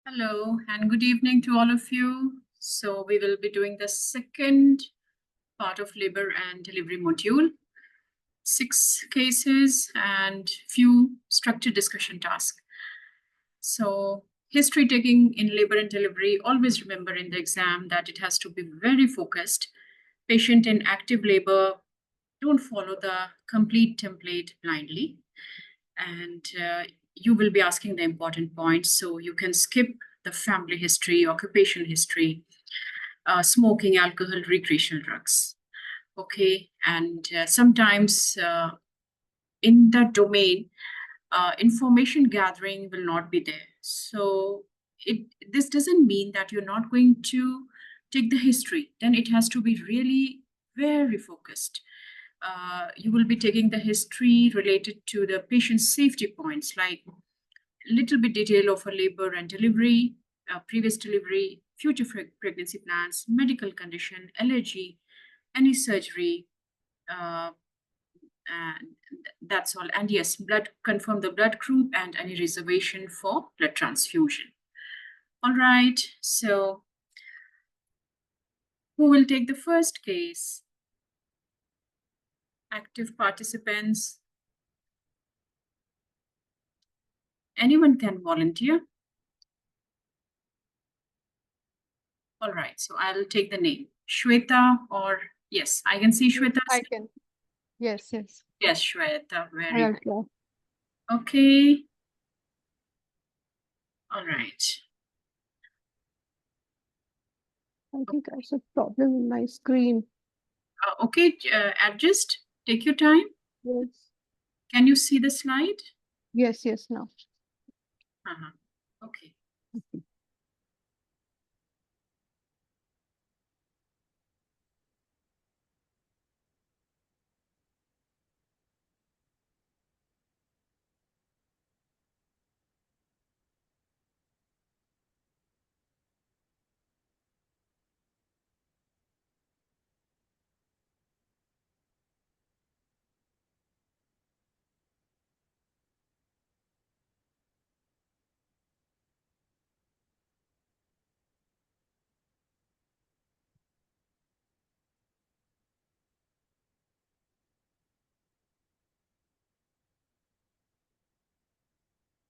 Hello and good evening to all of you. So we will be doing the second part of labor and delivery module, 6 cases and few structured discussion tasks. So history taking in labor and delivery, always remember in the exam that it has to be very focused. Patient in active labor, don't follow the complete template blindly. And you will be asking the important points. So you can skip the family history, occupational history, smoking, alcohol, recreational drugs. Okay. And sometimes in that domain, information gathering will not be there. So this doesn't mean that you're not going to take the history. Then it has to be really very focused. You will be taking the history related to the patient safety points, like little bit detail of a labor and delivery, previous delivery, future pregnancy plans, medical condition, allergy, any surgery, uh, and that's all. And yes, blood, confirm the blood group and any reservation for blood transfusion. All right, so who will take the first case? Active participants. Anyone can volunteer. All right, so I'll take the name. Shweta, or yes, I can see Shweta. I can. Yes. Yes, Shweta, very I'll good. try. Okay. All right. I think there's a problem in my screen. Okay, adjust. Take your time. Yes. Can you see the slide? Yes, now. Okay.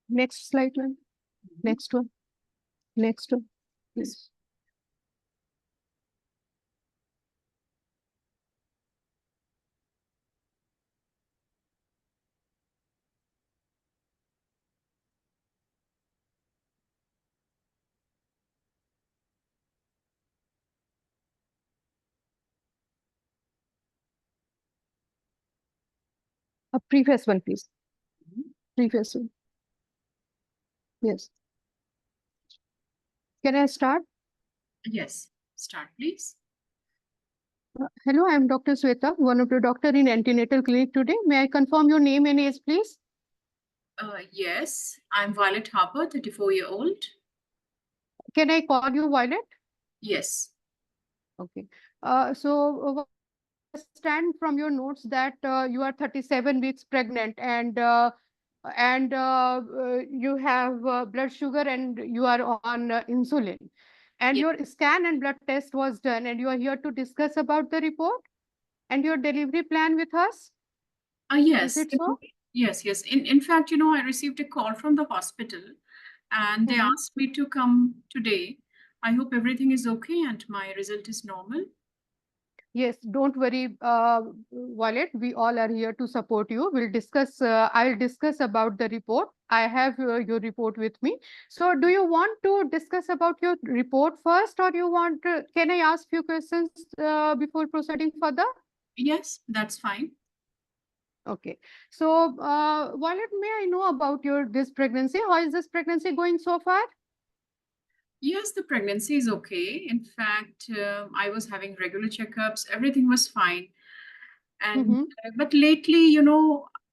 Next slide, ma'am. Next one. Next one. Yes. A previous one, please. Previous one. Yes. Can I start? Yes. Start, please. Hello, I'm Dr. Sweta, one of the doctor in antenatal clinic today. May I confirm your name and age, please? Yes, I'm Violet Harper, 34-year-old. Can I call you Violet? Yes. Okay. So understand from your notes that you are 37 weeks pregnant and you have blood sugar and you are on insulin. And Yes. your scan and blood test was done and you are here to discuss about the report and your delivery plan with us. Yes. Is it so? Yes. In fact, I received a call from the hospital and they asked me to come today. I hope everything is okay and my result is normal. Yes, don't worry, Violet. We all are here to support you. We'll discuss. I'll discuss about the report. I have your report with me. So, do you want to discuss about your report first, or you want? Can I ask few questions before proceeding further? Yes, that's fine. Okay. So, Violet, may I know about your this pregnancy? How is this pregnancy going so far? Yes, the pregnancy is okay. In fact, I was having regular checkups. Everything was fine. And but lately,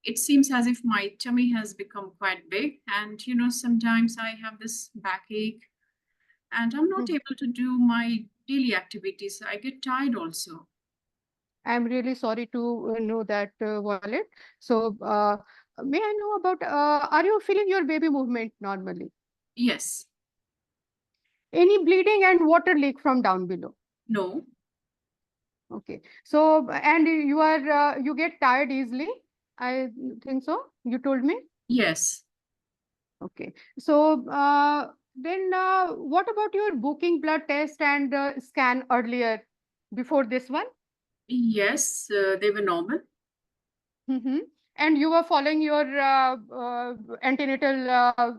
it seems as if my tummy has become quite big. And sometimes I have this backache, and I'm not able to do my daily activities. I get tired also. I'm really sorry to know that, Violet. So, may I know about, are you feeling your baby movement normally? Yes. Any bleeding and water leak from down below? No. Okay. So, and you are, you get tired easily? I think so. You told me. Yes. Okay. So, then what about your booking blood test and scan earlier before this one? Yes, they were normal. Mm-hmm. And you were following your antenatal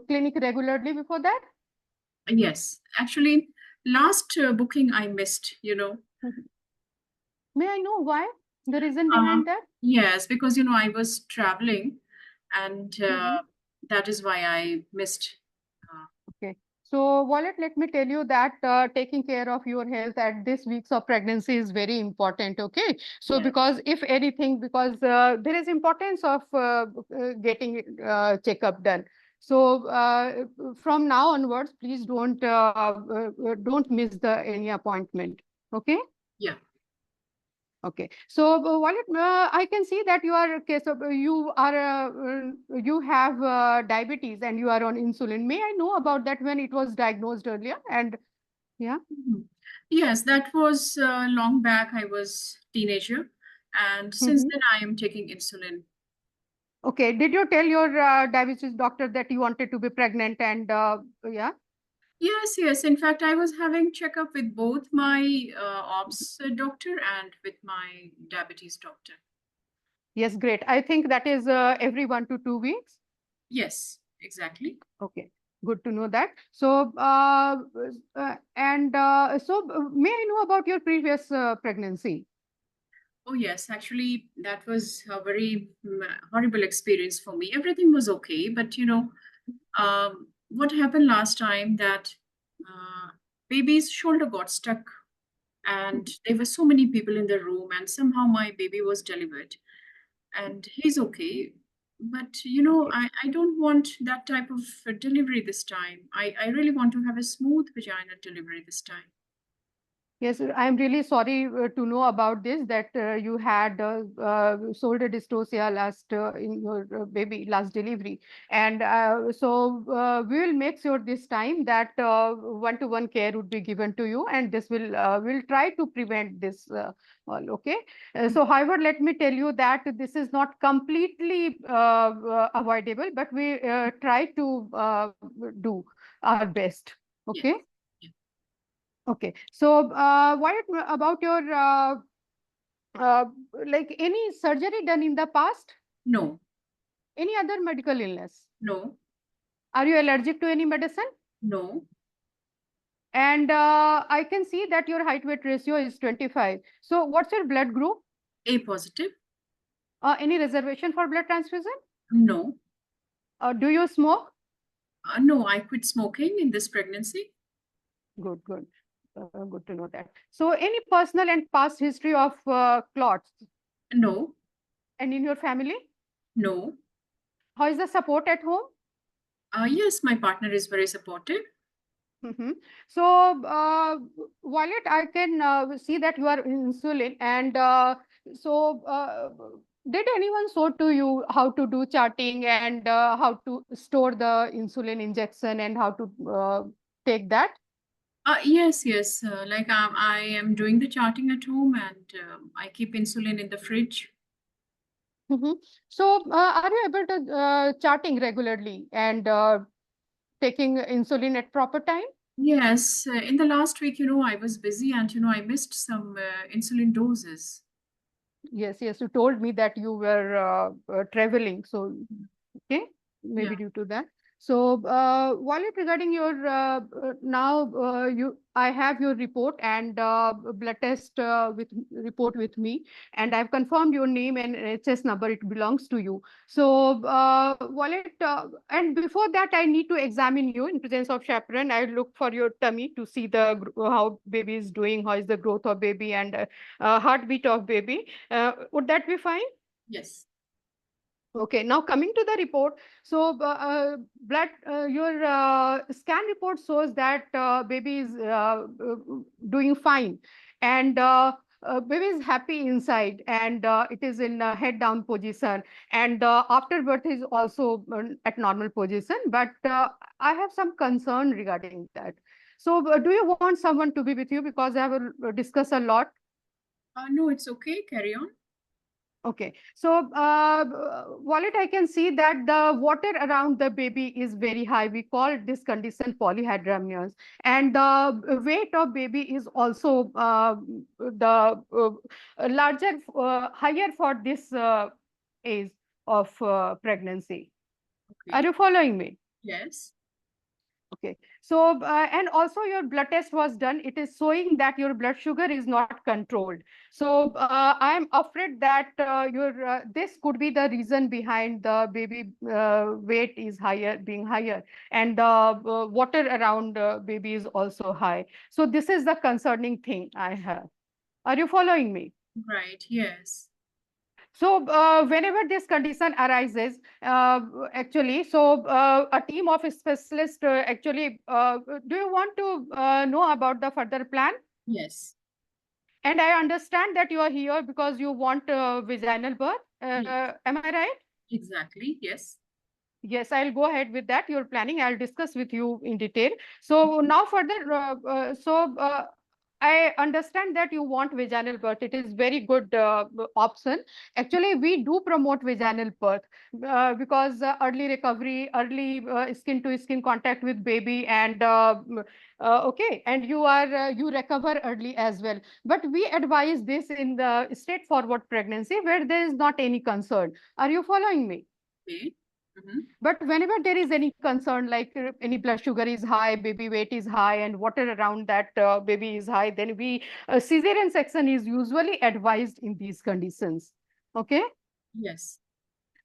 clinic regularly before that? Yes. Actually, last booking I missed, you know. Mhm. May I know why? The reason Uh, behind that? yes, because, you know, I was traveling and Mm-hmm. that is why I missed. Uh, Okay. So, Wallet, let me tell you that taking care of your health at this weeks of pregnancy is very important. Okay. So, yes. because if anything, because there is importance of getting checkup done. So, from now onwards, please don't miss the any appointment. Okay. Yeah. Okay. So, Wallet, I can see that you are okay. So, you have diabetes and you are on insulin. May I know about that when it was diagnosed earlier? And yeah. Mhm. Yes, that was long back. I was teenager, and since Mhm. then I am taking insulin. Okay. Did you tell your diabetes doctor that you wanted to be pregnant? And yeah. Yes, yes. In fact, I was having checkup with both my ops doctor and with my diabetes doctor. Yes, great. I think that is every 1 to 2 weeks. Yes, exactly. Okay. Good to know that. So, may I know about your previous pregnancy? Oh, yes. Actually, that was a very horrible experience for me. Everything was okay, but you know, what happened last time that uh, baby's shoulder got stuck, and there were so many people in the room, and somehow my baby was delivered, and he's okay. But you know, Okay. I don't want that type of delivery this time. I really want to have a smooth vaginal delivery this time. Yes, I'm really sorry to know about this, that you had shoulder dystocia last in your baby last delivery. And we will make sure this time that one-to-one care would be given to you, and this will try to prevent this all, okay? So however, let me tell you that this is not completely avoidable, but we try to do our best, Yes. okay? Yeah. Okay. So, what about your uh, like any surgery done in the past? No, Any other medical illness? no, Are you allergic to any medicine? no. And I can see that your height weight ratio is 25. So, what's your blood group? A positive. Any reservation for blood transfusion? No. Do you smoke? No, I quit smoking in this pregnancy. Good, good. Good to know that. So, any personal and past history of clots? No, And in your family? no. How is the support at home? Yes, my partner is very supportive. Mhm. So, Violet, I can see that you are in insulin, and so did anyone show to you how to do charting and how to store the insulin injection and how to take that? Yes, yes. Like I am doing the charting at home, and I keep insulin in the fridge. Mhm. So, are you able to charting regularly and taking insulin at proper time? Yes, in the last week, you know, I was busy, and you know, I missed some insulin doses. Yes, yes, you told me that you were traveling. So, okay, Yeah. maybe due to that. So, Walid, regarding your now, I have your report and blood test with report with me, and I've confirmed your name and HS number. It belongs to you. So, Walid, and before that, I need to examine you in presence of chaperone. I look for your tummy to see the how baby is doing, how is the growth of baby, and heartbeat of baby. Would that be fine? Yes. Okay, now coming to the report. So, your scan report shows that baby is doing fine. And baby is happy inside and it is in head down position, and after birth is also at normal position, but I have some concern regarding that. So do you want someone to be with you, because I will discuss a lot? No, it's okay. Carry on. Okay, so Wallet, I can see that the water around the baby is very high. We call this condition polyhydramnios, and the weight of baby is also the larger, higher for this age of pregnancy. Are Okay. you following me? Yes. Okay, so and also your blood test was done. It is showing that your blood sugar is not controlled. So I am afraid that your this could be the reason behind the baby weight is higher, being higher, and the water around baby is also high. So this is the concerning thing I have. Are you following me? Right. Yes. So whenever this condition arises, actually, so a team of specialists do you want to know about the further plan? Yes. And I understand that you are here because you want vaginal birth. Yes. Am I right? Exactly. Yes. Yes, I'll go ahead with that. You're planning. I'll discuss with you in detail. So now further, I understand that you want vaginal birth. It is very good option. Actually, we do promote vaginal birth because early recovery, early skin to skin contact with baby, and okay, and you recover early as well. But we advise this in the straightforward pregnancy where there is not any concern. Are you following me? Okay. Mhm. But whenever there is any concern, like any blood sugar is high, baby weight is high, and water around that baby is high, then we cesarean section is usually advised in these conditions. Okay. Yes.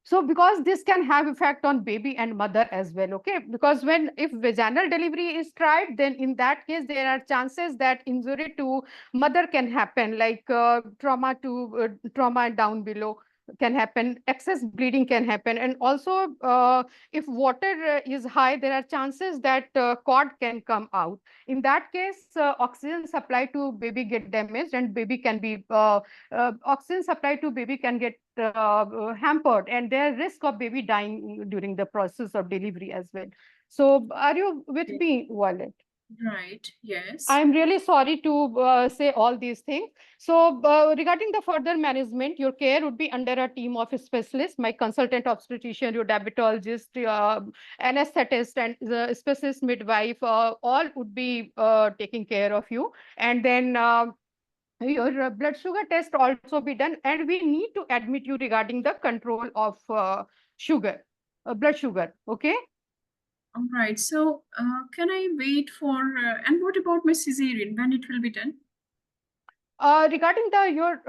So because this can have effect on baby and mother as well, okay? Because when if vaginal delivery is tried, then in that case there are chances that injury to mother can happen, like trauma down below can happen, excess bleeding can happen, and also if water is high, there are chances that cord can come out. In that case, oxygen supply to baby get damaged, and baby can be oxygen supply to baby can get hampered, and there risk of baby dying during the process of delivery as well. So are you with Okay. me, Wallet? Right. Yes. I'm really sorry to say all these things. So regarding the further management, your care would be under a team of specialists, my consultant obstetrician, your diabetologist, anesthetist, and the specialist midwife, all would be taking care of you. And then your blood sugar test also be done, and we need to admit you regarding the control of sugar, blood sugar. Okay. All right. So, can I wait for, and what about my cesarean? When it will be done? Regarding the your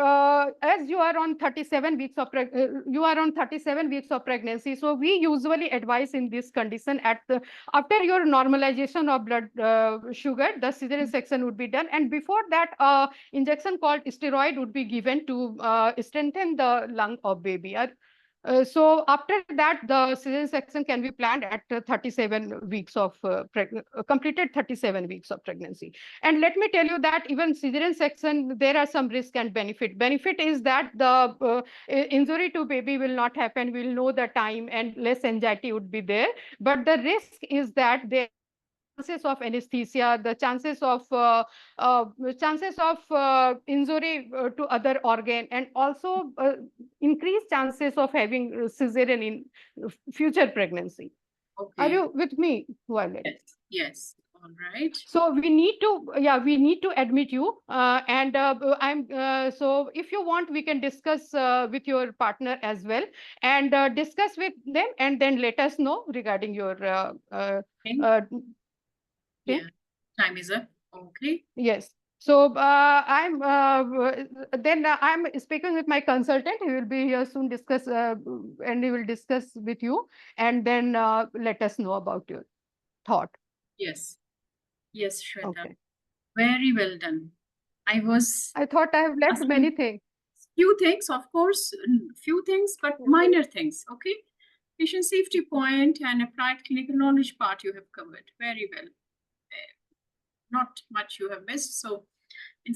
as you are on 37 weeks of you are on 37 weeks of pregnancy, so we usually advise in this condition at the after your normalization of blood sugar, the cesarean section would be done, and before that, injection called steroid would be given to strengthen the lung of baby. So after that, the cesarean section can be planned at 37 weeks of completed 37 weeks of pregnancy. And let me tell you that even cesarean section, there are some risk and benefit. Benefit is that the injury to baby will not happen. We'll know the time and less anxiety would be there. But the risk is that there chances of anesthesia, the chances of injury to other organ, and also increased chances of having cesarean in future pregnancy. Are Okay. you with me, Violet? Yes. Yes. All right. So we need to, yeah, we need to admit you. So if you want, we can discuss with your partner as well, and discuss with them, and then let us know regarding your Okay. uh, thing. Yeah. Time is up. Okay. Yes. So I'm speaking with my consultant. He will be here soon. And he will discuss with you, and then let us know about your thought. Yes. Yes, Shweta. Okay. Very well done. I was I thought I have left many asking things. few things, of course, few things, but minor things. Okay. Patient safety point and applied clinical knowledge part you have covered very well. Not much you have missed. So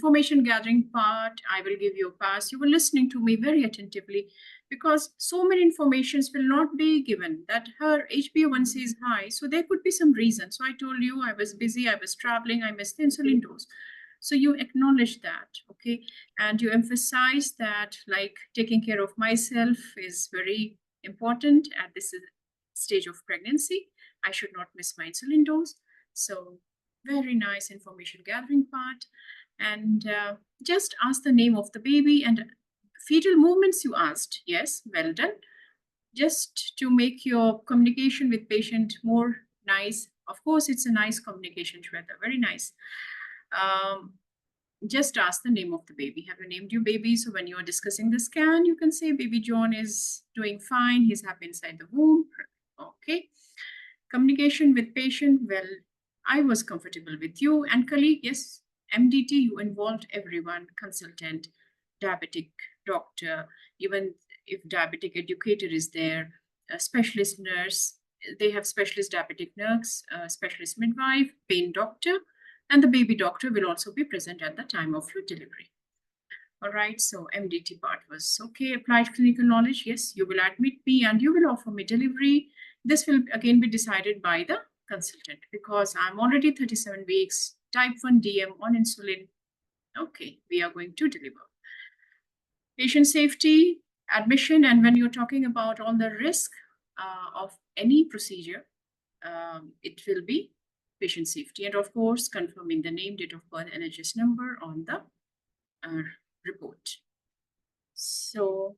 information gathering part, I will give you a pass. You were listening to me very attentively because so many informations will not be given that her HbA1c is high. So there could be some reason. So I told you I was busy, I was traveling, I missed the insulin dose. So you acknowledge that, okay? And you emphasize that like taking care of myself is very important at this stage of pregnancy. I should not miss my insulin dose. So very nice information gathering part. And just ask the name of the baby and fetal movements you asked. Yes, well done. Just to make your communication with patient more nice. Of course, it's a nice communication, Shweta. Very nice. Um, just ask the name of the baby. Have you named your baby? So when you are discussing the scan, you can say baby John is doing fine. He's happy inside the womb. Okay. Communication with patient. Well, I was comfortable with you. And colleague, yes, MDT, you involved everyone, consultant, diabetic doctor, even if diabetic educator is there, a specialist nurse, they have specialist diabetic nurse, specialist midwife, pain doctor, and the baby doctor will also be present at the time of your delivery. All right, so MDT part was okay. Applied clinical knowledge, yes, you will admit me and you will offer me delivery. This will again be decided by the consultant because I'm already 37 weeks, type 1 DM on insulin. Okay, we are going to deliver. Patient safety, admission, and when you're talking about all the risk of any procedure, it will be patient safety. And of course, confirming the name, date of birth, NHS number on the report. So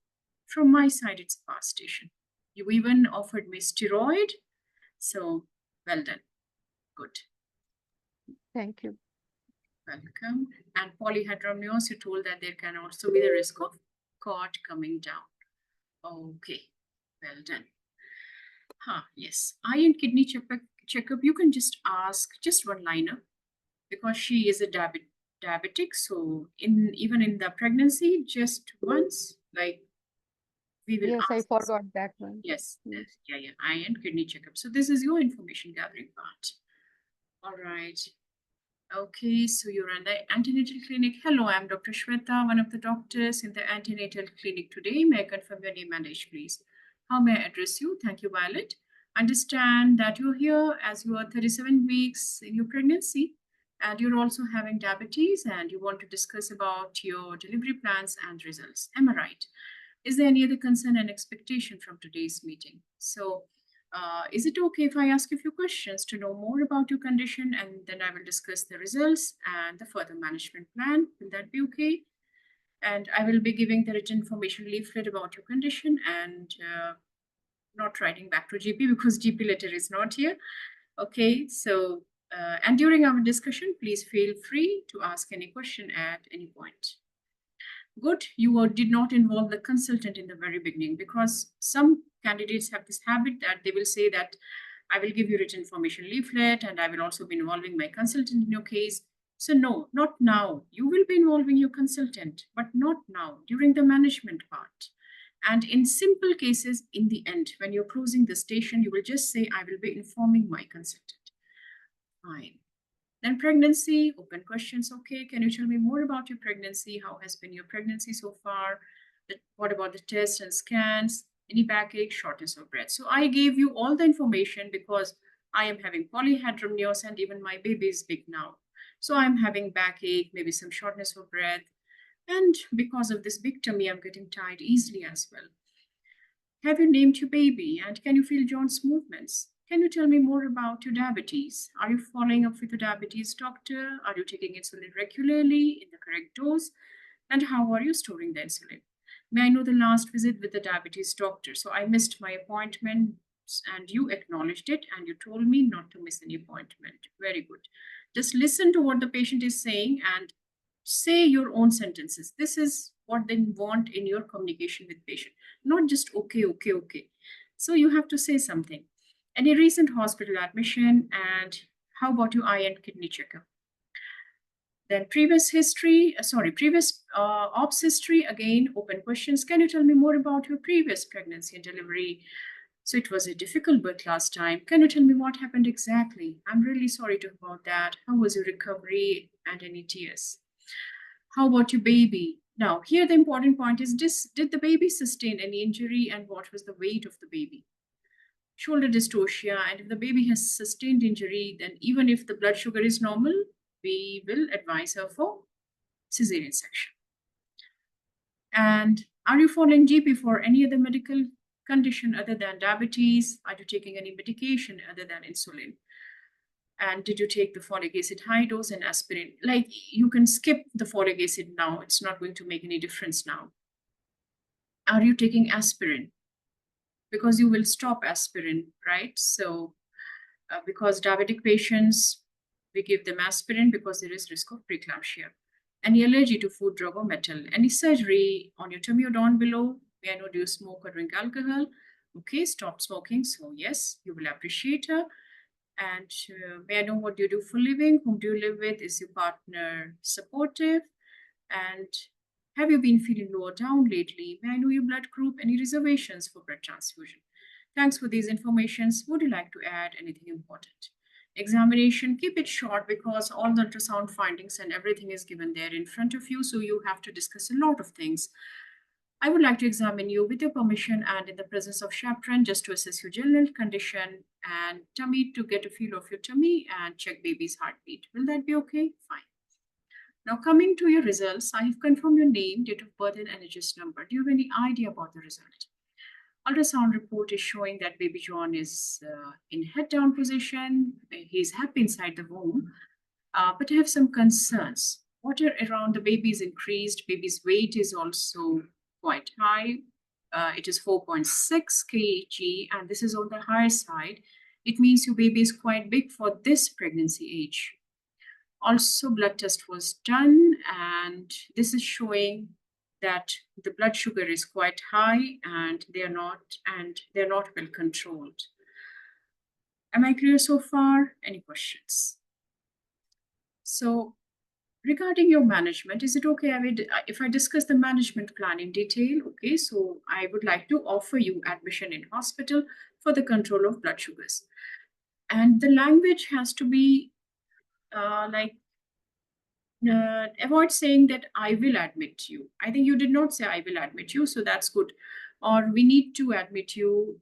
from my side, it's a pass station. You even offered me steroid. So well done. Good. Thank you. Welcome. And polyhydramnios, you told that there can also be the risk of cord coming down. Okay, well done. Yes. Eye and kidney checkup, you can just ask just one liner because she is a diabetic. So even in the pregnancy, just once, like we will Yes, I ask. forgot that one. Yes, Yes. yeah, eye and kidney checkup. So this is your information gathering part. All right. Okay, so you're in the antenatal clinic. Hello, I'm Dr. Shweta, one of the doctors in the antenatal clinic today. May I confirm your name and age, please? How may I address you? Thank you, Violet. Understand that you're here as you are 37 weeks in your pregnancy and you're also having diabetes and you want to discuss about your delivery plans and results. Am I right? Is there any other concern and expectation from today's meeting? So is it okay if I ask you a few questions to know more about your condition and then I will discuss the results and the further management plan? Will that be okay? And I will be giving the written information leaflet about your condition and not writing back to GP because GP letter is not here. Okay, so and during our discussion, please feel free to ask any question at any point. Good, you did not involve the consultant in the very beginning because some candidates have this habit that they will say that I will give you written information leaflet and I will also be involving my consultant in your case. So no, not now. You will be involving your consultant, but not now during the management part. And in simple cases, in the end, when you're closing the station, you will just say, I will be informing my consultant. Fine. Then pregnancy, open questions. Okay, can you tell me more about your pregnancy? How has been your pregnancy so far? What about the tests and scans? Any backache, shortness of breath? So I gave you all the information because I am having polyhydramnios and even my baby is big now. So I'm having backache, maybe some shortness of breath. And because of this big tummy, I'm getting tired easily as well. Have you named your baby? And can you feel John's movements? Can you tell me more about your diabetes? Are you following up with your diabetes doctor? Are you taking insulin regularly in the correct dose? And how are you storing the insulin? May I know the last visit with the diabetes doctor? So I missed my appointment and you acknowledged it and you told me not to miss any appointment. Very good. Just listen to what the patient is saying and say your own sentences. This is what they want in your communication with patient, not just okay, okay, okay. So you have to say something. Any recent hospital admission and how about your eye and kidney checkup? Then previous history, previous ops history, again, open questions. Can you tell me more about your previous pregnancy and delivery? So it was a difficult birth last time. Can you tell me what happened exactly? I'm really sorry to about that. How was your recovery and any tears? How about your baby? Now, here the important point is this: did the baby sustain any injury and what was the weight of the baby? Shoulder dystocia, and if the baby has sustained injury, then even if the blood sugar is normal, we will advise her for cesarean section. And are you following GP for any other medical condition other than diabetes? Are you taking any medication other than insulin? And did you take the folic acid high dose and aspirin? Like, you can skip the folic acid now. It's not going to make any difference now. Are you taking aspirin? Because you will stop aspirin, right? So because diabetic patients, we give them aspirin because there is risk of preeclampsia. Any allergy to food, drug, or metal? Any surgery on your tummy or down below? May I know, do you smoke or drink alcohol? Okay, stop smoking. So yes, you will appreciate her. And may I know, what do you do for living? Whom do you live with? Is your partner supportive? And have you been feeling low or down lately? May I know your blood group? Any reservations for blood transfusion? Thanks for these informations. Would you like to add anything important? Examination, keep it short because all the ultrasound findings and everything is given there in front of you, so you have to discuss a lot of things. I would like to examine you with your permission and in the presence of chaperone just to assess your general condition and tummy, to get a feel of your tummy and check baby's heartbeat. Will that be okay? Fine. Now, coming to your results, I have confirmed your name, date of birth, and NHS number. Do you have any idea about the result? Ultrasound report is showing that baby John is in head down position. He's happy inside the womb, but I have some concerns. Water around the baby is increased. Baby's weight is also quite high. It is 4.6 kg, and this is on the higher side. It means your baby is quite big for this pregnancy age. Also, blood test was done, and this is showing that the blood sugar is quite high and they're not well controlled. Am I clear so far? Any questions? So regarding your management, is it okay if I discuss the management plan in detail? Okay, so I would like to offer you admission in hospital for the control of blood sugars. And the language has to be avoid saying that I will admit you. I think you did not say I will admit you, so that's good. Or we need to admit you.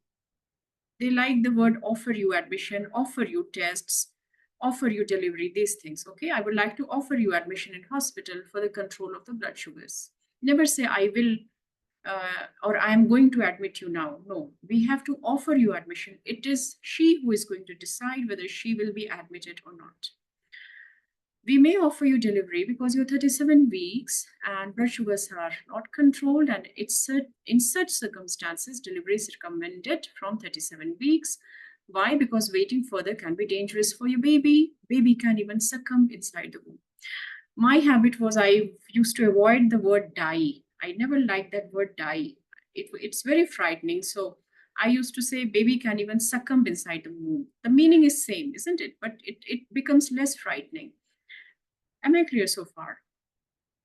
They like the word offer you admission, offer you tests, offer you delivery, these things. Okay, I would like to offer you admission in hospital for the control of the blood sugars. Never say I will or I am going to admit you now. No, we have to offer you admission. It is she who is going to decide whether she will be admitted or not. We may offer you delivery because you're 37 weeks and blood sugars are not controlled, and in such circumstances, delivery is recommended from 37 weeks. Why? Because waiting further can be dangerous for your baby. Baby can even succumb inside the womb. My habit was I used to avoid the word die. I never liked that word die. It's very frightening. So I used to say baby can even succumb inside the womb. The meaning is same, isn't it? But it becomes less frightening. Am I clear so far?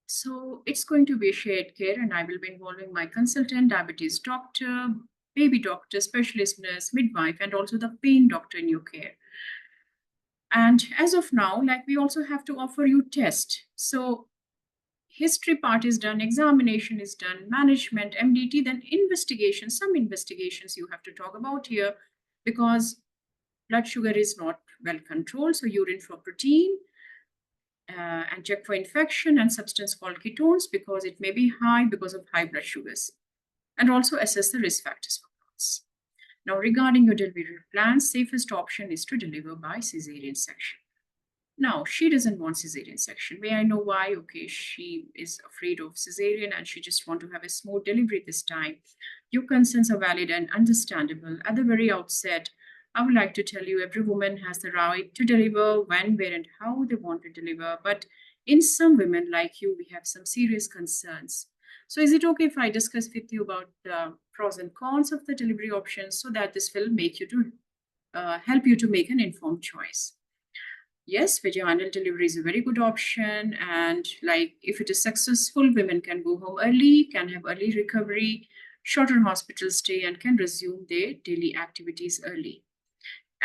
So it's going to be a shared care, and I will be involving my consultant, diabetes doctor, baby doctor, specialist nurse, midwife, and also the pain doctor in your care. And as of now, like, we also have to offer you test. So history part is done, examination is done, management, MDT, then investigation. Some investigations you have to talk about here because blood sugar is not well controlled. So urine for protein, and check for infection and substance called ketones because it may be high because of high blood sugars, and also assess the risk factors for clots. Now, regarding your delivery plan, safest option is to deliver by cesarean section. Now, she doesn't want cesarean section. May I know why? Okay, she is afraid of cesarean and she just want to have a smooth delivery this time. Your concerns are valid and understandable. At the very outset, I would like to tell you every woman has the right to deliver when, where, and how they want to deliver. But in some women like you, we have some serious concerns. So is it okay if I discuss with you about the pros and cons of the delivery options so that this will make you to help you to make an informed choice? Yes, vaginal delivery is a very good option. And like, if it is successful, women can go home early, can have early recovery, shorter hospital stay, and can resume their daily activities early.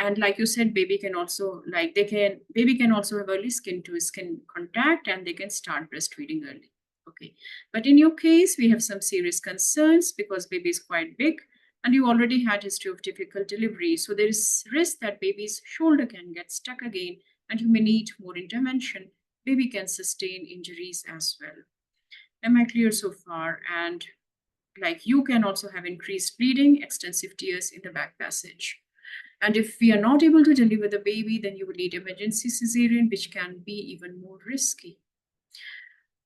And like you said, baby can also have early skin to skin contact, and they can start breastfeeding early. Okay. But in your case, we have some serious concerns because baby is quite big and you already had history of difficult delivery. So there is risk that baby's shoulder can get stuck again and you may need more intervention. Baby can sustain injuries as well. Am I clear so far? And like you can also have increased bleeding, extensive tears in the back passage. And if we are not able to deliver the baby, then you will need emergency cesarean, which can be even more risky.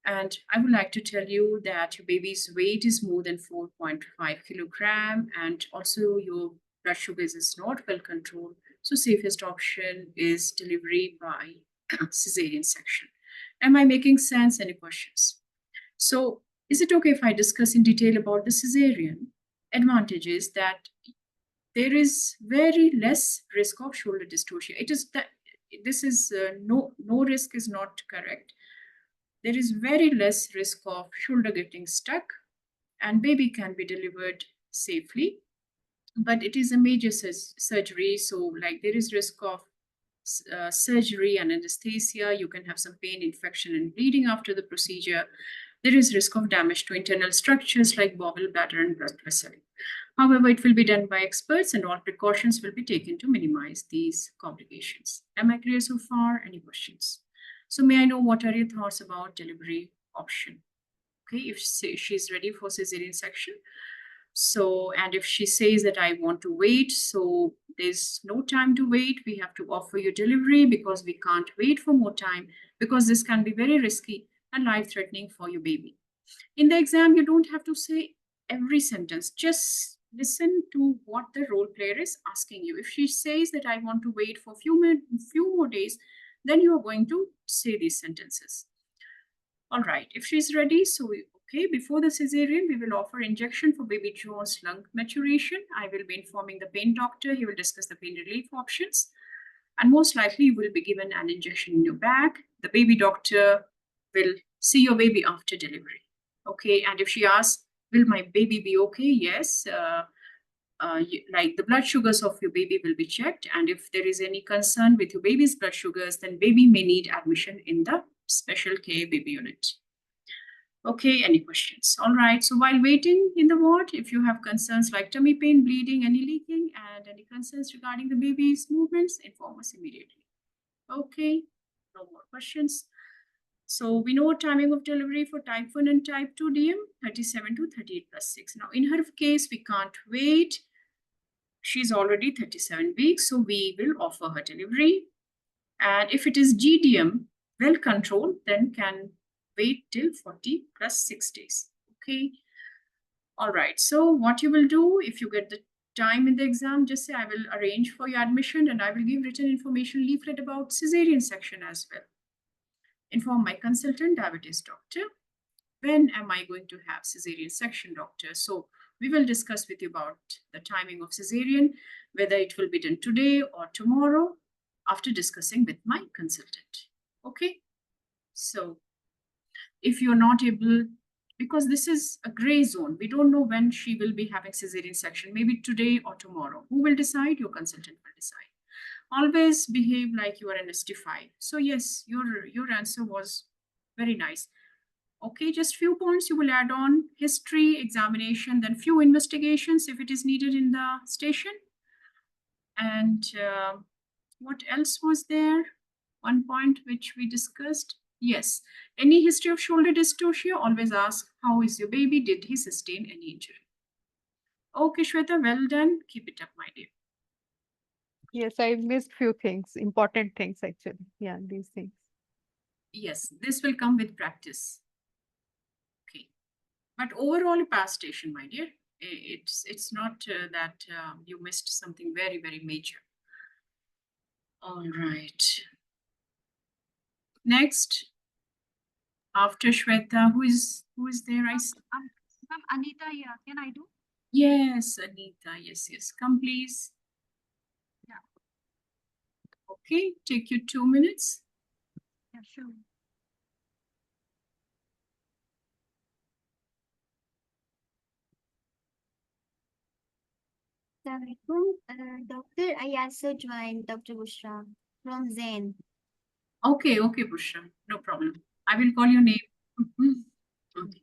And I would like to tell you that your baby's weight is more than 4.5 kilogram, and also your blood sugars is not well controlled. So safest option is delivery by cesarean section. Am I making sense? Any questions? So is it okay if I discuss in detail about the cesarean? Advantage is that there is very less risk of shoulder dystocia. It is that this is no risk is not correct. There is very less risk of shoulder getting stuck, and baby can be delivered safely. But it is a major surgery, so like there is risk of surgery and anesthesia. You can have some pain, infection, and bleeding after the procedure. There is risk of damage to internal structures like bowel, bladder, and blood vessel. However, it will be done by experts and all precautions will be taken to minimize these complications. Am I clear so far? Any questions? So may I know what are your thoughts about delivery option? Okay, if she's ready for cesarean section. So, and if she says that I want to wait, so there's no time to wait. We have to offer you delivery because we can't wait for more time because this can be very risky and life-threatening for your baby. In the exam, you don't have to say every sentence. Just listen to what the role player is asking you. If she says that I want to wait for few more days, then you are going to say these sentences. All right, if she's ready, so okay, before the cesarean, we will offer injection for baby John's lung maturation. I will be informing the pain doctor. He will discuss the pain relief options. And most likely, you will be given an injection in your back. The baby doctor will see your baby after delivery. Okay, and if she asks, will my baby be okay? Yes. Like the blood sugars of your baby will be checked. And if there is any concern with your baby's blood sugars, then baby may need admission in the special care baby unit. Okay, any questions? All right, so while waiting in the ward, if you have concerns like tummy pain, bleeding, any leaking, and any concerns regarding the baby's movements, inform us immediately. Okay, no more questions. So we know timing of delivery for type 1 and type 2 DM, 37 to 38 plus 6. Now, in her case, we can't wait. She's already 37 weeks, so we will offer her delivery. And if it is GDM, well controlled, then can wait till 40 plus 6 days. Okay. All right. So what you will do if you get the time in the exam, just say I will arrange for your admission and I will give written information leaflet about cesarean section as well. Inform my consultant, diabetes doctor. When am I going to have cesarean section, doctor? So we will discuss with you about the timing of cesarean, whether it will be done today or tomorrow after discussing with my consultant. Okay. So if you're not able, because this is a gray zone, we don't know when she will be having cesarean section, maybe today or tomorrow. Who will decide? Your consultant will decide. Always behave like you are an ST5. So yes, your answer was very nice. Okay, just few points you will add on: history, examination, then few investigations if it is needed in the station. And what else was there? One point which we discussed. Yes, any history of shoulder dystocia, always ask, how is your baby? Did he sustain any injury? Okay, Shweta, well done. Keep it up, my dear. Yes, I missed few things, important things actually. Yeah, these things. Yes, this will come with practice. Okay, but overall a pass station, my dear. It's not that you missed something very, very major. All right. Next, after Shweta, who is there? Ma'am, Anita here. Can I do? Yes, Anita. Yes, yes. Come, please. Yeah. Okay, take you 2 minutes. Yeah, sure. Assalamualaikum. Doctor, I also joined Dr. Bushra from Zen. Okay, Bushra, no problem. I will call your name. Mhm. Okay.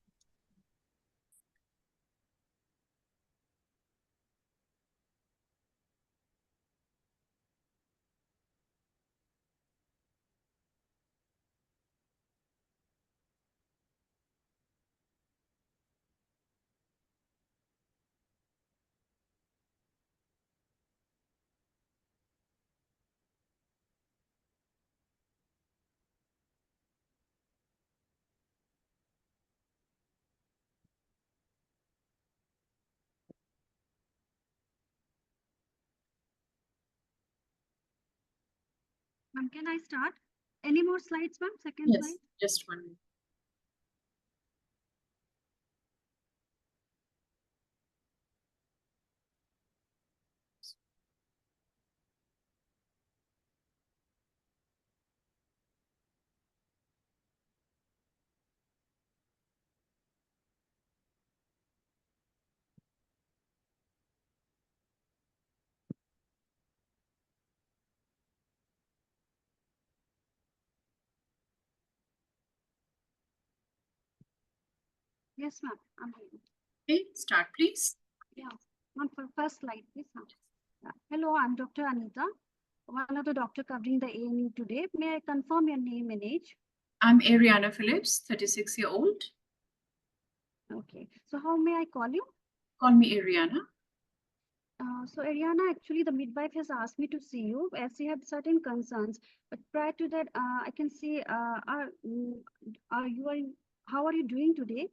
Ma'am, can I start? Any more slides, ma'am? Second Yes, slide? just one minute. Yes, ma'am. I'm here. Okay, start please. Yeah. Ma'am, for first slide, please, ma'am. Hello, I'm Dr. Anita, one of the doctor covering the AMU today. May I confirm your name and age? I'm Ariana Phillips, 36-year-old. Okay. So how may I call you? Call me Ariana. So Ariana, actually the midwife has asked me to see you as she have certain concerns. But prior to that, I can see, how are you doing today?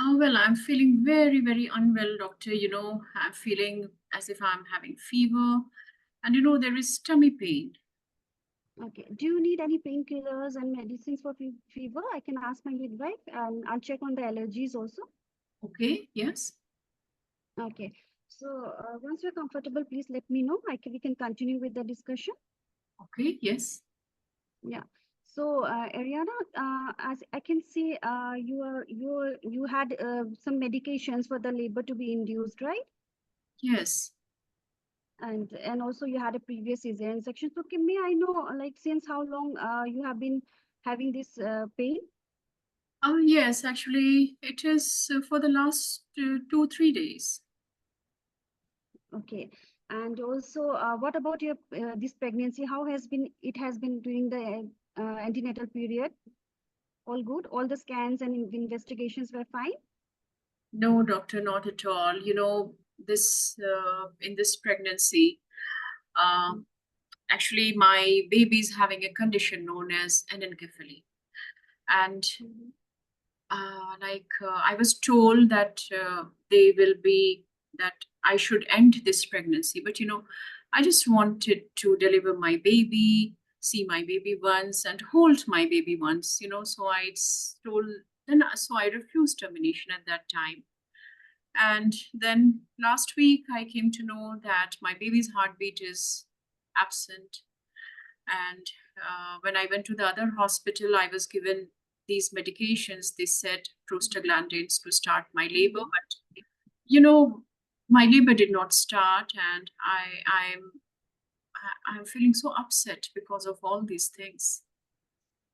Well, I'm feeling very, very unwell, doctor. I'm feeling as if I'm having fever, and there is tummy pain. Okay. Do you need any painkillers and medicines for fever? I can ask my midwife and I'll check on the allergies also. Okay, yes. Okay. So once you're comfortable, please let me know. We can continue with the discussion. Okay, yes. Yeah. So Ariana, as I can see, you had some medications for the labor to be induced, right? Yes. And also you had a previous cesarean section. So may I know, like, since how long you have been having this pain? Oh, yes, actually, it is for the last 2, 3 days. Okay. And also, what about your this pregnancy? How has it has been during the antenatal period? All good? All the scans and investigations were fine? No, doctor, not at all. This in this pregnancy, uh, Mm. actually, my baby is having a condition known as anencephaly, and Mhm. I was told that they will be that I should end this pregnancy, but I just wanted to deliver my baby, see my baby once, and hold my baby once. So I refused termination at that time. And then last week, I came to know that my baby's heartbeat is absent. And when I went to the other hospital, I was given these medications. They said prostaglandins to start my labor, but my labor did not start, and I'm feeling so upset because of all these things.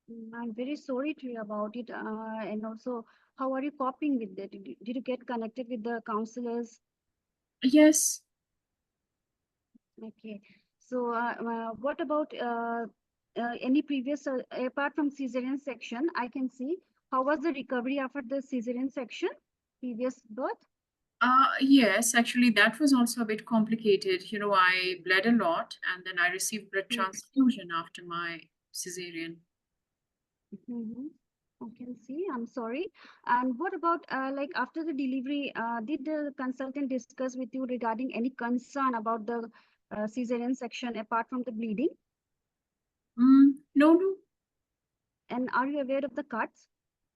I'm very sorry to hear about it. And also, how are you coping with that? Did you get connected with the counselors? Yes. Okay. So, what about any previous, apart from cesarean section, I can see, how was the recovery after the cesarean section, previous birth? Yes, actually, that was also a bit complicated. I bled a lot, and then I received blood transfusion after my cesarean. Mm-hmm. I can see. I'm sorry. And what about like after the delivery? Did the consultant discuss with you regarding any concern about the cesarean section apart from the bleeding? No, no. And are you aware of the cuts?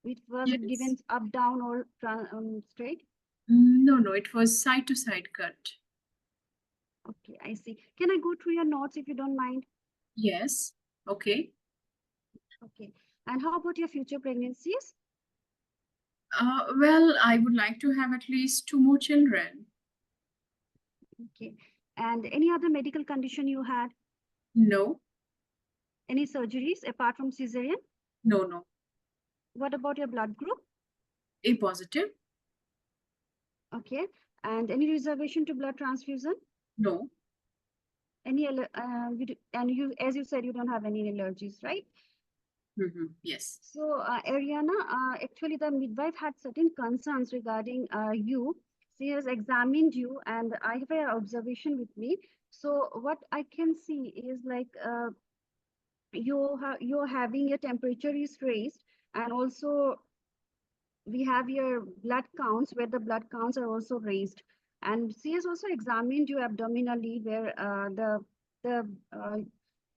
Was it Yes. given up, down, or straight? No, no, it was side to side cut. Okay, I see. Can I go through your notes if you don't mind? Yes. Okay. Okay. And how about your future pregnancies? Well, I would like to have at least 2 more children. Okay. And any other medical condition you had? No, Any surgeries apart from cesarean? no. What about your blood group? A positive? Okay. And any reservation to blood transfusion? No. Any and you, as you said, you don't have any allergies, right? Yes. So, Ariana, actually the midwife had certain concerns regarding you. She has examined you, and I have an observation with me. So, what I can see is like you're having your temperature is raised, and also we have your blood counts where the blood counts are also raised. And she has also examined you abdominally where the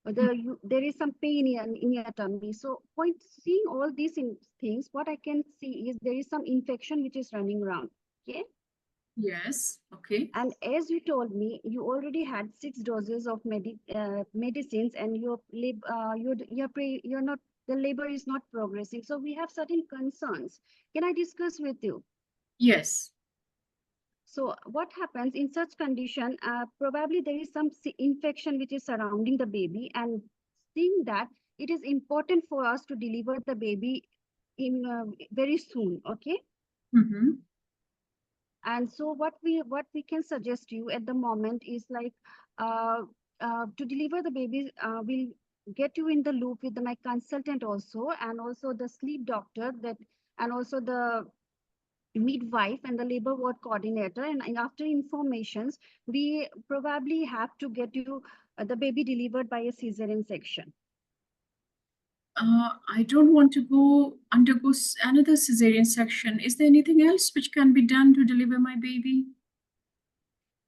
there is some pain in your tummy. So point seeing all these things, what I can see is there is some infection which is running around. Okay. Yes. Okay. And as you told me, you already had 6 doses of medicines, and you're not, the labor is not progressing. So we have certain concerns. Can I discuss with you? Yes. So what happens in such condition? Probably there is some infection which is surrounding the baby, and seeing that it is important for us to deliver the baby in very soon. Okay. And so what we can suggest you at the moment is like uh, to deliver the baby, we'll get you in the loop with my consultant also, and also the sleep doctor, that, and also the midwife and the labor ward coordinator. And after informations, we probably have to get you the baby delivered by a cesarean section. I don't want to undergo another cesarean section. Is there anything else which can be done to deliver my baby?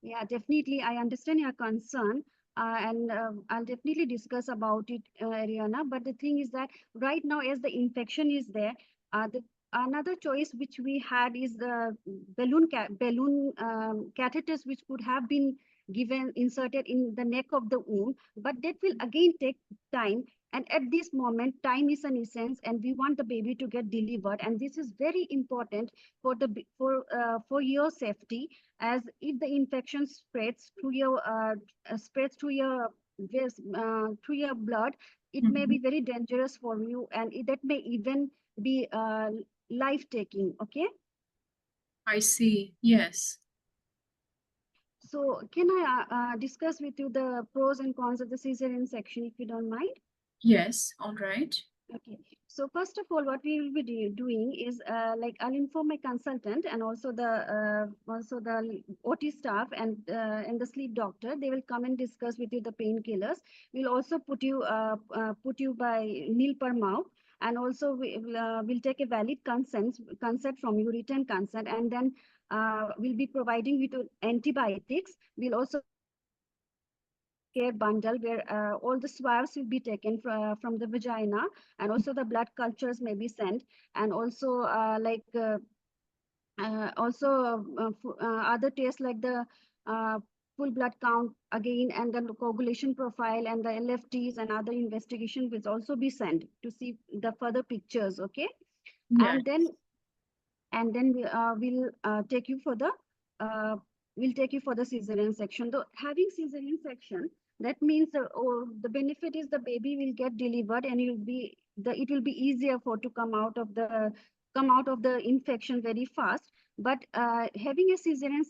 Yeah, definitely. I understand your concern. And I'll definitely discuss about it, Ariana. But the thing is that right now, as the infection is there, another choice which we had is the balloon catheters, which could have been inserted in the neck of the womb. But that will again take time. And at this moment, time is an essence, and we want the baby to get delivered. And this is very important for your safety, as if the infection spreads through your through your blood, it may be very dangerous for you, and that may even be life taking. Okay. I see. Yes. So can I discuss with you the pros and cons of the cesarean section, if you don't mind? Yes. All right. Okay. So first of all, what we will be doing is like I'll inform my consultant, and also the OT staff, and the sleep doctor. They will come and discuss with you the painkillers. We'll also put you by meal per mouth, and also we'll take a valid consent from you, written consent, and then we'll be providing you with antibiotics. We'll also care bundle where all the swabs will be taken from the vagina, and also the blood cultures may be sent, and also other tests like the full blood count again, and the coagulation profile, and the LFTs and other investigation will also be sent to see the further pictures. Okay. Yeah. And then we'll take you for the uh, cesarean section. Though having cesarean section, that means the benefit is the baby will get delivered, and it will be easier for to come out of the infection very fast. But having a cesarean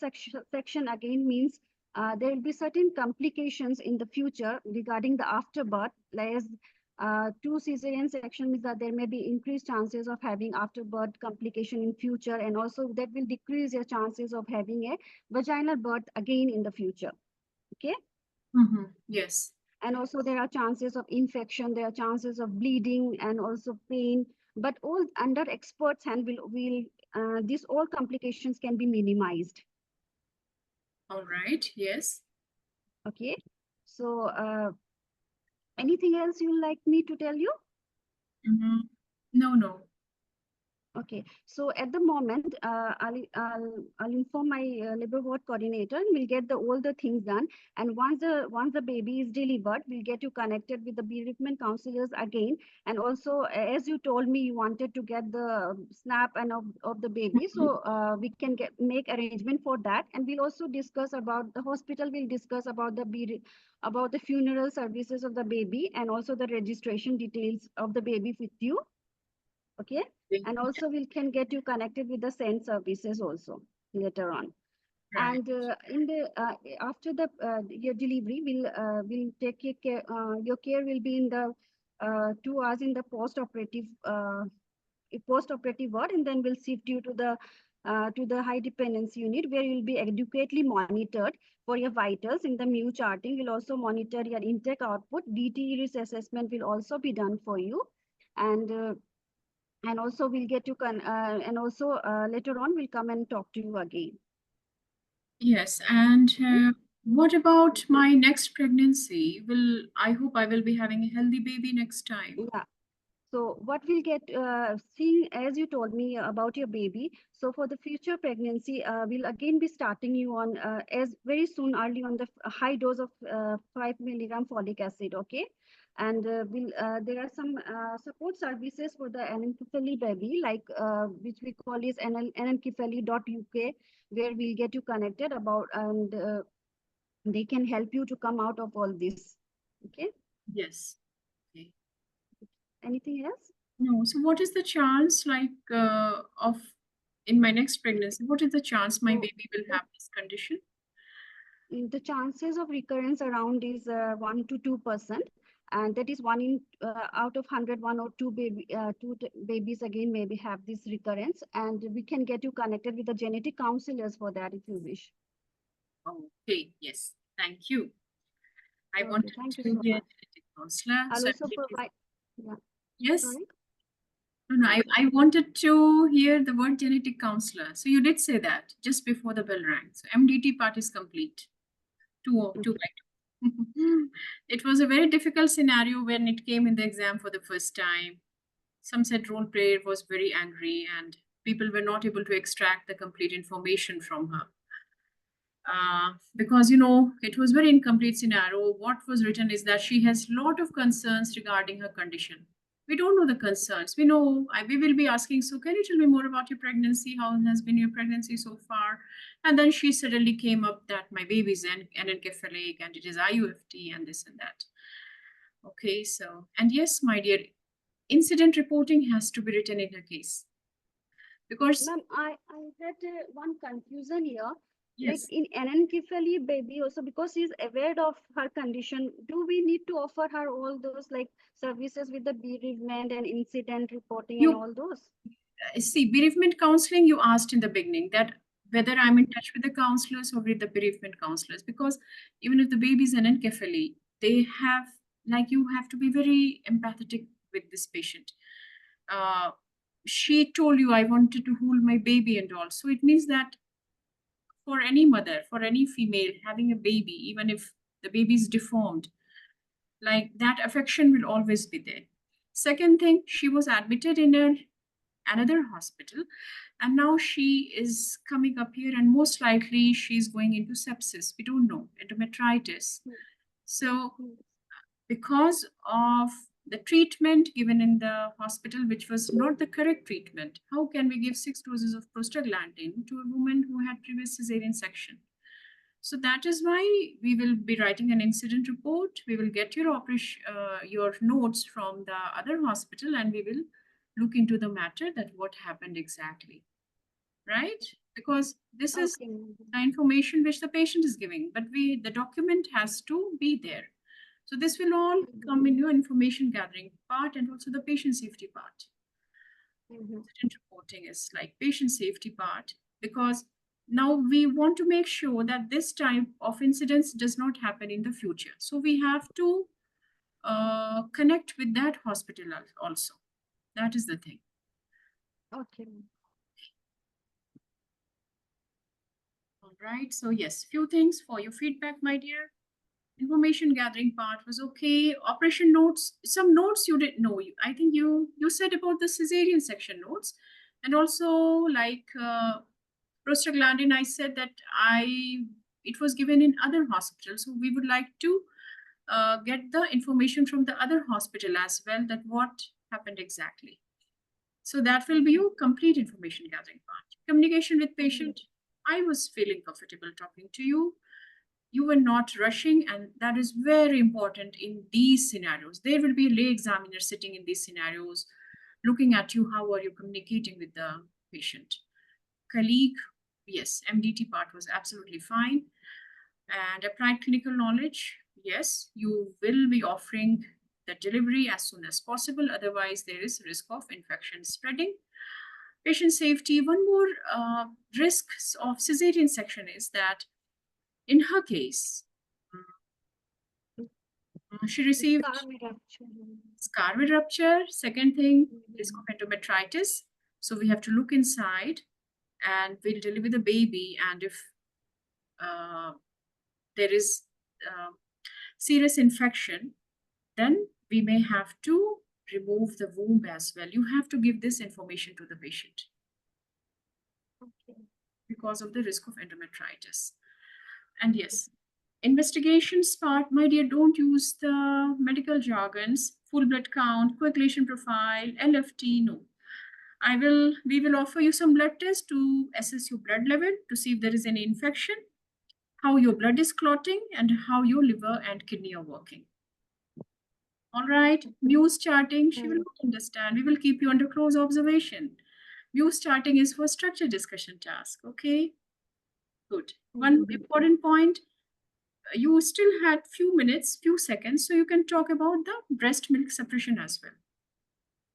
section again means there will be certain complications in the future regarding the afterbirth, like as 2 cesarean section means that there may be increased chances of having afterbirth complication in future, and also that will decrease your chances of having a vaginal birth again in the future. Okay. Yes. And also there are chances of infection, there are chances of bleeding, and also pain. But all under experts' hand, these all complications can be minimized. All right. Yes. Okay. So anything else you'd like me to tell you? No. Okay, so at the moment, I'll inform my labor ward coordinator, and we'll get all the things done. And once the baby is delivered, we'll get you connected with the bereavement counselors again. And also, as you told me, you wanted to get the snap and of the baby, so we can make arrangement for that. And we'll also discuss about the hospital. Will discuss about about the funeral services of the baby, and also the registration details of the baby with you. Okay, and also we can get you connected with the send services also later on. Right. And in the after the your delivery, will take your care. Your care will be in the 2 hours in the post-operative ward, and then we'll shift you to the high dependence unit, where you'll be adequately monitored for your vitals. In the MU charting, we'll also monitor your intake output. DT risk assessment will also be done for you, and also we'll get you and also later on we'll come and talk to you again. Yes, and what about my next pregnancy? I hope I will be having a healthy baby next time. Yeah. So what we'll get, seeing as you told me about your baby, so for the future pregnancy, we'll again be starting you on as very soon early on the high dose of 5 milligram folic acid, okay? And there are some support services for the anencephaly baby, like which we call is anencephaly.uk, where we'll get you connected about, and they can help you to come out of all this, okay? Yes. Okay. Anything else? No, so what is the chance of in my next pregnancy? What is the chance my So, baby will have this condition? the chances of recurrence around is 1 to 2%, and that is one in out of 100, one or two babies again maybe have this recurrence, and we can get you connected with the genetic counselors for that if you wish. Okay, yes, thank you. I Okay, wanted thank you to so hear much. genetic counselor. I'll So also provide. Yeah, yes. sorry. No, I wanted to hear the word genetic counselor. So you did say that just before the bell rang. So MDT part is complete. Two by two. It was a very difficult scenario when it came in the exam for the first time. Some said role player was very angry and people were not able to extract the complete information from her. Because it was very incomplete scenario. What was written is that she has a lot of concerns regarding her condition. We don't know the concerns. We know we will be asking, so can you tell me more about your pregnancy? How has been your pregnancy so far? And then she suddenly came up that my baby is anencephalic and it is IUFT and this and that. Okay, so, and yes, my dear, incident reporting has to be written in her case. Because Ma'am, I had one confusion here. Like yes, in anencephaly baby also, because she's aware of her condition, do we need to offer her all those like services with the bereavement and incident reporting and you all those? see, bereavement counseling, you asked in the beginning that whether I'm in touch with the counselors or with the bereavement counselors, because even if the baby is anencephaly, they have, like, you have to be very empathetic with this patient. She told you, I wanted to hold my baby and all. So it means that for any mother, for any female having a baby, even if the baby is deformed, like that affection will always be there. Second thing, she was admitted in another hospital, and now she is coming up here, and most likely she's going into sepsis. We don't know, endometritis. So because of the treatment given in the hospital, which was not the correct treatment, how can we give 6 doses of prostaglandin to a woman who had previous cesarean section? So that is why we will be writing an incident report. We will get your notes from the other hospital, and we will look into the matter that what happened exactly, right? Because this is Okay. the information which the patient is giving, but the document has to be there. So this will all come in your information gathering part and also the patient safety part. Incident reporting is like patient safety part, because now we want to make sure that this type of incidents does not happen in the future. So we have to connect with that hospital also. That is the thing. Okay. All right. So yes, few things for your feedback, my dear. Information gathering part was okay. Operation notes, some notes you didn't know. I think you said about the cesarean section notes, And also, like prostaglandin, I said that it was given in other hospitals. So we would like to get the information from the other hospital as well, that what happened exactly. So that will be your complete information gathering part. Communication with patient. I was feeling comfortable talking to you. You were not rushing, and that is very important in these scenarios. There will be a lay examiner sitting in these scenarios, looking at you. How are you communicating with the patient? Colleague, yes, MDT part was absolutely fine. And applied clinical knowledge, yes, you will be offering the delivery as soon as possible. Otherwise, there is risk of infection spreading. Patient safety, one more risk of cesarean section is that in her case, she received scar with rupture. Second thing, risk of endometritis. So we have to look inside, and we'll deliver the baby. And if there is serious infection, then we may have to remove the womb as well. You have to give this information to the patient because of the risk of endometritis. And yes, investigations part, my dear, don't use the medical jargons, full blood count, coagulation profile, LFT, no. We will offer you some blood tests to assess your blood level to see if there is any infection, how your blood is clotting, and how your liver and kidney are working. All right, Muse charting, she will not understand. We will keep you under close observation. Muse charting is for structured discussion task, okay? Good. One important point, you still had few minutes, few seconds, so you can talk about the breast milk suppression as well.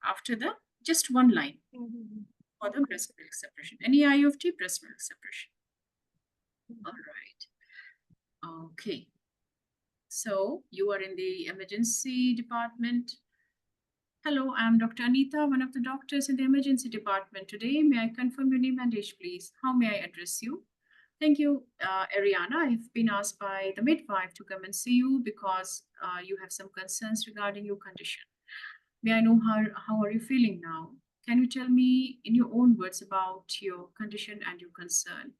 After the, just one line for the breast milk suppression. Any IOFT breast milk suppression. All right. Okay. So you are in the emergency department. Hello, I'm Dr. Anita, one of the doctors in the emergency department today. May I confirm your name and age, please? How may I address you? Thank you, Ariana. I've been asked by the midwife to come and see you because you have some concerns regarding your condition. May I know how are you feeling now? Can you tell me in your own words about your condition and your concern?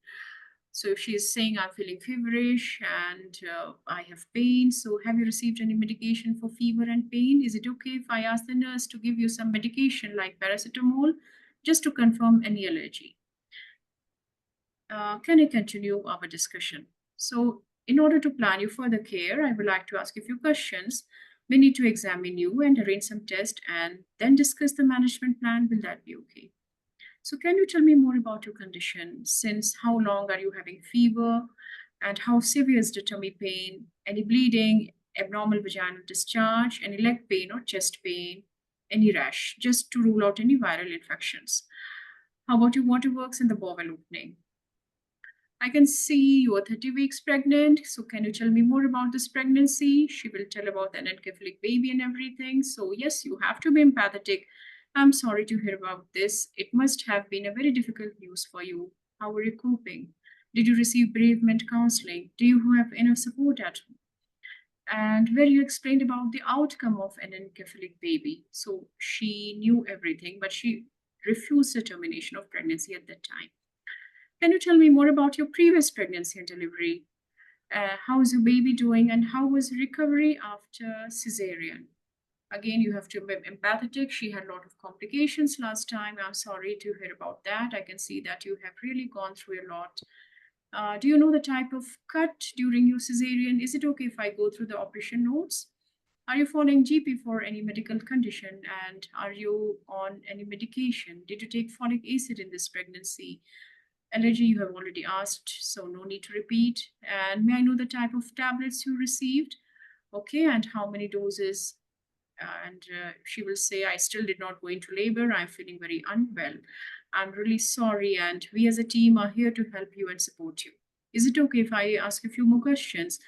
So if she is saying, I'm feeling feverish and I have pain, so have you received any medication for fever and pain? Is it okay if I ask the nurse to give you some medication like paracetamol just to confirm any allergy? Can I continue our discussion? So in order to plan your further care, I would like to ask you a few questions. We need to examine you and arrange some tests and then discuss the management plan. Will that be okay? So can you tell me more about your condition? Since how long are you having fever? And how severe is the tummy pain? Any bleeding, abnormal vaginal discharge, any leg pain or chest pain, any rash, just to rule out any viral infections? How about your waterworks and the bowel opening? I can see you are 30 weeks pregnant. So can you tell me more about this pregnancy? She will tell about the anencephalic baby and everything. So yes, you have to be empathetic. I'm sorry to hear about this. It must have been a very difficult news for you. How are you coping? Did you receive bereavement counseling? Do you have enough support at home? And where you explained about the outcome of an anencephalic baby. So she knew everything, but she refused the termination of pregnancy at that time. Can you tell me more about your previous pregnancy and delivery? How is your baby doing and how was recovery after cesarean? Again, you have to be empathetic. She had a lot of complications last time. I'm sorry to hear about that. I can see that you have really gone through a lot. Do you know the type of cut during your cesarean? Is it okay if I go through the operation notes? Are you following GP for any medical condition? And are you on any medication? Did you take folic acid in this pregnancy? Allergy you have already asked, so no need to repeat. And may I know the type of tablets you received? Okay, and how many doses? And she will say, I still did not go into labor. I'm feeling very unwell. I'm really sorry. And we as a team are here to help you and support you. Is it okay if I ask a few more questions?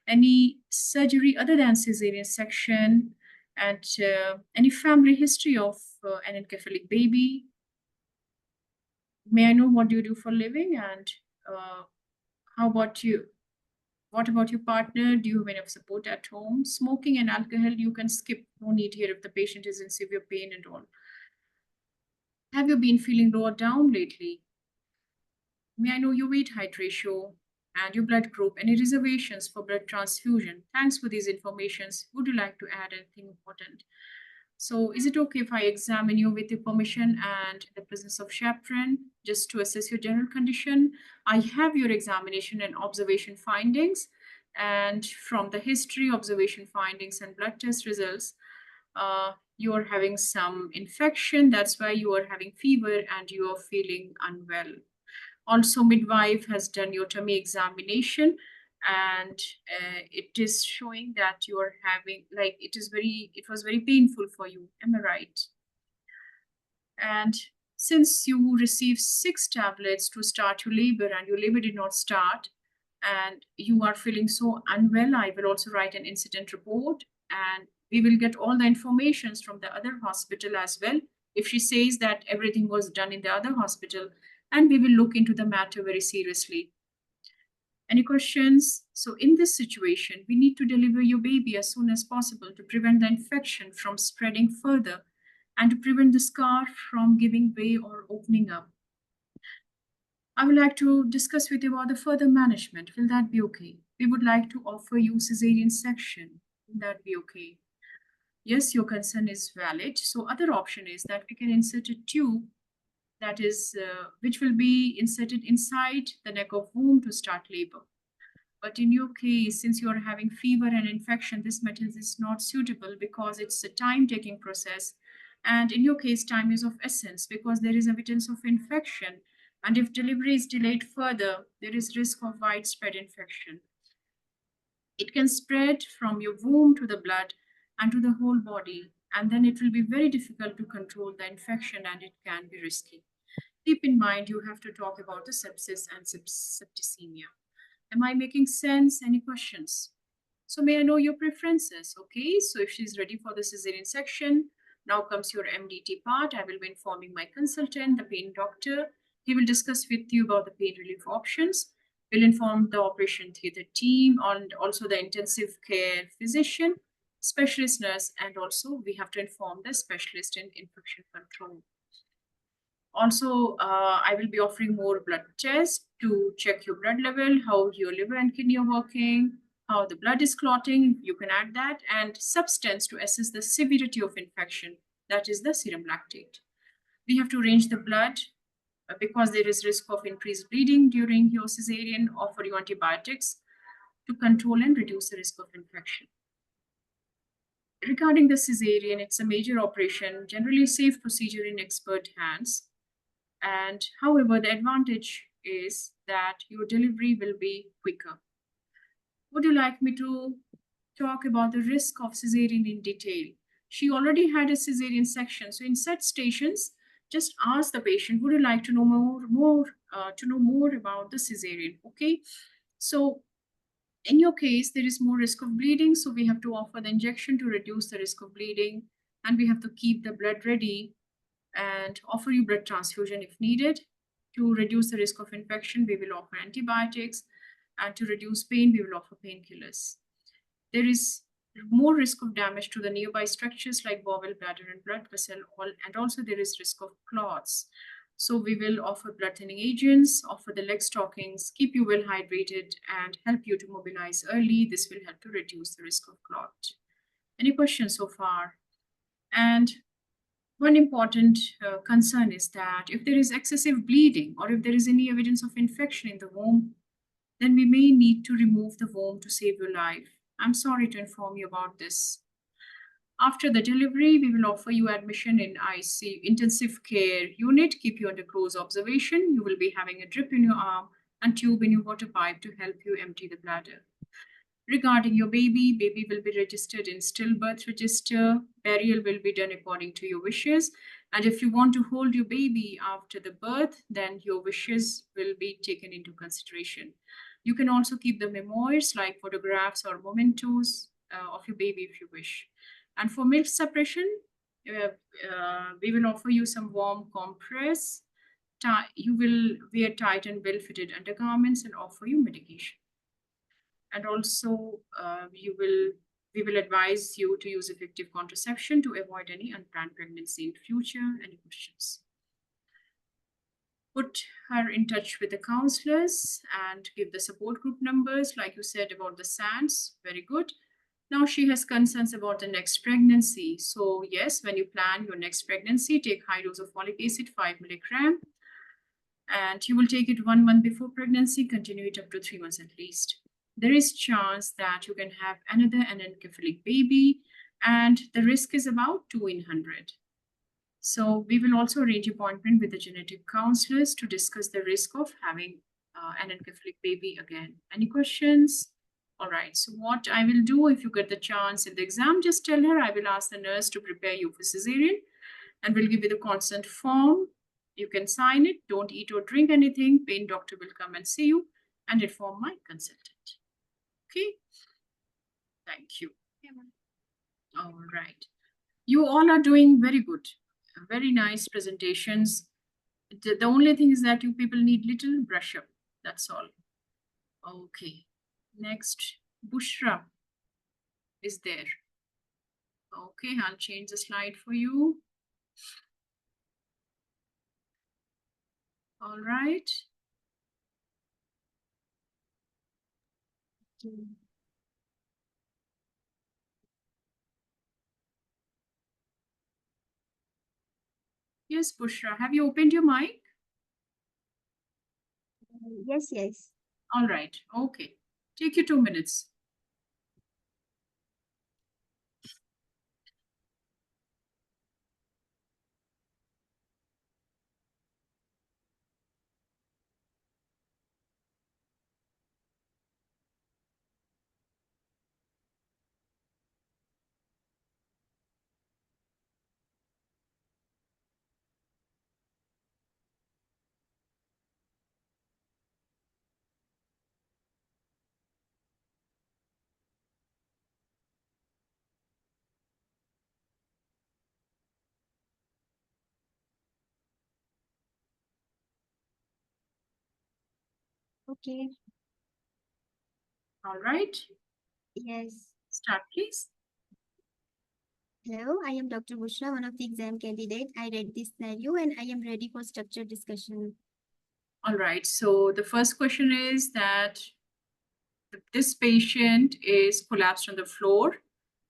Any surgery other than cesarean section? And any family history of anencephalic baby? May I know what do you do for a living? And how about you? What about your partner? Do you have enough support at home? Smoking and alcohol, you can skip. No need here if the patient is in severe pain and all. Have you been feeling lower down lately? May I know your weight height ratio and your blood group? Any reservations for blood transfusion? Thanks for these informations. Would you like to add anything important? So is it okay if I examine you with your permission and in the presence of chaperone just to assess your general condition? I have your examination and observation findings, and from the history, observation findings, and blood test results, you are having some infection. That's why you are having fever and you are feeling unwell. Also, midwife has done your tummy examination, and it is showing that you are having, like, it was very painful for you. Am I right? And since you received 6 tablets to start your labor and your labor did not start, and you are feeling so unwell, I will also write an incident report, and we will get all the informations from the other hospital as well. If she says that everything was done in the other hospital, and we will look into the matter very seriously. Any questions? So in this situation, we need to deliver your baby as soon as possible to prevent the infection from spreading further and to prevent the scar from giving way or opening up. I would like to discuss with you about the further management. Will that be okay? We would like to offer you cesarean section. Will that be okay? Yes, your concern is valid. So other option is that we can insert a tube that is which will be inserted inside the neck of womb to start labor. But in your case, since you are having fever and infection, this method is not suitable because it's a time-taking process. And in your case, time is of essence because there is evidence of infection. And if delivery is delayed further, there is risk of widespread infection. It can spread from your womb to the blood and to the whole body. And then it will be very difficult to control the infection and it can be risky. Keep in mind, you have to talk about the sepsis and septicemia. Am I making sense? Any questions? So may I know your preferences? Okay, so if she's ready for the cesarean section, now comes your MDT part. I will be informing my consultant, the pain doctor. He will discuss with you about the pain relief options. We'll inform the operation theater team and also the intensive care physician, specialist nurse, and also we have to inform the specialist in infection control. Also, I will be offering more blood tests to check your blood level, how your liver and kidney are working, how the blood is clotting, you can add that, and substance to assess the severity of infection, that is the serum lactate. We have to arrange the blood because there is risk of increased bleeding during your cesarean, offer you antibiotics to control and reduce the risk of infection. Regarding the cesarean, it's a major operation, generally a safe procedure in expert hands. And however, the advantage is that your delivery will be quicker. Would you like me to talk about the risk of cesarean in detail? She already had a cesarean section. So in such stations, just ask the patient, would you like to know more about the cesarean? Okay. So in your case, there is more risk of bleeding. So we have to offer the injection to reduce the risk of bleeding. And we have to keep the blood ready and offer you blood transfusion if needed. To reduce the risk of infection, we will offer antibiotics, and to reduce pain, we will offer painkillers. There is more risk of damage to the nearby structures like bowel, bladder, and blood vessel, and also there is risk of clots. So we will offer blood thinning agents, offer the leg stockings, keep you well hydrated, and help you to mobilize early. This will help to reduce the risk of clot. Any questions so far? And one important concern is that if there is excessive bleeding or if there is any evidence of infection in the womb, then we may need to remove the womb to save your life. I'm sorry to inform you about this. After the delivery, we will offer you admission in IC intensive care unit, keep you under close observation. You will be having a drip in your arm and tube in your water pipe to help you empty the bladder. Regarding your baby will be registered in stillbirth register. Burial will be done according to your wishes. And if you want to hold your baby after the birth, then your wishes will be taken into consideration. You can also keep the memoirs like photographs or mementos of your baby if you wish. And for milk suppression, we will offer you some warm compress. You will wear tight and well-fitted undergarments and offer you medication. And also, we will advise you to use effective contraception to avoid any unplanned pregnancy in future. Any questions? put her in touch with the counselors and give the support group numbers, like you said about the SANS. Very good. Now she has concerns about the next pregnancy. So yes, when you plan your next pregnancy, take high dose of folic acid, 5 milligram, and you will take it 1 month before pregnancy, continue it up to 3 months at least. There is chance that you can have another anencephalic baby, and the risk is about 2 in 100. So we will also arrange appointment with the genetic counselors to discuss the risk of having anencephalic baby again. Any questions? All right, so what I will do, if you get the chance in the exam, just tell her I will ask the nurse to prepare you for cesarean, and we'll give you the consent form. You can sign it, don't eat or drink anything. Pain doctor will come and see you and inform my consultant. Okay, thank you. All right, you all are doing very good. Very nice presentations. The only thing is that you people need little brush up. That's all. Okay. Next, Bushra is there. Okay, I'll change the slide for you. All right. Yes, Bushra, have you opened your mic? Yes, yes. All right. Okay. Take you 2 minutes. Okay. All right. Yes. Start, please. Hello, I am Dr. Bushra, one of the exam candidates. I read this scenario and I am ready for structured discussion. All right. So the first question is that this patient is collapsed on the floor.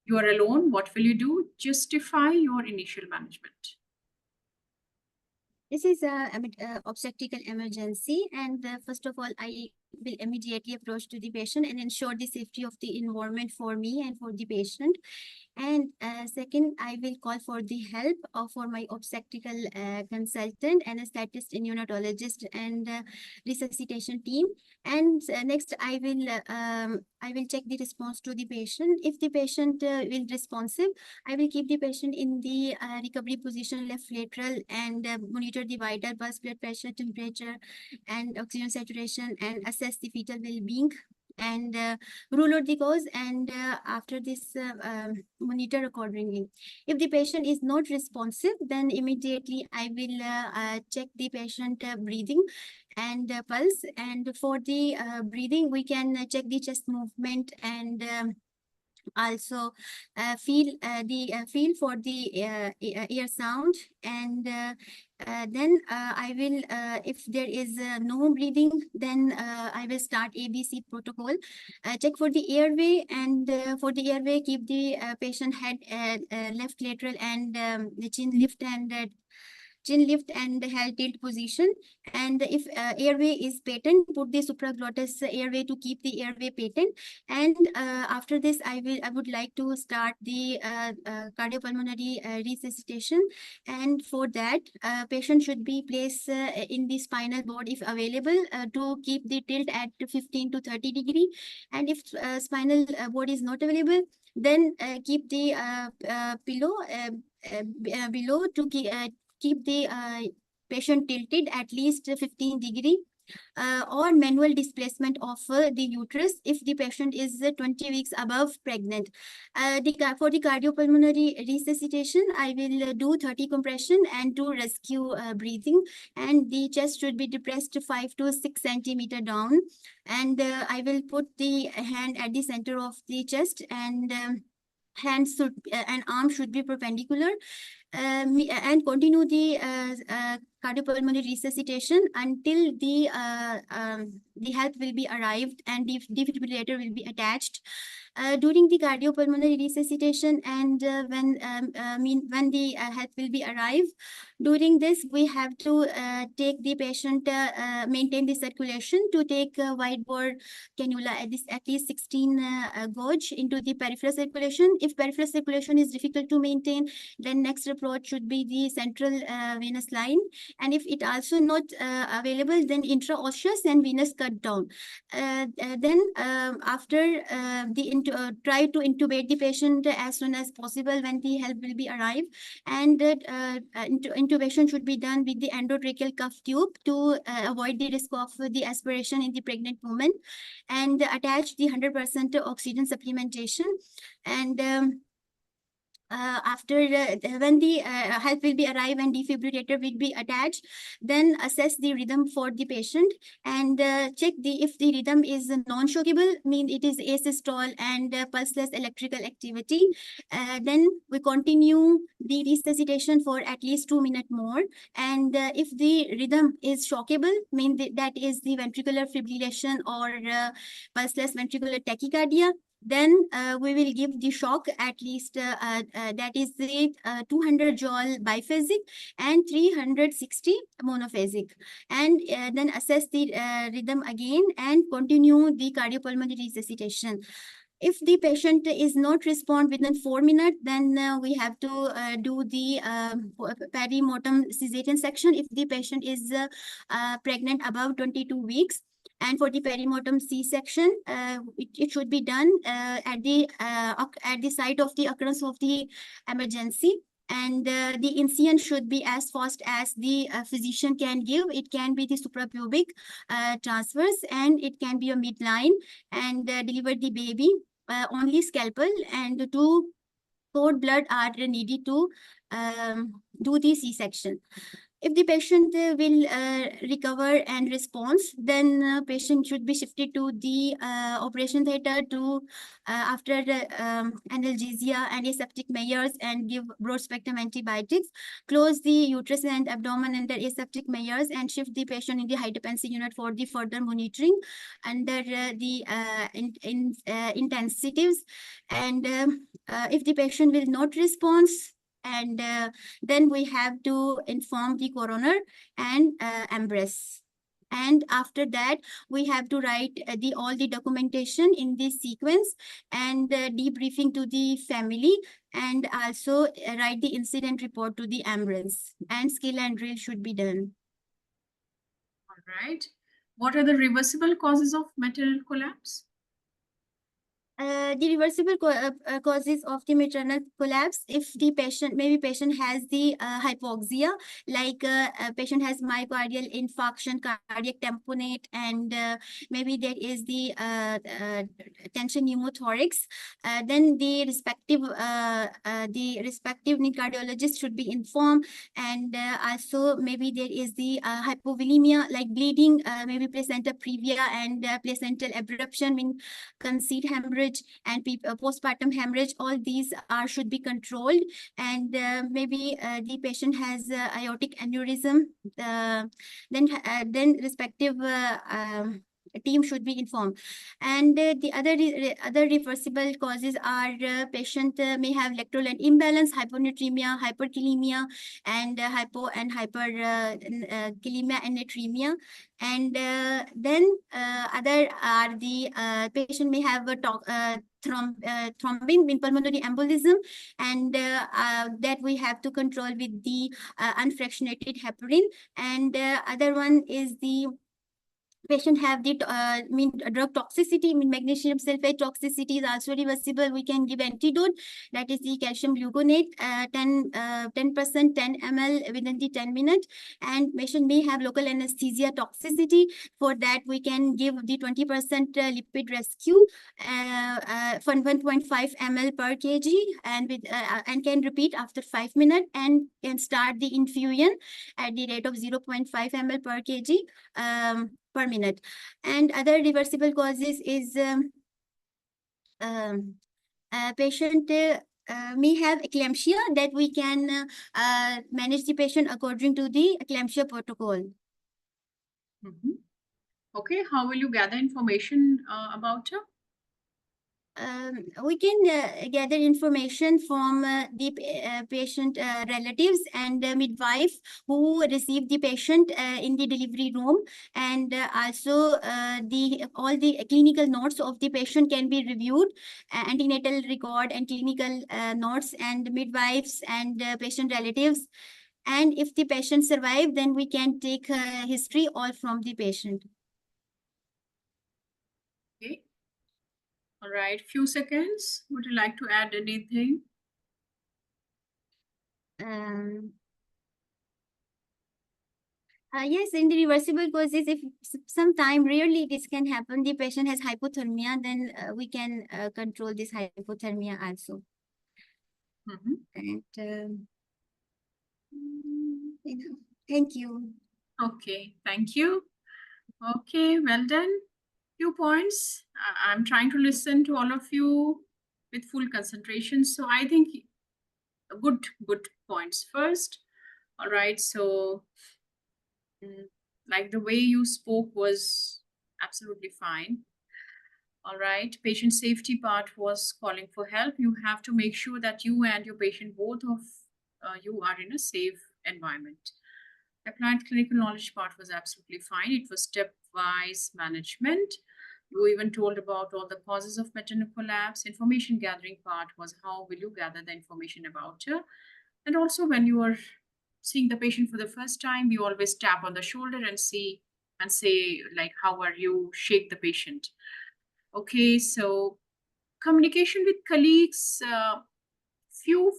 You are alone. What will you do? Justify your initial management. This is a obstetrical emergency, and first of all, I will immediately approach to the patient and ensure the safety of the environment for me and for the patient. And second, I will call for the help for my obstetrical consultant, anesthetist, immunologist, and resuscitation team. And next, I will check the response to the patient. If the patient will responsive, I will keep the patient in the recovery position, left lateral, and monitor the vital pulse, blood pressure, temperature, and oxygen saturation, and assess the fetal well-being, and rule out the cause, and after this monitor accordingly. If the patient is not responsive, then immediately I will check the patient breathing and pulse, and for the breathing we can check the chest movement, and also feel for the ear sound, and then I will if there is no breathing, then I will start ABC protocol. Check for the airway, and for the airway keep the patient head left lateral, and the chin lift and held tilt position. And if airway is patent, put the supraglottis airway to keep the airway patent. And after this, I would like to start the cardiopulmonary resuscitation. And for that, patient should be placed in the spinal board if available, to keep the tilt at 15 to 30 degree. And if spinal board is not available, then keep the pillow below to keep the patient tilted at least 15 degree, or manual displacement of the uterus if the patient is 20 weeks above pregnant. For the cardiopulmonary resuscitation, I will do 30 compression and do rescue breathing, and the chest should be depressed 5 to 6 centimeter down, and I will put the hand at the center of the chest, and hands should and arms should be perpendicular. and continue the cardiopulmonary resuscitation until the health will be arrived and the defibrillator will be attached. During the cardiopulmonary resuscitation and when the health will be arrived, during this we have to take the patient, maintain the circulation to take wide bore cannula at least 16 gauge into the peripheral circulation. If peripheral circulation is difficult to maintain, then next approach should be the central venous line. And if it also not available, then intraosseous and venous cut down. Then after try to intubate the patient as soon as possible when the help will be arrived. And intubation should be done with the endotracheal cuff tube to avoid the risk of the aspiration in the pregnant woman, and attach the 100% oxygen supplementation. And after when the help will be arrived and defibrillator will be attached, then assess the rhythm for the patient and check if the rhythm is non-shockable, mean it is asystole and pulseless electrical activity. Then we continue the resuscitation for at least 2 minutes more. And if the rhythm is shockable, mean that is the ventricular fibrillation or pulseless ventricular tachycardia, then we will give the shock at least that is the 200 joule biphasic and 360 monophasic, and then assess the rhythm again and continue the cardiopulmonary resuscitation. If the patient is not respond within 4 minutes, then we have to do the perimortem cesarean section if the patient is pregnant above 22 weeks. And for the perimortem C-section, it should be done at the site of the occurrence of the emergency. And the incision should be as fast as the physician can give. It can be the suprapubic transverse, and it can be a midline, and deliver the baby. Only scalpel and 2 cord blood are needed to do the C-section. If the patient will recover and respond, then patient should be shifted to the operation theater to after analgesia and aseptic measures and give broad spectrum antibiotics, close the uterus and abdomen under aseptic measures, and shift the patient in the high dependency unit for the further monitoring under the intensives. And if the patient will not respond, and then we have to inform the coroner and embrace. And after that, we have to write all the documentation in this sequence and debriefing to the family, and also write the incident report to the ambulance, and skill and drill should be done. All right. What are the reversible causes of maternal collapse? The reversible causes of the maternal collapse, if the patient has the hypoxia, like patient has myocardial infarction, cardiac tamponade, and maybe there is the tension pneumothorax, then the respective cardiologist should be informed. And also maybe there is the hypovolemia, like bleeding, maybe placenta previa and placental abruption, mean conceived hemorrhage and postpartum hemorrhage. All these should be controlled. And maybe the patient has aortic aneurysm, then respective team should be informed. And the other reversible causes are patient may have electrolyte imbalance, hyponatremia, hyperkalemia, and hyperkalemia and natremia. And then other are the patient may have a thrombin in pulmonary embolism, and that we have to control with the unfractionated heparin. And other one is the patient have the drug toxicity, magnesium sulfate toxicity is also reversible. We can give antidote, that is the calcium gluconate, 10% 10 ml within the 10 minutes. And patient may have local anesthesia toxicity. For that, we can give the 20% lipid rescue for 1.5 ml per kg, and with and can repeat after 5 minutes, and can start the infusion at the rate of 0.5 ml per kg per minute. And other reversible causes is patient may have eclampsia, that we can manage the patient according to the eclampsia protocol. Mhm. Okay, how will you gather information about her? We can gather information from the patient relatives and midwife who received the patient in the delivery room, and also all the clinical notes of the patient can be reviewed, antenatal record and clinical notes, and midwives and patient relatives. And if the patient survive, then we can take history all from the patient. Okay. All right, few seconds. Would you like to add anything? Yes, in the reversible causes, if sometime rarely this can happen, the patient has hypothermia, then we can control this hypothermia also. Mhm. And thank you. Okay, thank you. Okay, well done. Few points. I'm trying to listen to all of you with full concentration. So I think good points first. All right, so like the way you spoke was absolutely fine. All right, patient safety part was calling for help. You have to make sure that you and your patient, both of you, are in a safe environment. Applied clinical knowledge part was absolutely fine. It was stepwise management. You even told about all the causes of maternal collapse. Information gathering part was how will you gather the information about her. And also when you are seeing the patient for the first time, you always tap on the shoulder and see and say like, how are you, shake the patient. Okay, so communication with colleagues,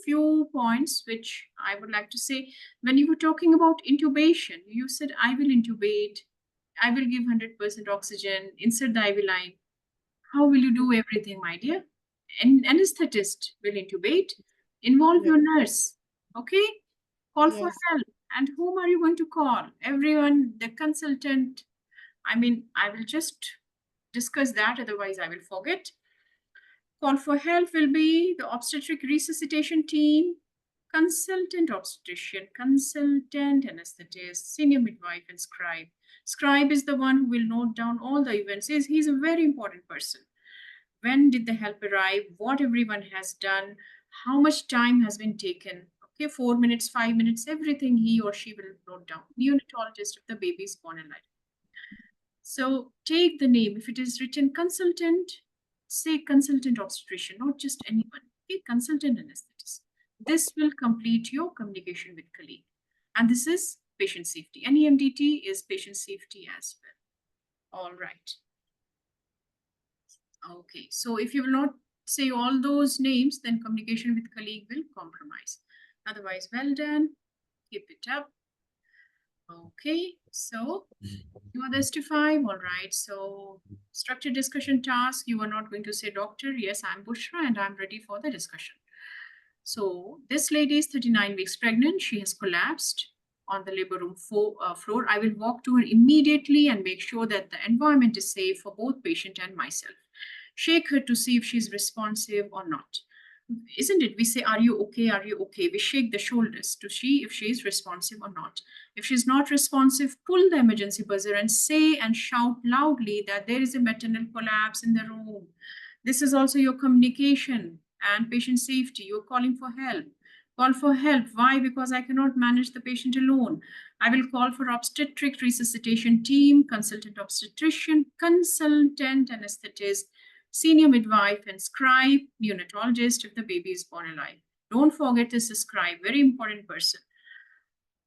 few points which I would like to say. When you were talking about intubation, you said I will intubate, I will give 100% oxygen, insert the IV line. How will you do everything, my dear? An anesthetist will intubate. Involve your nurse. Okay? Call for Yes. help. And whom are you going to call? Everyone, the consultant. I mean, I will just discuss that, otherwise I will forget. Call for help will be the obstetric resuscitation team, consultant obstetrician, consultant anesthetist, senior midwife, and scribe. Scribe is the one who will note down all the events. He's a very important person. When did the help arrive? What everyone has done? How much time has been taken? Okay, 4 minutes, 5 minutes, everything he or she will note down. Neonatologist if the baby is born alive. So take the name. If it is written consultant, say consultant obstetrician, not just anyone. Okay, consultant anesthetist. This will complete your communication with colleague. And this is patient safety. NEMDT is patient safety as well. All right. Okay, so if you will not say all those names, then communication with colleague will compromise. Otherwise, well done. Keep it up. Okay, so you are the ST5, all right. So structured discussion task, you are not going to say, doctor, yes, I'm Bushra and I'm ready for the discussion. So this lady is 39 weeks pregnant. She has collapsed on the labor room floor. I will walk to her immediately and make sure that the environment is safe for both patient and myself. Shake her to see if she's responsive or not. Isn't it? We say, are you okay? Are you okay? We shake the shoulders to see if she is responsive or not. If she's not responsive, pull the emergency buzzer and say and shout loudly that there is a maternal collapse in the room. This is also your communication and patient safety. You're calling for help. Call for help. Why? Because I cannot manage the patient alone. I will call for obstetric resuscitation team, consultant obstetrician, consultant anesthetist, senior midwife, and scribe, neonatologist if the baby is born alive. Don't forget this scribe, very important person.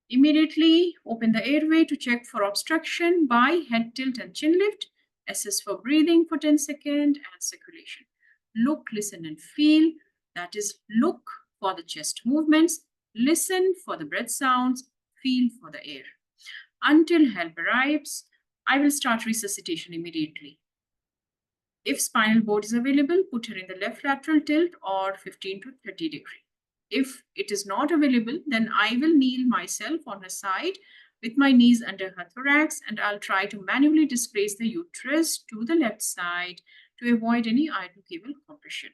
Immediately open the airway to check for obstruction by head tilt and chin lift. Assess for breathing for 10 seconds and circulation. Look, listen, and feel. That is, look for the chest movements, listen for the breath sounds, feel for the air. Until help arrives, I will start resuscitation immediately. If spinal board is available, put her in the left lateral tilt or 15 to 30 degree. If it is not available, then I will kneel myself on her side with my knees under her thorax, and I'll try to manually displace the uterus to the left side to avoid any iodocaval compression.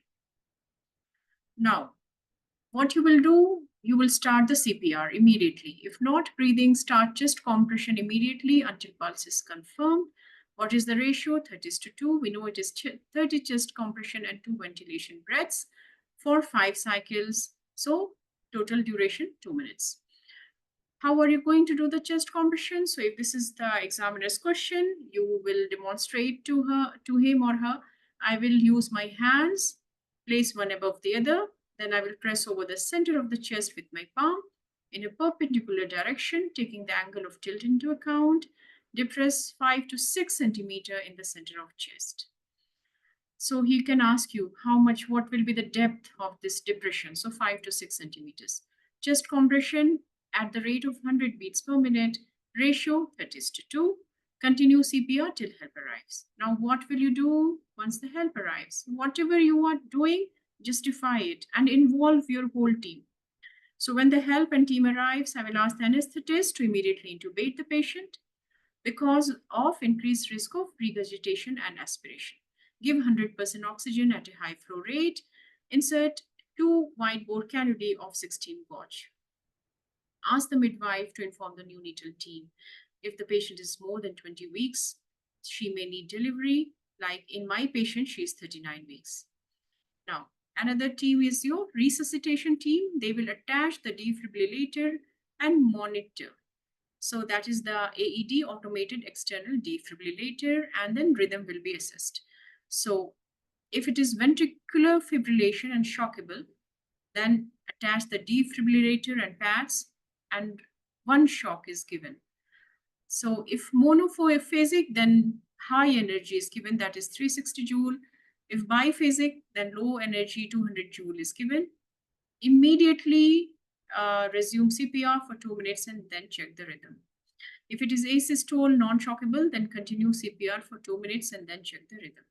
Now, What you will do, you will start the CPR immediately. If not breathing, start chest compression immediately until pulse is confirmed. What is the ratio? 30:2. We know it is 30 chest compression and 2 ventilation breaths for 5 cycles. So total duration 2 minutes. How are you going to do the chest compression? So if this is the examiner's question, you will demonstrate to him or her. I will use my hands, place one above the other. Then I will press over the center of the chest with my palm in a perpendicular direction, taking the angle of tilt into account. Depress 5 to 6 centimeter in the center of chest. So he can ask you what will be the depth of this depression. So 5 to 6 centimeters. Chest compression at the rate of 100 beats per minute, ratio 30:2. Continue CPR till help arrives. Now, what will you do once the help arrives? Whatever you are doing, justify it and involve your whole team. So when the help and team arrives, I will ask the anesthetist to immediately intubate the patient because of increased risk of regurgitation and aspiration. Give 100% oxygen at a high flow rate. Insert 2 wide-bore cannulae of 16 gauge. Ask the midwife to inform the neonatal team. If the patient is more than 20 weeks, she may need delivery. Like in my patient, she is 39 weeks. Now, another team is your resuscitation team. They will attach the defibrillator and monitor. So that is the AED, automated external defibrillator, and then rhythm will be assessed. So if it is ventricular fibrillation and shockable, then attach the defibrillator and pads and one shock is given. So if monophasic, then high energy is given, that is 360 joule. If biphasic, then low energy 200 joule is given. Immediately resume CPR for 2 minutes and then check the rhythm. If it is asystole, non-shockable, then continue CPR for 2 minutes and then check the rhythm.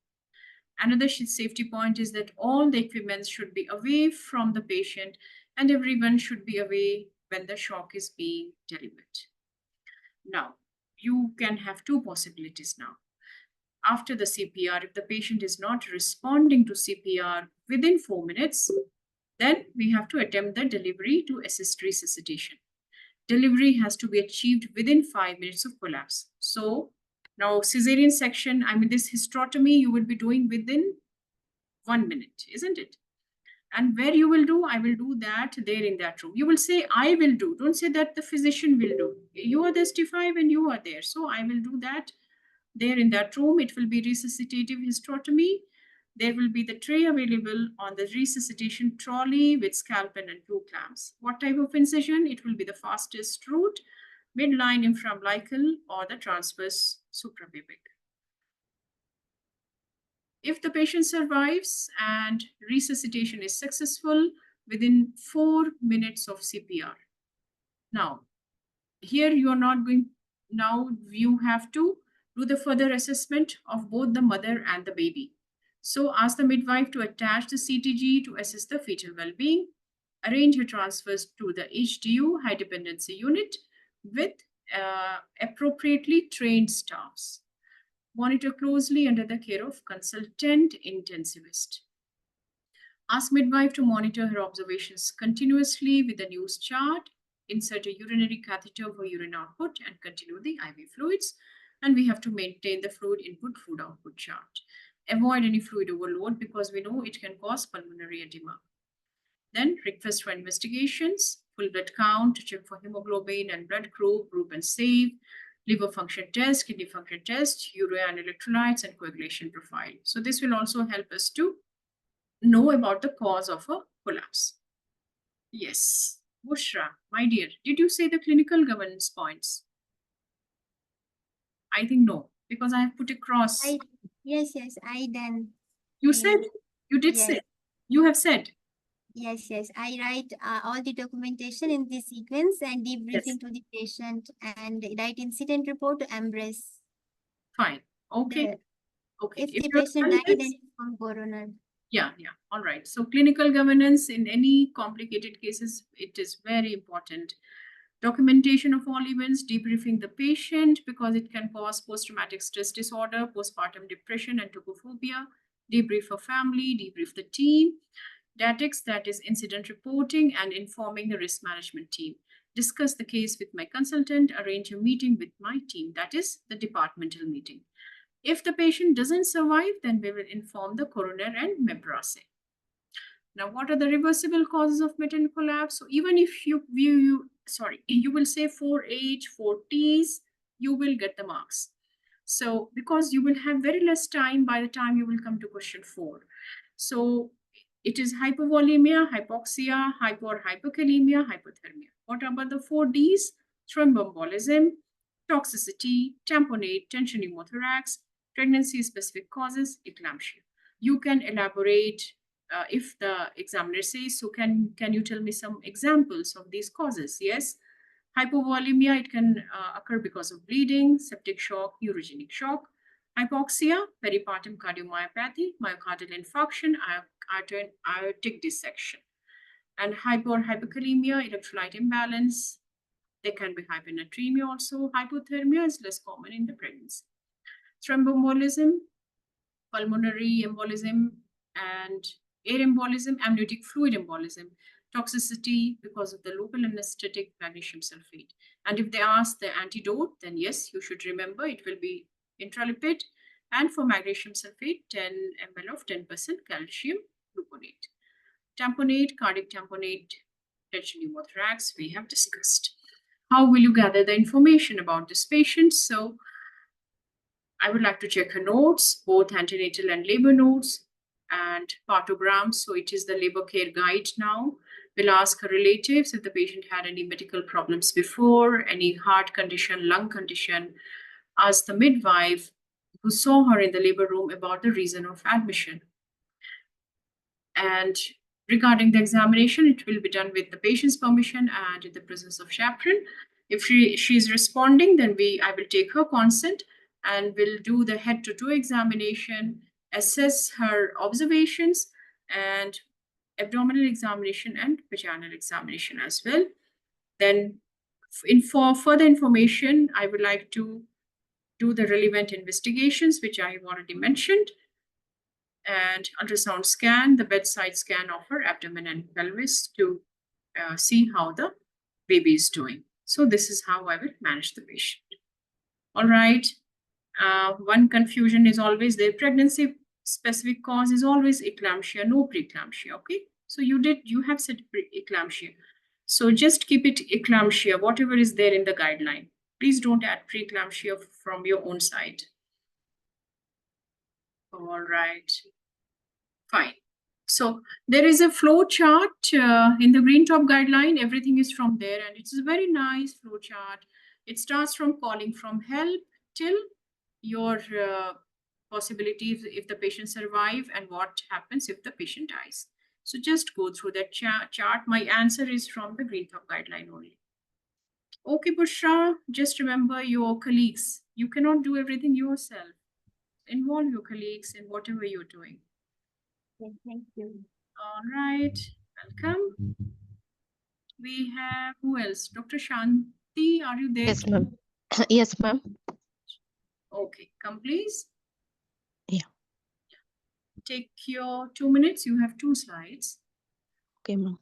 Another safety point is that all the equipment should be away from the patient and everyone should be away when the shock is being delivered. Now, you can have two possibilities now. After the CPR, if the patient is not responding to CPR within 4 minutes, then we have to attempt the delivery to assist resuscitation. Delivery has to be achieved within 5 minutes of collapse. So now cesarean section, this hysterotomy you will be doing within 1 minute, isn't it? And where you will do, I will do that there in that room. You will say, I will do. Don't say that the physician will do. You are the ST5 and you are there. So I will do that there in that room. It will be resuscitative hysterotomy. There will be the tray available on the resuscitation trolley with scalpel and 2 clamps. What type of incision? It will be the fastest route, midline infraumbilical or the transverse suprapubic. If the patient survives and resuscitation is successful within 4 minutes of CPR. Now, here you are not going, now you have to do the further assessment of both the mother and the baby. So ask the midwife to attach the CTG to assess the fetal well-being. Arrange her transfers to the HDU, high dependency unit, with appropriately trained staffs. Monitor closely under the care of consultant intensivist. Ask midwife to monitor her observations continuously with a news chart. Insert a urinary catheter for urine output and continue the IV fluids. And we have to maintain the fluid input, food output chart. Avoid any fluid overload because we know it can cause pulmonary edema. Then request for investigations, full blood count, check for hemoglobin and blood group and save, liver function test, kidney function test, urea and electrolytes, and coagulation profile. So this will also help us to know about the cause of a collapse. Yes, Bushra, my dear, did you say the clinical governance points? I think no, because I have put a cross. Yes, I done. You said, you did Yes. say, you have said. Yes, I write all the documentation in this sequence and debriefing Yes. to the patient and write incident report to embrace. Fine. Okay. Okay. If the you're patient done died, this- then inform coroner. Yeah. All right. So clinical governance in any complicated cases, it is very important. Documentation of all events, debriefing the patient because it can cause post-traumatic stress disorder, postpartum depression, and tocophobia. Debrief for family, debrief the team. DATIX, that is incident reporting and informing the risk management team. Discuss the case with my consultant, arrange a meeting with my team, that is the departmental meeting. If the patient doesn't survive, then we will inform the coroner and MEBRASE. Now, what are the reversible causes of mid-end collapse? So even if you you will say 4H, 4Ts, you will get the marks. So because you will have very less time by the time you will come to question 4. So it is hypovolemia, hypoxia, hypo or hypokalemia, hypothermia. What about the 4Ds? Thromboembolism, toxicity, tamponade, tension pneumothorax, pregnancy-specific causes, eclampsia. You can elaborate if the examiner says, so can you tell me some examples of these causes? Yes. Hypovolemia, it can occur because of bleeding, septic shock, neurogenic shock. Hypoxia, peripartum cardiomyopathy, myocardial infarction, aortic dissection. And hypo or hypokalemia, electrolyte imbalance. There can be hyponatremia also. Hypothermia is less common in the pregnancy. Thromboembolism, pulmonary embolism, and air embolism, amniotic fluid embolism, toxicity because of the local anesthetic magnesium sulfate. And if they ask the antidote, then yes, you should remember it will be intralipid. And for magnesium sulfate, 10 ml of 10% calcium gluconate. Tamponade, cardiac tamponade, tension pneumothorax, we have discussed. How will you gather the information about this patient? So I would like to check her notes, both antenatal and labor notes, and partograms. So it is the labor care guide now. We'll ask her relatives if the patient had any medical problems before, any heart condition, lung condition. Ask the midwife who saw her in the labor room about the reason of admission. And regarding the examination, it will be done with the patient's permission and in the presence of chaperone. If she is responding, then I will take her consent and we'll do the head-to-toe examination, assess her observations, and abdominal examination and vaginal examination as well. Then for further information, I would like to do the relevant investigations, which I have already mentioned, and ultrasound scan, the bedside scan of her abdomen and pelvis to see how the baby is doing. So this is how I will manage the patient. All right. One confusion is always there. Pregnancy specific cause is always eclampsia, no preeclampsia. Okay. So you have said eclampsia. So just keep it eclampsia, whatever is there in the guideline. Please don't add preeclampsia from your own side. All right. Fine. So there is a flow chart in the Green Top guideline. Everything is from there, and it's a very nice flow chart. It starts from calling from help till your possibilities if the patient survive and what happens if the patient dies. So just go through that chart. My answer is from the Green Top guideline only. Okay, Bushra, just remember your colleagues. You cannot do everything yourself. Involve your colleagues in whatever you're doing. Okay, thank you. All right, welcome. We have who else? Dr. Shanti, are you there? Yes, ma'am. Yes, ma'am. Okay, come please. Yeah. Take your 2 minutes. You have 2 slides. Okay, ma'am.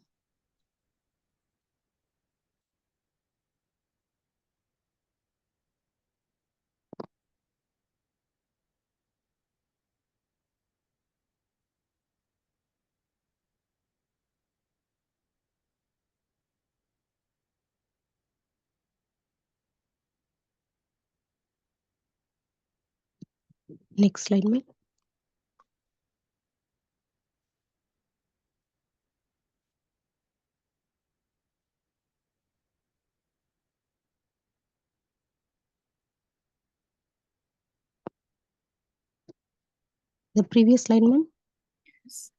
Next slide, ma'am. The previous slide, ma'am. Yes.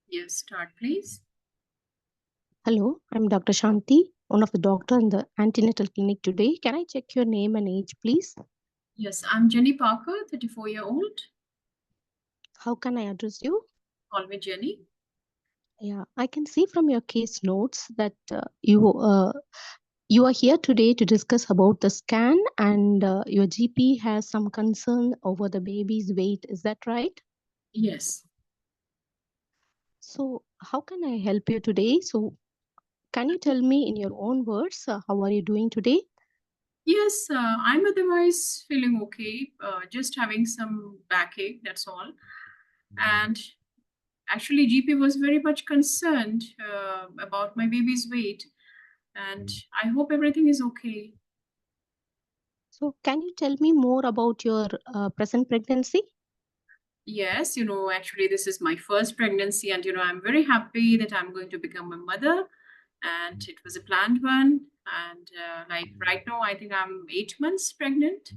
Yes, start please. Hello, I'm Dr. Shanti, one of the doctor in the antenatal clinic today. Can I check your name and age, please? Yes, I'm Jenny Parker, 34-year-old. How can I address you? Call me Jenny. Yeah, I can see from your case notes that you are here today to discuss about the scan, and your GP has some concern over the baby's weight. Is that right? Yes. So, how can I help you today? So, can you tell me in your own words, how are you doing today? Yes, I'm otherwise feeling okay. Just having some backache, that's all. And actually, GP was very much concerned about my baby's weight, and I hope everything is okay. So, can you tell me more about your present pregnancy? Yes, actually, this is my first pregnancy, and I'm very happy that I'm going to become a mother, and it was a planned one. And like right now, I think I'm 8 months pregnant.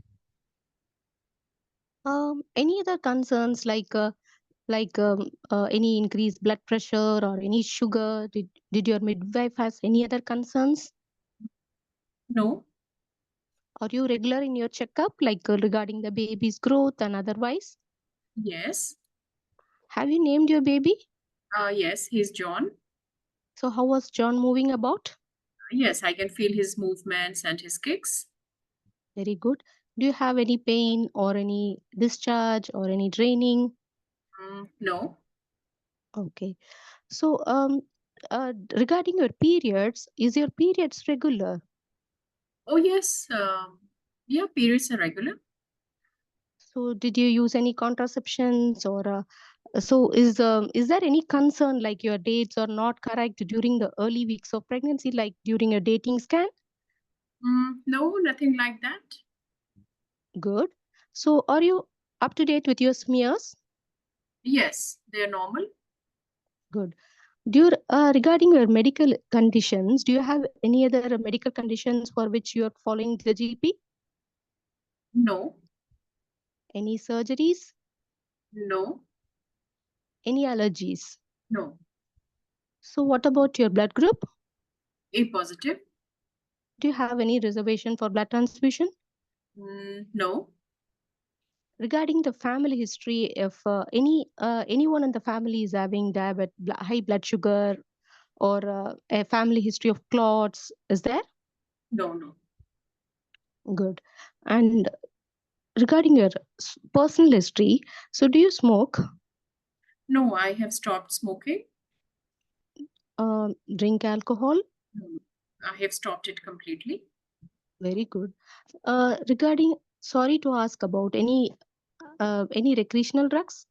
Any other concerns like any increased blood pressure or any sugar? Did your midwife has any other concerns? No, Are you regular in your checkup, like regarding the baby's growth and otherwise? yes, Have you named your baby? yes, he's John. So how was John moving about? Yes, I can feel his movements and his kicks. Very good. Do you have any pain or any discharge or any draining? No. Okay. So regarding your periods, is your periods regular? Oh, yes. Yeah, periods are regular. So did you use any contraceptions or is there any concern like your dates are not correct during the early weeks of pregnancy, like during a dating scan? No, nothing like that. Good. So are you up to date with your smears? Yes, they're normal. Good. Regarding your medical conditions, do you have any other medical conditions for which you are following the GP? No, Any surgeries? no, Any allergies? no. So what about your blood group? A positive. Do you have any reservation for blood transfusion? No, Regarding the family history, if anyone in the family is having high blood sugar, or a family history of clots, is there? no, no. Good. And regarding your personal history, so do you smoke, No, I have stopped smoking. drink alcohol? No, I have stopped it completely. Very good. Regarding, sorry to ask about any recreational drugs?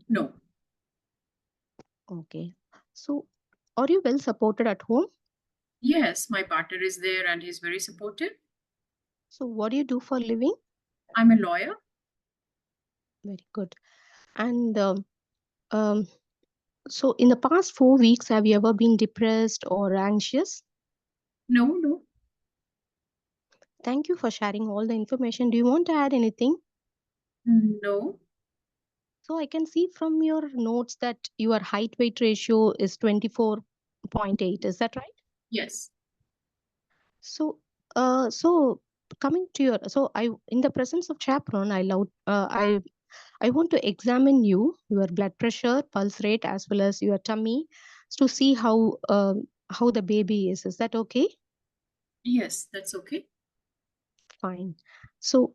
No. Okay. So are you well supported at home? Yes, my partner is there and he's very supportive. So what do you do for a living? I'm a lawyer. Very good. And um, so in the past 4 weeks, have you ever been depressed or anxious? No, no, Thank you for sharing all the information. Do you want to add anything? no. So I can see from your notes that your height weight ratio is 24.8. Is that right? Yes. So coming to your, so I, in the presence of chaperone, I want to examine your blood pressure, pulse rate, as well as your tummy, to see how the baby is. Is that okay? Yes, that's okay. Fine. So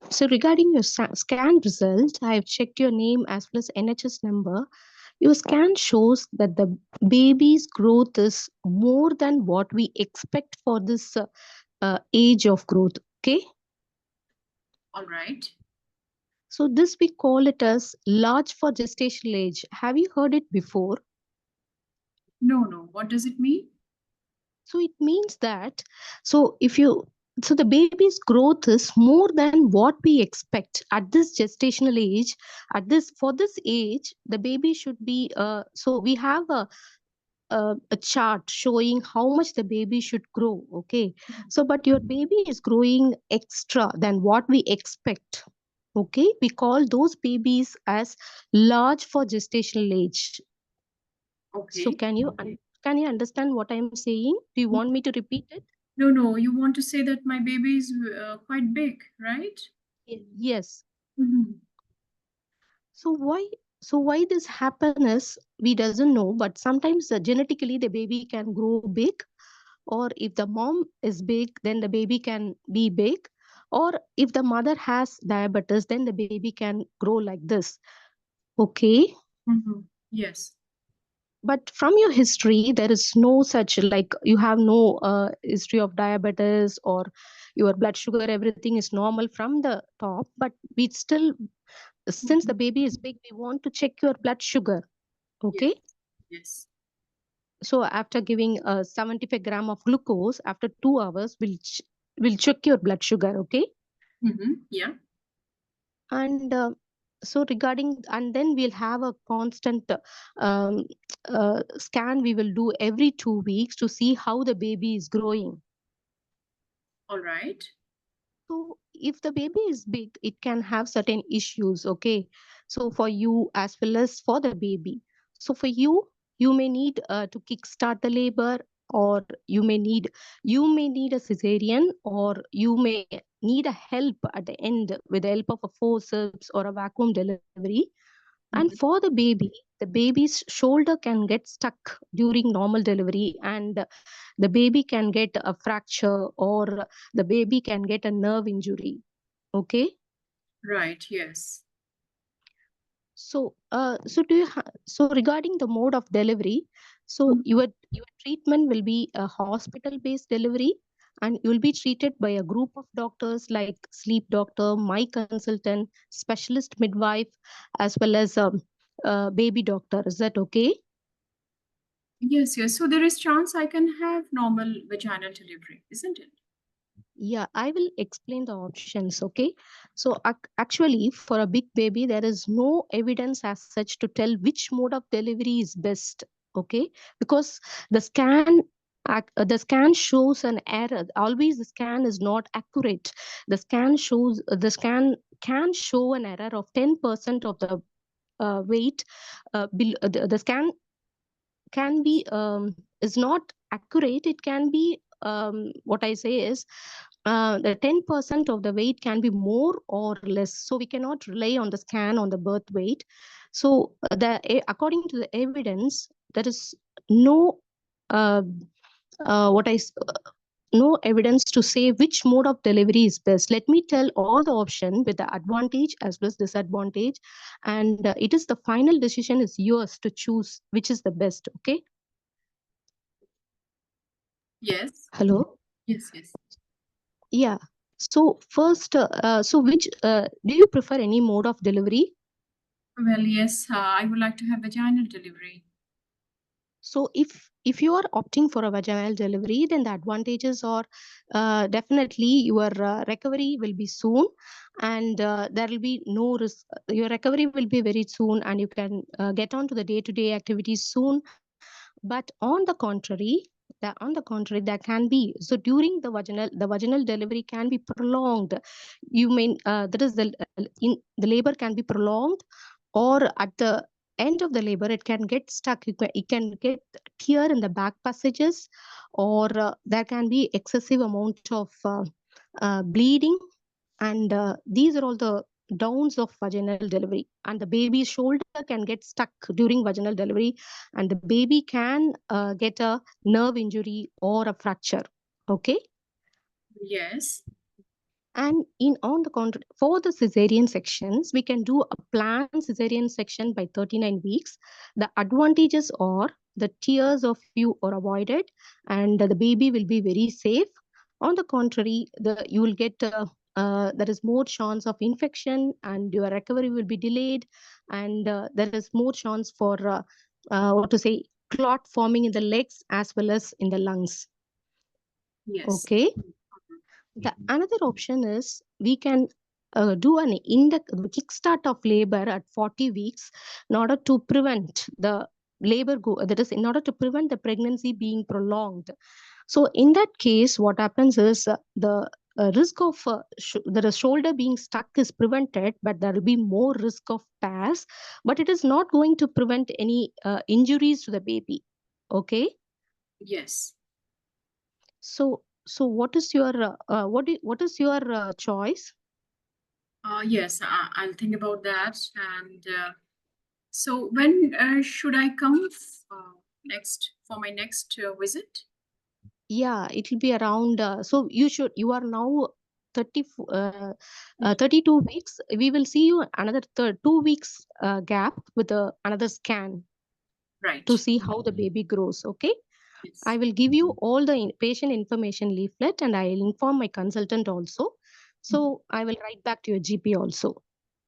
so regarding your scan result, I have checked your name as well as NHS number. Your scan shows that the baby's growth is more than what we expect for this age of growth. Okay. All right. So this we call it as large for gestational age. Have you heard it before? No, no. What does it mean? So it means that, so if you, so the baby's growth is more than what we expect at this gestational age. For this age, the baby should be, so we have a chart showing how much the baby should grow. Okay. So, but your baby is growing extra than what we expect. Okay. We call those babies as large for gestational age. Okay. So can you understand what I'm saying? Do you want me to repeat it? No, you want to say that my baby is quite big, right? Yes. Mhm. So why this happen is we doesn't know, but sometimes genetically the baby can grow big, or if the mom is big, then the baby can be big, or if the mother has diabetes, then the baby can grow like this. Okay. Mhm. Yes. But from your history, there is no such, like you have no history of diabetes, or your blood sugar, everything is normal from the top, but we still, since the Mhm. baby is big, we want to check your blood sugar. Yes. Okay. Yes. So after giving 75 gram of glucose, after 2 hours, we'll check your blood sugar. Okay. Yeah. And so regarding, and then we'll have a constant um, scan we will do every 2 weeks to see how the baby is growing. All right. So if the baby is big, it can have certain issues. Okay. So for you as well as for the baby. So for you, you may need to kickstart the labor, or you may need a cesarean, or you may need a help at the end with the help of a forceps or a vacuum delivery. And Mhm. for the baby's shoulder can get stuck during normal delivery, and the baby can get a fracture, or the baby can get a nerve injury. Okay. Right. Yes. So regarding the mode of delivery, so Mhm. your treatment will be a hospital based delivery, and you will be treated by a group of doctors like sleep doctor, my consultant, specialist midwife, as well as baby doctor. Is that okay? Yes. Yes. So there is chance I can have normal vaginal delivery, isn't it? Yeah, I will explain the options. Okay. So actually, for a big baby, there is no evidence as such to tell which mode of delivery is best. Okay. Because the scan shows an error. Always the scan is not accurate. The scan can show an error of 10% of the weight. The scan can be is not accurate. It can be, what I say is, the 10% of the weight can be more or less, so we cannot rely on the scan on the birth weight. So according to the evidence, there is no uh, what I s- no evidence to say which mode of delivery is best. Let me tell all the option with the advantage as well as disadvantage, and it is the final decision is yours to choose which is the best. Okay. Yes. Hello. Yes. Yes. Yeah. So first, so which do you prefer any mode of delivery? Well, yes. I would like to have vaginal delivery. So if you are opting for a vaginal delivery, then the advantages are definitely your recovery will be soon, and there will be no risk. Your recovery will be very soon, and you can get on to the day-to-day activities soon. But on the contrary, there can be, so during the vaginal delivery can be prolonged. You mean that is the labor can be prolonged, or at the end of the labor it can get stuck. It can get tear in the back passages, or there can be excessive amount of bleeding, and these are all the downs of vaginal delivery. And the baby's shoulder can get stuck during vaginal delivery, and the baby can get a nerve injury or a fracture. Okay. Yes. And in on the contrary, for the cesarean sections, we can do a planned cesarean section by 39 weeks. The advantages are the tears of you are avoided, and the baby will be very safe. On the contrary, you will get there is more chance of infection, and your recovery will be delayed, and there is more chance for what to say, clot forming in the legs as well as in the lungs. Yes. Okay. The another option is we can do an kickstart of labor at 40 weeks in order to prevent the that is in order to prevent the pregnancy being prolonged. So in that case, what happens is the risk of the shoulder being stuck is prevented, but there will be more risk of tears, but it is not going to prevent any injuries to the baby. Okay. Yes. So what is your what is your choice? Yes, I'll think about that. And so when should I come next for my next visit? Yeah, it will be around. So you are now 32 weeks. We will see you another 2 weeks gap with another scan Right. to see how the baby grows. Okay. Yes. I will give you all the patient information leaflet, and I will inform my consultant also. So I will write back to your GP also.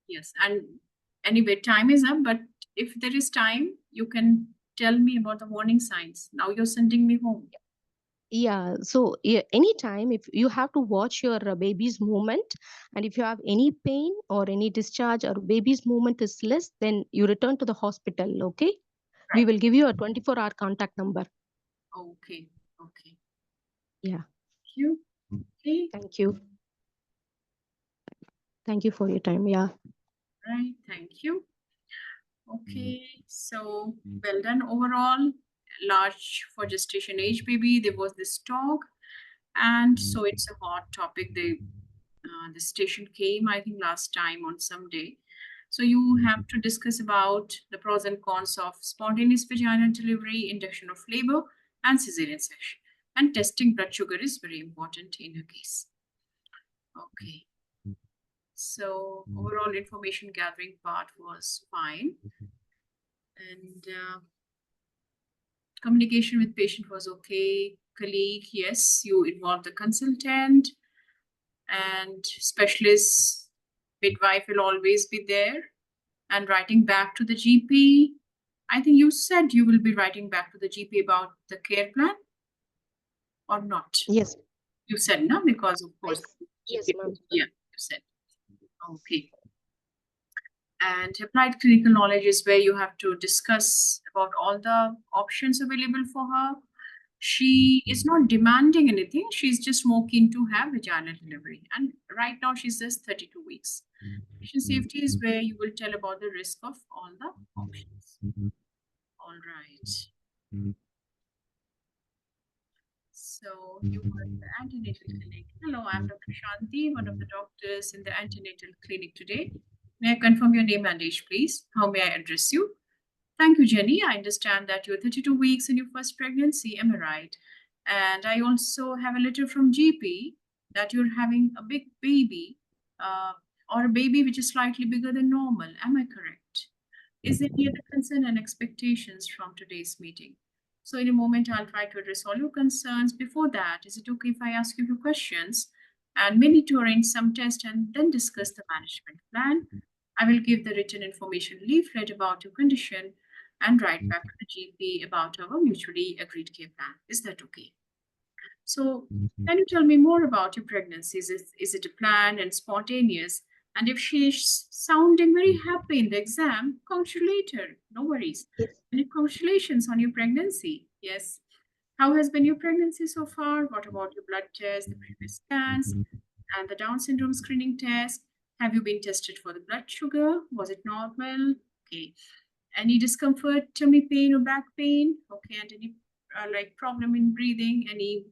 Yes. And anyway, time is up, but if there is time, you can tell me about the warning signs. Now you're sending me home. Yeah, so anytime if you have to watch your baby's movement, and if you have any pain or any discharge or baby's movement is less, then you return to the hospital. Okay. We Right. will give you a 24-hour contact number. Okay. Okay. Yeah. Thank you. Okay. Thank you. Thank you for your time. Yeah. Right. Thank you. Okay. So well done overall. Large for gestation age baby. There was this talk, and so it's a hot topic. The station came, I think, last time on some day. So you have to discuss about the pros and cons of spontaneous vaginal delivery, induction of labor, and cesarean section. And testing blood sugar is very important in your case. Okay. So overall information gathering part was fine. And communication with patient was okay. Colleague, yes, you involved the consultant, and specialist midwife will always be there. And writing back to the GP, I think you said you will be writing back to the GP about the care plan or not? Yes. You said no, because of course. Yes, ma'am. Yeah, you said. Okay. And applied clinical knowledge is where you have to discuss about all the options available for her. She is not demanding anything. She's just more keen to have vaginal delivery. And right now she's just 32 weeks. Patient safety is where you will tell about the risk of all the options. All right. So you were in the antenatal clinic. Hello, I'm Dr. Shanti, one of the doctors in the antenatal clinic today. May I confirm your name and age, please? How may I address you? Thank you, Jenny. I understand that you're 32 weeks in your first pregnancy. Am I right? And I also have a letter from GP that you're having a big baby or a baby which is slightly bigger than normal. Am I correct? Is there any other concern and expectations from today's meeting? So in a moment, I'll try to address all your concerns. Before that, is it okay if I ask you a few questions and may need to arrange some tests and then discuss the management plan? I will give the written information leaflet about your condition and write back to the GP about our mutually agreed care plan. Is that okay? So can you tell me more about your pregnancy? Is it a planned and spontaneous? And if she's sounding very happy in the exam, congratulate her. No worries. And congratulations on your pregnancy. Yes. How has been your pregnancy so far? What about your blood test, the previous scans, and the Down syndrome screening test? Have you been tested for the blood sugar? Was it normal? Okay. Any discomfort, tummy pain or back pain? Okay. And any like problem in breathing? Any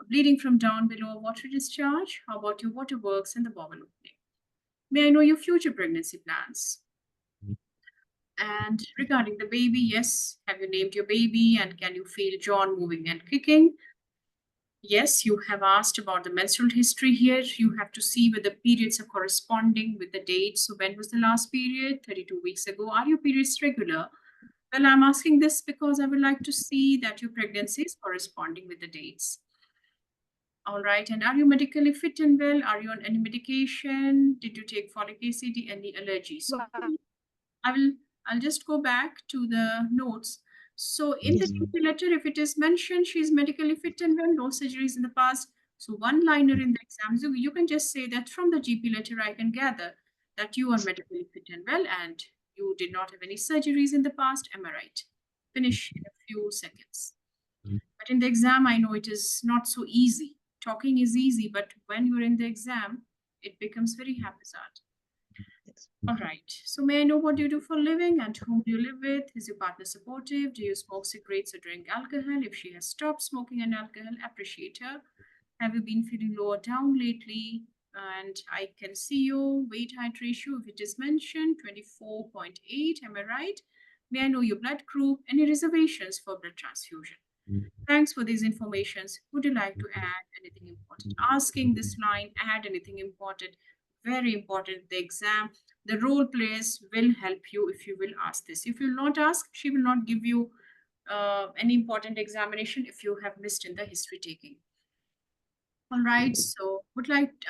bleeding from down below, water discharge? How about your waterworks and the bowel opening? May I know your future pregnancy plans? And regarding the baby, yes, have you named your baby and can you feel John moving and kicking? Yes, you have asked about the menstrual history here. You have to see whether periods are corresponding with the date. So when was the last period? 32 weeks ago. Are your periods regular? Well, I'm asking this because I would like to see that your pregnancy is corresponding with the dates. All right. And are you medically fit and well? Are you on any medication? Did you take folic acid? Any allergies? So I'll just go back to the notes. So in the GP letter, if it is mentioned she's medically fit and well, no surgeries in the past. So one liner in the exam, so you can just say that from the GP letter, I can gather that you are medically fit and well and you did not have any surgeries in the past. Am I right? Finish in a few seconds. But in the exam, I know it is not so easy. Talking is easy, but when you're in the exam, it becomes very haphazard. All right. So may I know what you do for a living and whom do you live with? Is your partner supportive? Do you smoke cigarettes or drink alcohol? If she has stopped smoking and alcohol, appreciate her. Have you been feeling low or down lately? And I can see your weight height ratio, if it is mentioned, 24.8. Am I right? May I know your blood group? Any reservations for blood transfusion? Thanks for these informations. Would you like to add anything important? Asking this line, add anything important. Very important. The exam, the role players will help you if you will ask this. If you will not ask, she will not give you any important examination if you have missed in the history taking. All right, so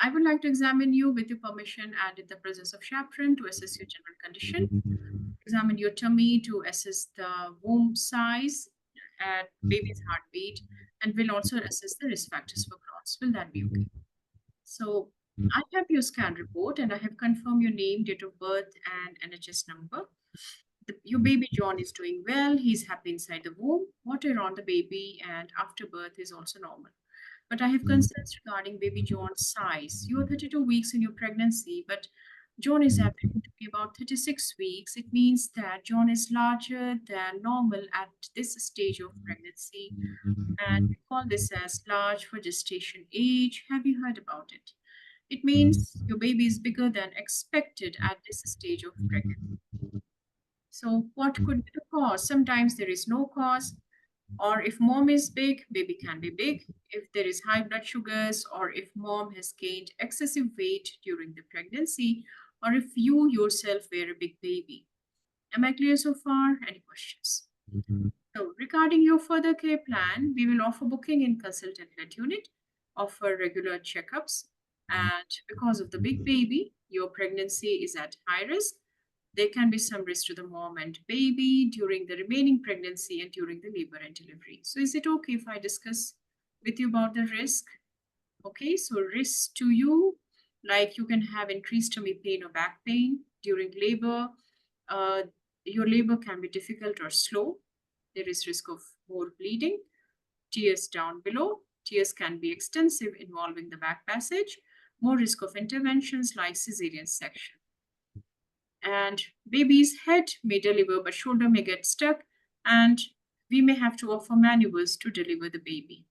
I would like to examine you with your permission and in the presence of chaperone to assess your general condition, examine your tummy to assess the womb size and baby's heartbeat, and will also assess the risk factors for clots. Will that be okay? So I have your scan report and I have confirmed your name, date of birth, and NHS number. Your baby John is doing well. He's happy inside the womb. Water on the baby and after birth is also normal. But I have concerns regarding baby John's size. You are 32 weeks in your pregnancy, but John is happening to be about 36 weeks. It means that John is larger than normal at this stage of pregnancy. And we call this as large for gestation age. Have you heard about it? It means your baby is bigger than expected at this stage of pregnancy. So what could be the cause? Sometimes there is no cause. Or if mom is big, baby can be big. If there is high blood sugars, or if mom has gained excessive weight during the pregnancy, or if you yourself were a big baby. Am I clear so far? Any questions? So regarding your further care plan, we will offer booking in consultant-led unit, offer regular checkups, and because of the big baby, your pregnancy is at high risk. There can be some risk to the mom and baby during the remaining pregnancy and during the labor and delivery. So is it okay if I discuss with you about the risk? Okay, so risk to you, like you can have increased tummy pain or back pain during labor. Your labor can be difficult or slow. There is risk of more bleeding. Tears down below. Tears can be extensive, involving the back passage. More risk of interventions like cesarean section. And baby's head may deliver, but shoulder may get stuck, and we may have to offer maneuvers to deliver the baby.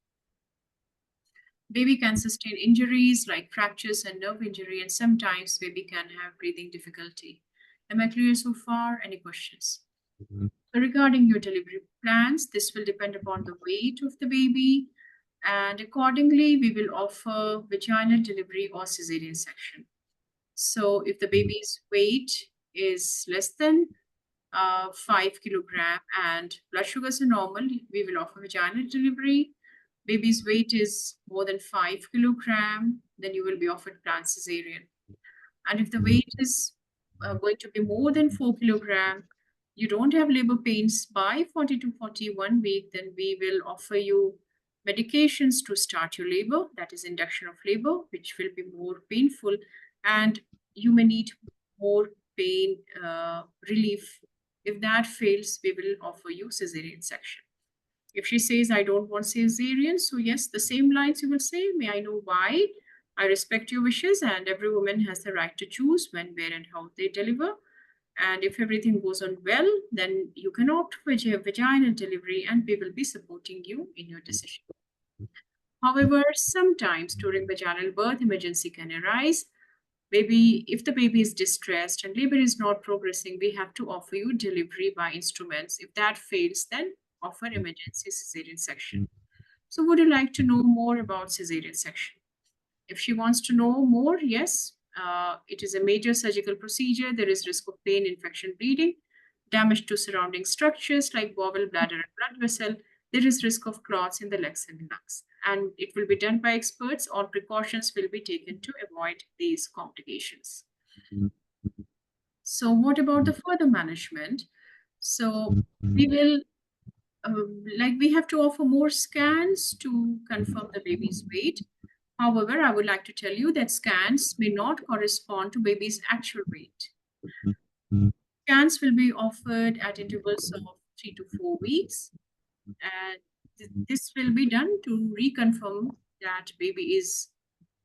Baby can sustain injuries like fractures and nerve injury, and sometimes baby can have breathing difficulty. Am I clear so far? Any questions? So regarding your delivery plans, this will depend upon the weight of the baby, and accordingly, we will offer vaginal delivery or cesarean section. So if the baby's weight is less than 5 kilogram and blood sugars are normal, we will offer vaginal delivery. Baby's weight is more than 5 kilogram, then you will be offered planned cesarean. And if the weight is going to be more than 4 kilogram, you don't have labor pains by 40 to 41 week, then we will offer you medications to start your labor, that is induction of labor, which will be more painful, and you may need more pain relief. If that fails, we will offer you cesarean section. If she says, I don't want cesarean, so yes, the same lines you will say, may I know why? I respect your wishes, and every woman has the right to choose when, where, and how they deliver. And if everything goes on well, then you can opt for vaginal delivery, and we will be supporting you in your decision. However, sometimes during vaginal birth, emergency can arise. If the baby is distressed and labor is not progressing, we have to offer you delivery by instruments. If that fails, then offer emergency cesarean section. So would you like to know more about cesarean section? If she wants to know more, yes, it is a major surgical procedure. There is risk of pain, infection, bleeding, damage to surrounding structures like bowel, bladder, and blood vessel. There is risk of clots in the legs and lungs, and it will be done by experts. All precautions will be taken to avoid these complications. So what about the further management? So we will, we have to offer more scans to confirm the baby's weight. However, I would like to tell you that scans may not correspond to baby's actual weight. Scans will be offered at intervals of 3 to 4 weeks. And this will be done to reconfirm that baby is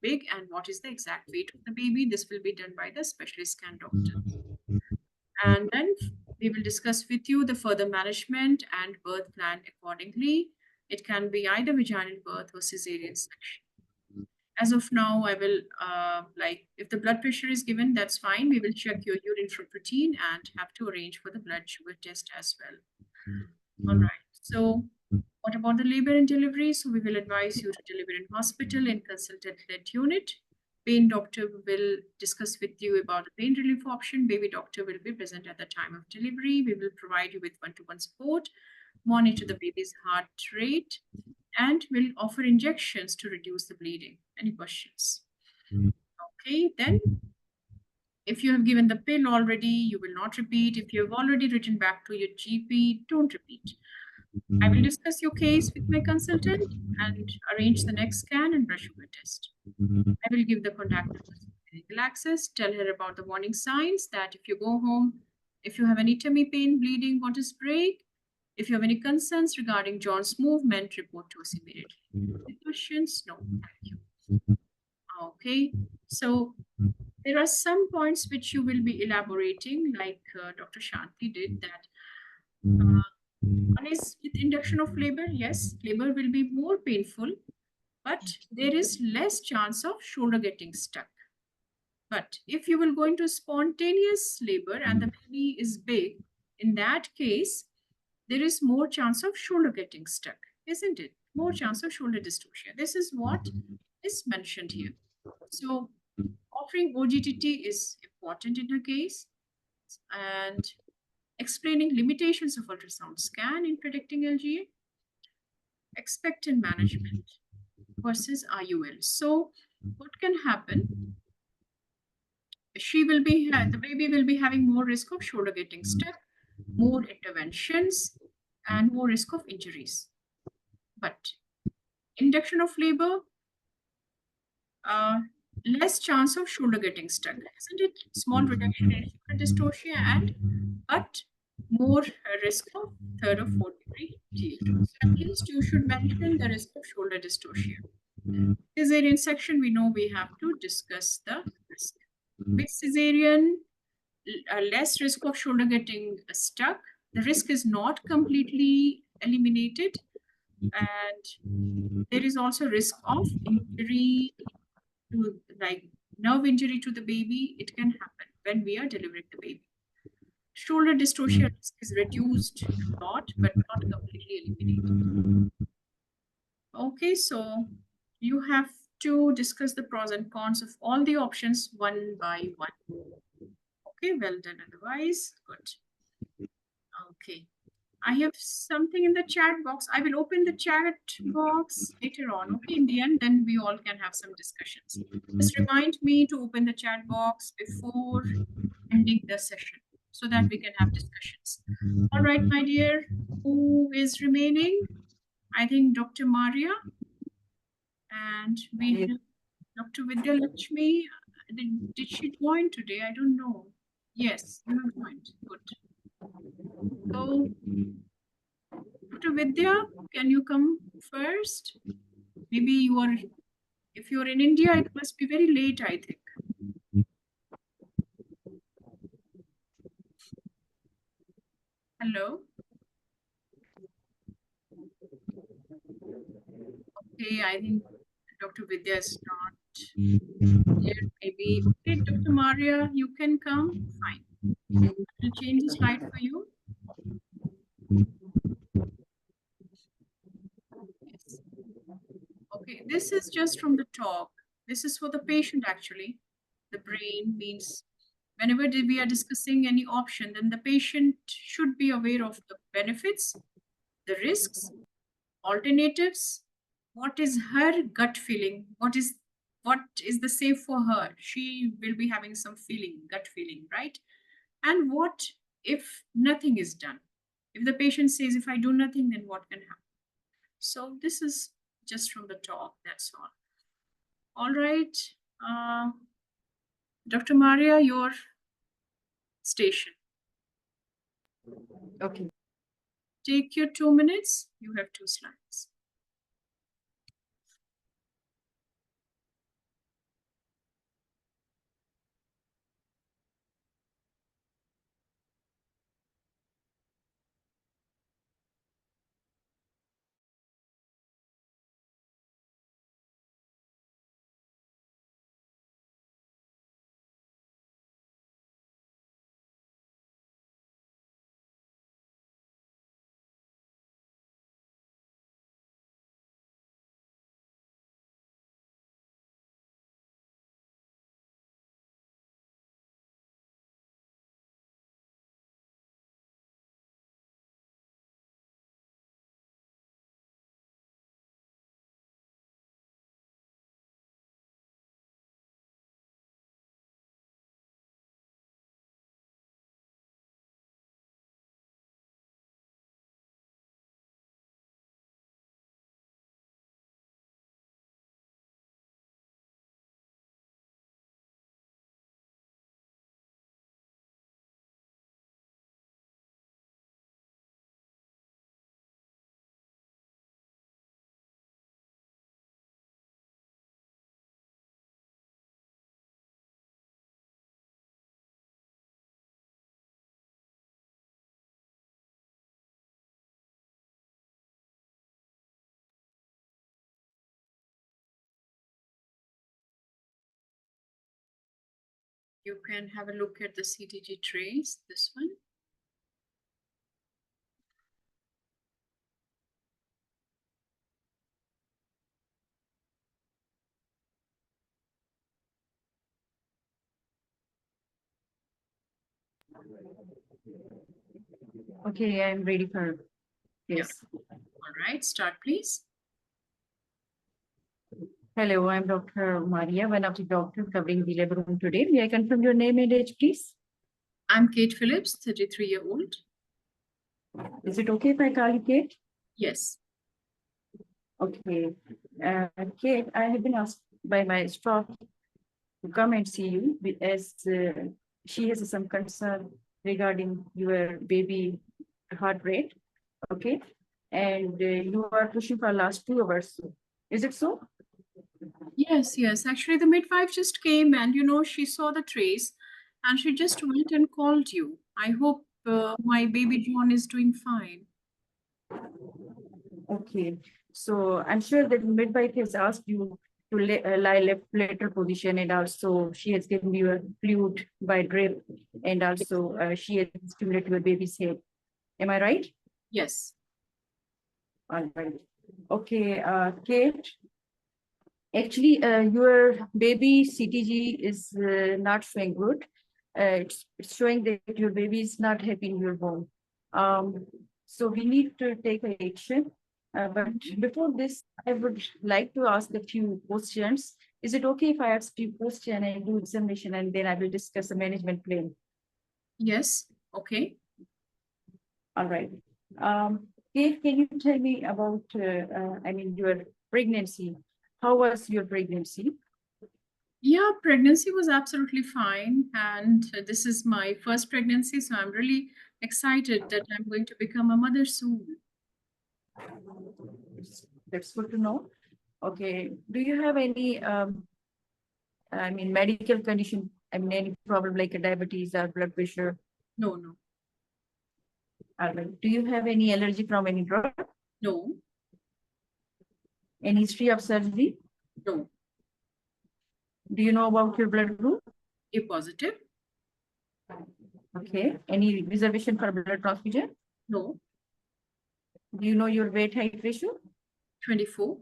big and what is the exact weight of the baby. This will be done by the specialist scan doctor. And then we will discuss with you the further management and birth plan accordingly. It can be either vaginal birth or cesarean section. As of now, I will, if the blood pressure is given, that's fine. We will check your urine fruit protein and have to arrange for the blood sugar test as well. All right. So what about the labor and delivery? So we will advise you to deliver in hospital in consultant-led unit. Pain doctor will discuss with you about the pain relief option. Baby doctor will be present at the time of delivery. We will provide you with one-to-one support, monitor the baby's heart rate, and will offer injections to reduce the bleeding. Any questions? Okay, then if you have given the pill already, you will not repeat. If you have already written back to your GP, don't repeat. I will discuss your case with my consultant and arrange the next scan and blood sugar test. I will give the contact numbers for medical access, tell her about the warning signs that if you go home, if you have any tummy pain, bleeding, want to break, if you have any concerns regarding John's movement, report to us immediately. Any questions? No, thank you. Okay, so there are some points which you will be elaborating, like Dr. Shanti did that. One is with induction of labor. Yes, labor will be more painful, but there is less chance of shoulder getting stuck. But if you will go into spontaneous labor and the baby is big, in that case, there is more chance of shoulder getting stuck, isn't it? More chance of shoulder dystocia. This is what is mentioned here. So offering OGTT is important in her case, and explaining limitations of ultrasound scan in predicting LGA, expectant management versus IUL. So what can happen? The baby will be having more risk of shoulder getting stuck, more interventions, and more risk of injuries. But induction of labor, less chance of shoulder getting stuck, isn't it? Small reduction in shoulder dystocia, but more risk of third or fourth degree TH. So at least you should mention the risk of shoulder dystocia. Cesarean section, we know we have to discuss the risk. With cesarean, less risk of shoulder getting stuck. The risk is not completely eliminated, and there is also risk of injury to, like, nerve injury to the baby. It can happen when we are delivering the baby. Shoulder dystocia risk is reduced a lot, but not completely eliminated. Okay, so you have to discuss the pros and cons of all the options one by one. Okay, well done otherwise. Good. Okay. I have something in the chat box. I will open the chat box later on. Okay, in the end, then we all can have some discussions. Just remind me to open the chat box before ending the session so that we can have discussions. All right, my dear, who is remaining? I think Dr. Maria, and we have Dr. Vidya Lakshmi. Did she join today? I don't know. Yes, you have joined. Good. So, Dr. Vidya, can you come first? Maybe you are, if you're in India, it must be very late, I think. Hello? Okay, I think Dr. Vidya is not there. Maybe, okay, Dr. Maria, you can come. Fine. I'll change the slide for you. Yes. Okay, this is just from the talk. This is for the patient actually. The brain means whenever we are discussing any option, then the patient should be aware of the benefits, the risks, alternatives, what is her gut feeling, what is the safe for her. She will be having some feeling, gut feeling, right? And what if nothing is done? If the patient says, if I do nothing, then what can happen? So this is just from the talk, that's all. All right, Dr. Maria, your station. Okay. Take your 2 minutes. You have 2 slides. You can have a look at the CTG trays, this one. Okay, I'm ready for this. All right, start please. Hello, I'm Dr. Maria, one of the doctors covering the labor room today. May I confirm your name and age, please? I'm Kate Phillips, 33-year-old. Is it okay if I call you Kate? Yes. Okay. Kate, I have been asked by my staff to come and see you as she has some concern regarding your baby heart rate. Okay. And you are pushing for last 2 hours. Is it so? Yes. Actually, the midwife just came and, she saw the trays and she just went and called you. I hope my baby John is doing fine. Okay, so I'm sure that midwife has asked you to lie left lateral position, and also she has given you a fluid by drip, and also she has stimulated your baby's head. Am I right? Yes. All right. Okay, Kate. Actually, your baby CTG is not showing good. It's showing that your baby is not happy in your womb. So we need to take action. But before this, I would like to ask a few questions. Is it okay if I ask few questions and do examination, and then I will discuss the management plan? Yes. Okay. All right. Kate, can you tell me about, your pregnancy? How was your pregnancy? Yeah, pregnancy was absolutely fine. And this is my first pregnancy. So I'm really excited that I'm going to become a mother soon. That's good to know. Okay. Do you have any, medical condition? Any problem like a diabetes or blood pressure? No. All right. Do you have any allergy from any drug? No. Any history of surgery? No. Do you know about your blood group? A positive? Okay. Any reservation for blood transfusion? No. Do you know your weight height ratio? 24.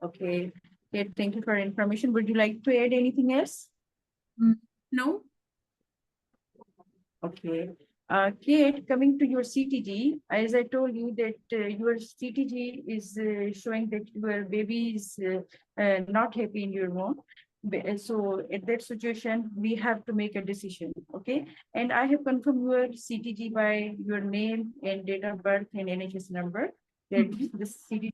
Okay. Okay, thank you for information. Would you like to add anything else? No. Okay. Kate, coming to your CTG, as I told you that your CTG is showing that your baby is not happy in your womb. So at that situation, we have to make a decision, okay? And I have confirmed your CTG by your name and date of birth and NHS number that the CTG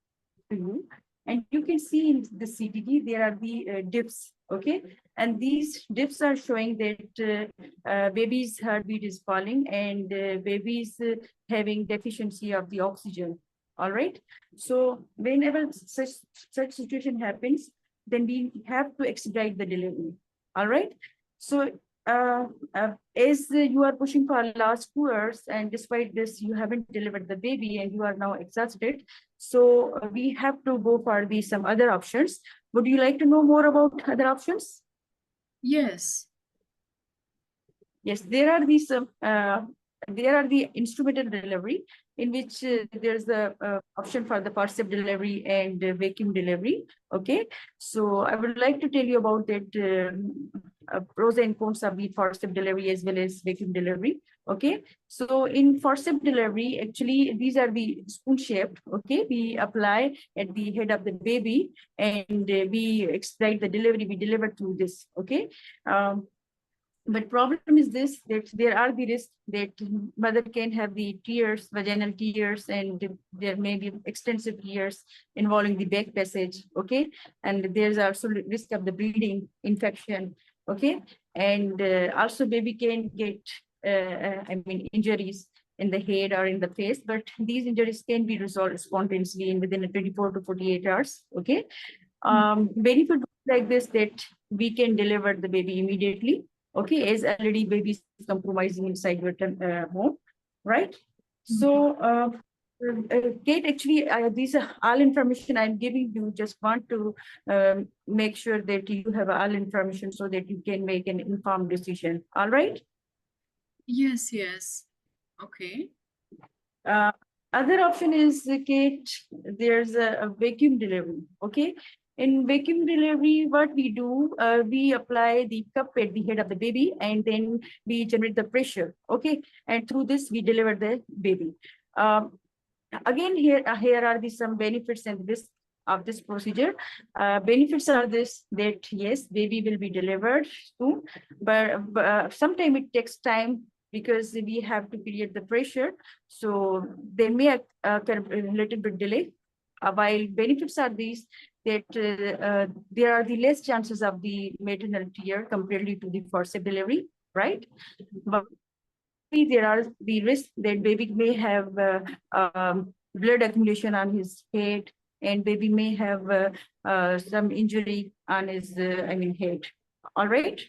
to you. And you can see in the CTG, there are the dips, okay? And these dips are showing that baby's heartbeat is falling and baby's having deficiency of the oxygen, all right? So whenever such situation happens, then we have to expedite the delivery, all right? So as you are pushing for last 2 hours and despite this, you haven't delivered the baby and you are now exhausted. So we have to go for some other options. Would you like to know more about other options? Yes. Yes, there are the instrumental delivery in which there's the option for the forceps delivery and vacuum delivery. Okay, so I would like to tell you about that pros and cons of the forceps delivery as well as vacuum delivery. Okay, so in forceps delivery, actually these are the spoon shaped. Okay, we apply at the head of the baby and we expedite the delivery. We deliver through this. Okay. But problem is this, that there are the risks that mother can have the tears, vaginal tears, and there may be extensive tears involving the back passage, okay? And there's also risk of the bleeding, infection, okay? And also baby can get, injuries in the head or in the face, but these injuries can be resolved spontaneously in within 24 to 48 hours, okay? Benefit like this that we can deliver the baby immediately. Okay, as already baby is compromising inside your home, right? So Kate, actually, these are all information I'm giving you. Just want to make sure that you have all information so that you can make an informed decision. All right. Yes, yes. Okay. Uh, Other option is, Kate, there's a vacuum delivery. Okay. In vacuum delivery, what we do, we apply the cup at the head of the baby, and then we generate the pressure. Okay. And through this, we deliver the baby. Again, here are some benefits and risks of this procedure. Benefits are this, that yes, baby will be delivered soon, but sometimes it takes time because we have to create the pressure. So there may occur a little bit delay. While benefits are these, that there are the less chances of the maternal tear comparatively to the forceps delivery, right? But there are the risks that baby may have blood accumulation on his head, and baby may have some injury on his, head. All right.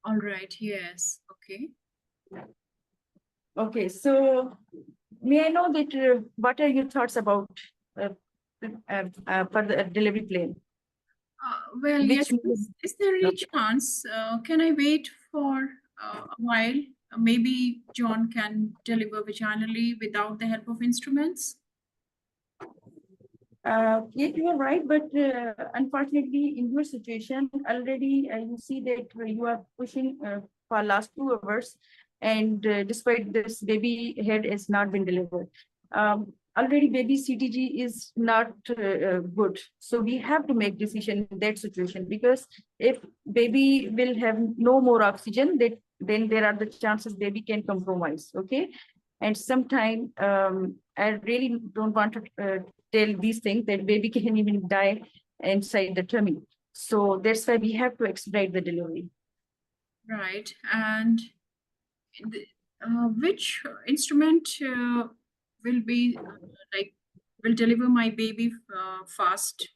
All right. Yes. Okay. Okay. So may I know that what are your thoughts about for the delivery plan? Well, Which yes. Is there any chance? Can I wait for a while? Maybe John can deliver vaginally without the help of instruments. Yes, you are right, but unfortunately, in your situation, already you see that you are pushing for last 2 hours, and despite this, baby head has not been delivered. Already, baby CTG is not good, so we have to make decision in that situation, because if baby will have no more oxygen, that then there are the chances baby can compromise. Okay, and sometime I really don't want to tell these things that baby can even die inside the tummy. So that's why we have to expedite the delivery. Right. And which instrument will be will deliver my baby fast?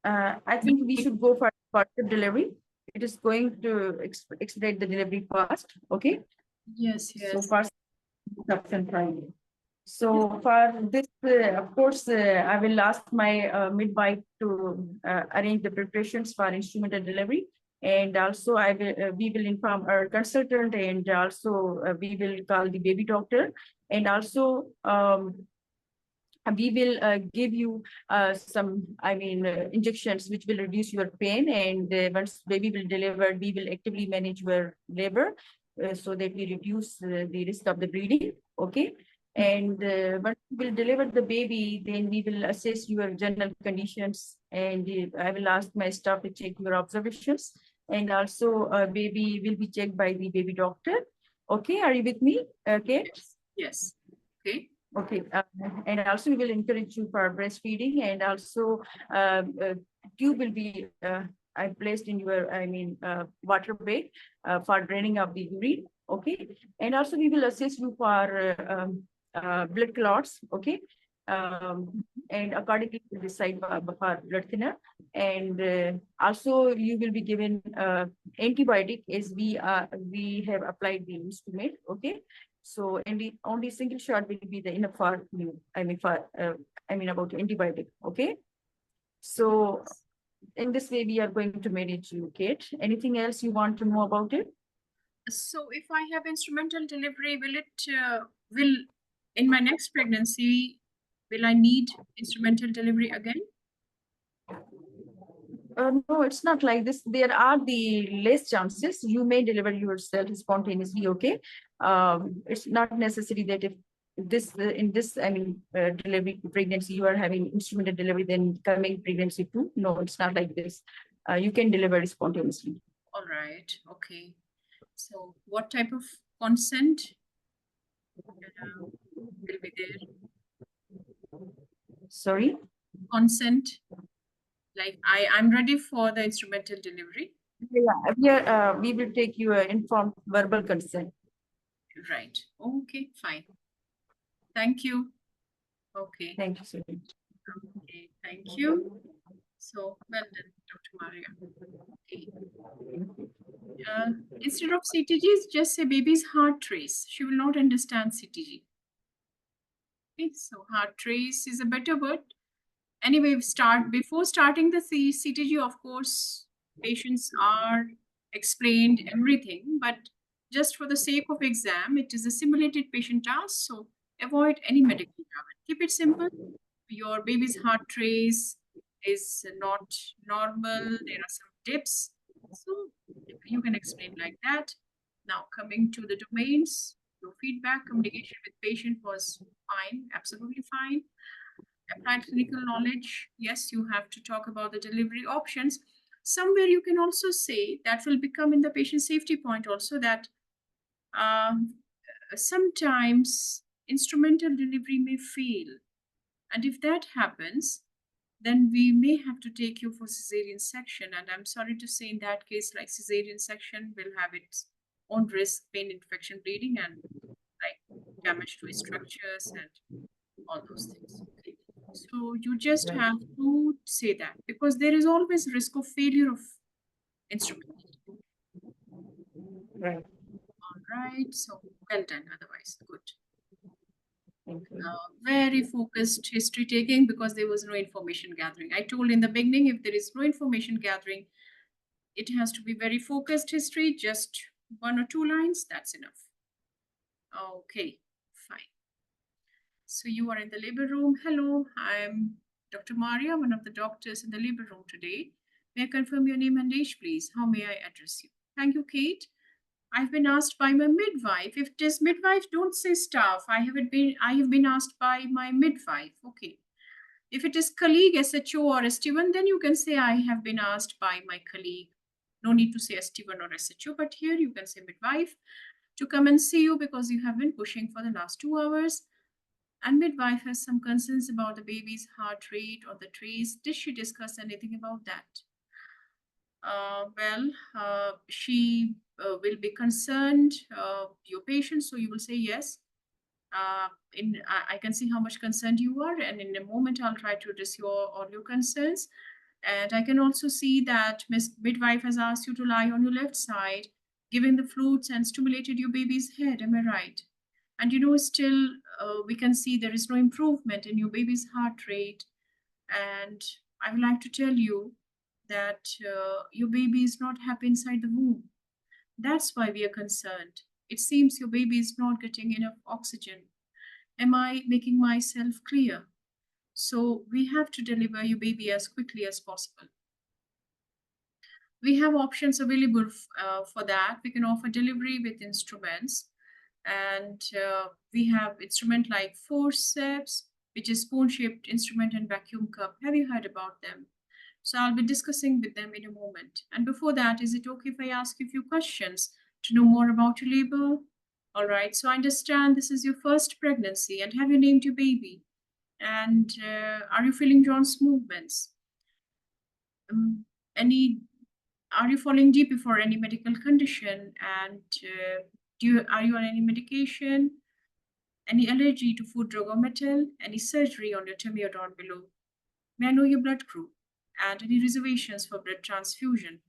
I think we should go for faster delivery. It is going to expedite the delivery fast. Okay. Yes, So yes. fast option Friday. So for this, of course, I will ask my midwife to arrange the preparations for instrumental delivery. And also we will inform our consultant, and also we will call the baby doctor. And also we will give you some, injections which will reduce your pain. And once baby will deliver, we will actively manage your labor so that we reduce the risk of the bleeding. Okay. And once we will deliver the baby, then we will assess your general conditions, and I will ask my staff to check your observations. And also baby will be checked by the baby doctor. Okay, are you with me? Okay. Yes. Okay. Okay, and also we will encourage you for breastfeeding, and also tube will be I placed in your, water bag for draining of the urine. Okay, and also we will assess you for blood clots. Okay, and accordingly we will decide for blood thinner, and also you will be given antibiotic as we have applied the instrument. Okay. So only single shot will be the enough for you. About antibiotic. Okay. So in this way we are going to manage you, Kate. Anything else you want to know about it? So if I have instrumental delivery, will in my next pregnancy, will I need instrumental delivery again? No, it's not like this. There are the less chances you may deliver yourself spontaneously. Okay. It's not necessary that if this in this delivery pregnancy you are having instrumental delivery, then coming pregnancy too. No, it's not like this. You can deliver spontaneously. All right. Okay. So what type of consent will be there? Sorry. Consent. Like I'm ready for the instrumental delivery. Yeah, we will take you informed verbal consent. Right. Okay, fine. Thank you. Okay. Thank you, sir. Okay, thank you. So well done, Dr. Maria. Okay. Instead of CTGs, just say baby's heart trace. She will not understand CTG. Okay, so heart trace is a better word. Anyway, before starting the CTG, of course, patients are explained everything, but just for the sake of exam, it is a simulated patient task, so avoid any medical grammar. Keep it simple. Your baby's heart trace is not normal. There are some dips, so you can explain like that. Now, coming to the domains, your feedback, communication with patient was fine, absolutely fine. Applied clinical knowledge, yes, you have to talk about the delivery options. Somewhere you can also say that will become in the patient safety point also that um, sometimes instrumental delivery may fail. And if that happens, then we may have to take you for cesarean section. And I'm sorry to say in that case, like cesarean section will have its own risk, pain, infection, bleeding, and like damage to structures and all those things. Okay. So you just Right. have to say that because there is always risk of failure of instrument. Right. All right. So well done. Otherwise, good. Thank you. Very focused history taking because there was no information gathering. I told in the beginning, if there is no information gathering, it has to be very focused history, just 1 or 2 lines, that's enough. Okay, fine. So you are in the labor room. Hello, I'm Dr. Maria, one of the doctors in the labor room today. May I confirm your name and age, please? How may I address you? Thank you, Kate. I've been asked by my midwife. If it is midwife, don't say staff. I have been asked by my midwife. Okay. If it is colleague, SHO or ST1, then you can say I have been asked by my colleague. No need to say ST1 or SHO, but here you can say midwife to come and see you because you have been pushing for the last 2 hours. And midwife has some concerns about the baby's heart rate or the trace. Did she discuss anything about that? She will be concerned, your patient, so you will say yes. I can see how much concerned you are, and in a moment I'll try to address all your concerns. And I can also see that Miss Midwife has asked you to lie on your left side, giving the flutes and stimulated your baby's head. Am I right? And still we can see there is no improvement in your baby's heart rate. And I would like to tell you that your baby is not happy inside the womb. That's why we are concerned. It seems your baby is not getting enough oxygen. Am I making myself clear? So we have to deliver your baby as quickly as possible. We have options available for that. We can offer delivery with instruments, and we have instrument like forceps, which is spoon-shaped instrument, and vacuum cup. Have you heard about them? So I'll be discussing with them in a moment. And before that, is it okay if I ask you a few questions to know more about your labor? All right, so I understand this is your first pregnancy, and have you named your baby? And are you feeling John's movements? Um, any Are you falling deeper for any medical condition? And are you on any medication? Any allergy to food, drug, or metal? Any surgery on your tummy or down below? May I know your blood group? And any reservations for blood transfusion?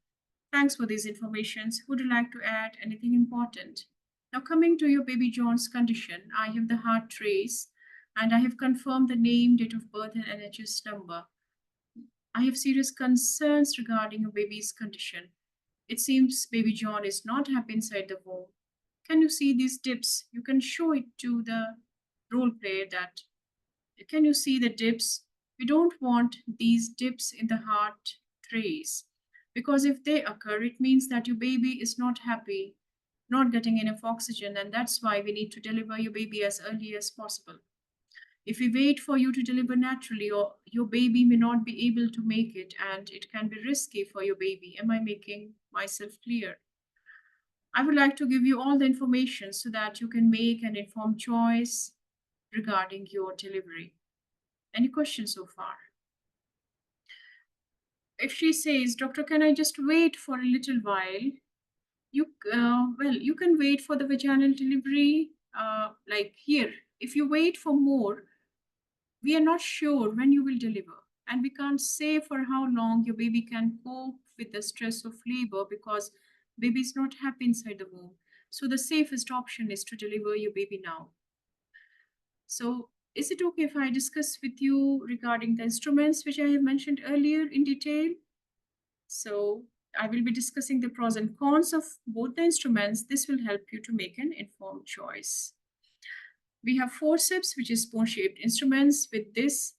Thanks for these informations. Would you like to add anything important? Now, coming to your baby John's condition, I have the heart trace and I have confirmed the name, date of birth, and NHS number. I have serious concerns regarding your baby's condition. It seems baby John is not happy inside the womb. Can you see these dips? You can show it to the role player that. Can you see the dips? We don't want these dips in the heart trace because if they occur, it means that your baby is not happy, not getting enough oxygen, and that's why we need to deliver your baby as early as possible. If we wait for you to deliver naturally, or your baby may not be able to make it, and it can be risky for your baby. Am I making myself clear? I would like to give you all the information so that you can make an informed choice regarding your delivery. Any questions so far? If she says, Doctor, can I just wait for a little while? You can wait for the vaginal delivery, like here. If you wait for more, we are not sure when you will deliver, and we can't say for how long your baby can cope with the stress of labor because baby is not happy inside the womb. So the safest option is to deliver your baby now. So is it okay if I discuss with you regarding the instruments which I have mentioned earlier in detail? So I will be discussing the pros and cons of both the instruments. This will help you to make an informed choice. We have forceps, which is spoon-shaped instruments. With this,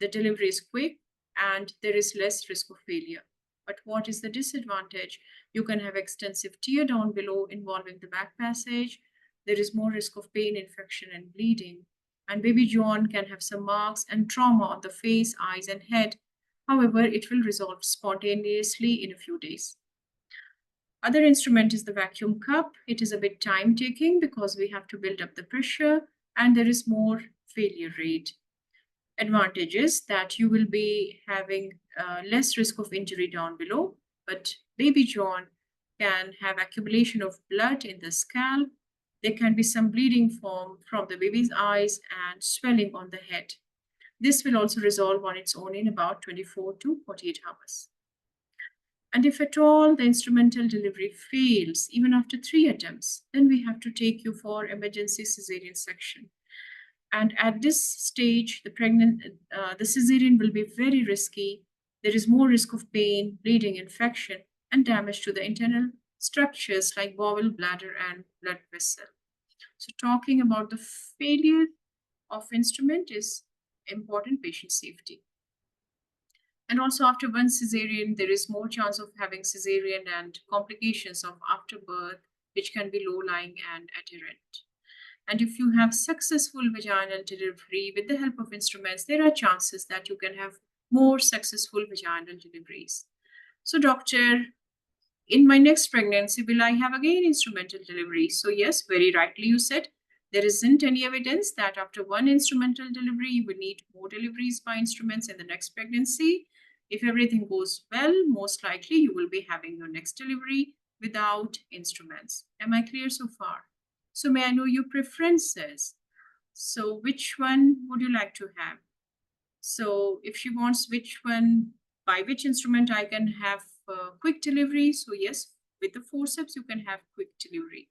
the delivery is quick and there is less risk of failure. But what is the disadvantage? You can have extensive tear down below involving the back passage. There is more risk of pain, infection, and bleeding. And baby John can have some marks and trauma on the face, eyes, and head. However, it will resolve spontaneously in a few days. Other instrument is the vacuum cup. It is a bit time taking because we have to build up the pressure and there is more failure rate. Advantage is that you will be having less risk of injury down below, but baby John can have accumulation of blood in the scalp. There can be some bleeding from the baby's eyes and swelling on the head. This will also resolve on its own in about 24 to 48 hours. And if at all the instrumental delivery fails, even after 3 attempts, then we have to take you for emergency cesarean section. And at this stage, the cesarean will be very risky. There is more risk of pain, bleeding, infection, and damage to the internal structures like bowel, bladder, and blood vessel. So talking about the failure of instrument is important patient safety. And also after one cesarean, there is more chance of having cesarean and complications of afterbirth, which can be low-lying and adherent. And if you have successful vaginal delivery with the help of instruments, there are chances that you can have more successful vaginal deliveries. So doctor, in my next pregnancy, will I have again instrumental delivery? So yes, very rightly you said, there isn't any evidence that after one instrumental delivery, you will need more deliveries by instruments in the next pregnancy. If everything goes well, most likely you will be having your next delivery without instruments. Am I clear so far? So may I know your preferences? So which one would you like to have? So if she wants which one, by which instrument I can have quick delivery. So yes, with the forceps, you can have quick delivery.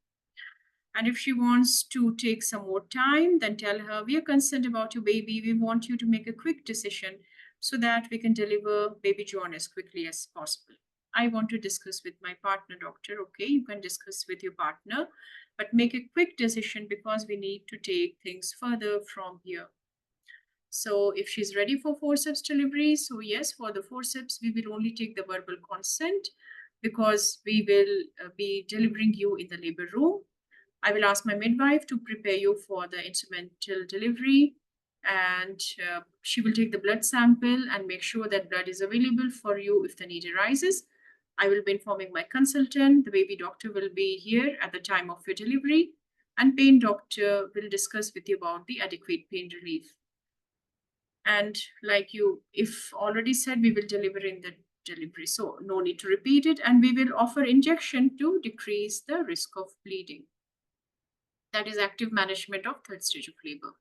And if she wants to take some more time, then tell her, we are concerned about your baby. We want you to make a quick decision so that we can deliver baby John as quickly as possible. I want to discuss with my partner, doctor. Okay, you can discuss with your partner, but make a quick decision because we need to take things further from here. So if she's ready for forceps delivery, so yes, for the forceps, we will only take the verbal consent because we will be delivering you in the labor room. I will ask my midwife to prepare you for the instrumental delivery, and she will take the blood sample and make sure that blood is available for you if the need arises. I will be informing my consultant. The baby doctor will be here at the time of your delivery, and pain doctor will discuss with you about the adequate pain relief. And like you, if already said, we will deliver in the delivery, so no need to repeat it. And we will offer injection to decrease the risk of bleeding. That is active management of third stage of labor.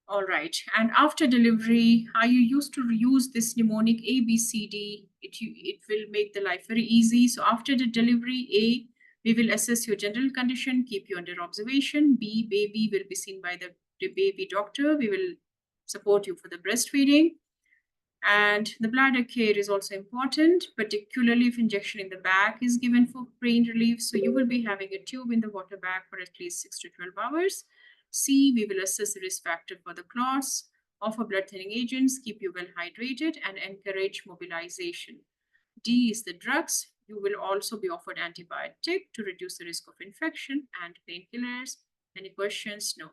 All right. And after delivery, are you used to use this mnemonic A, B, C, D? It will make the life very easy. So after the delivery, A, we will assess your general condition, keep you under observation. B, baby will be seen by the baby doctor. We will support you for the breastfeeding. And the bladder care is also important, particularly if injection in the back is given for pain relief. So you will be having a tube in the water bag for at least 6 to 12 hours. C, we will assess the risk factor for the clots, offer blood thinning agents, keep you well hydrated, and encourage mobilization. D is the drugs. You will also be offered antibiotic to reduce the risk of infection and painkillers. Any questions? No.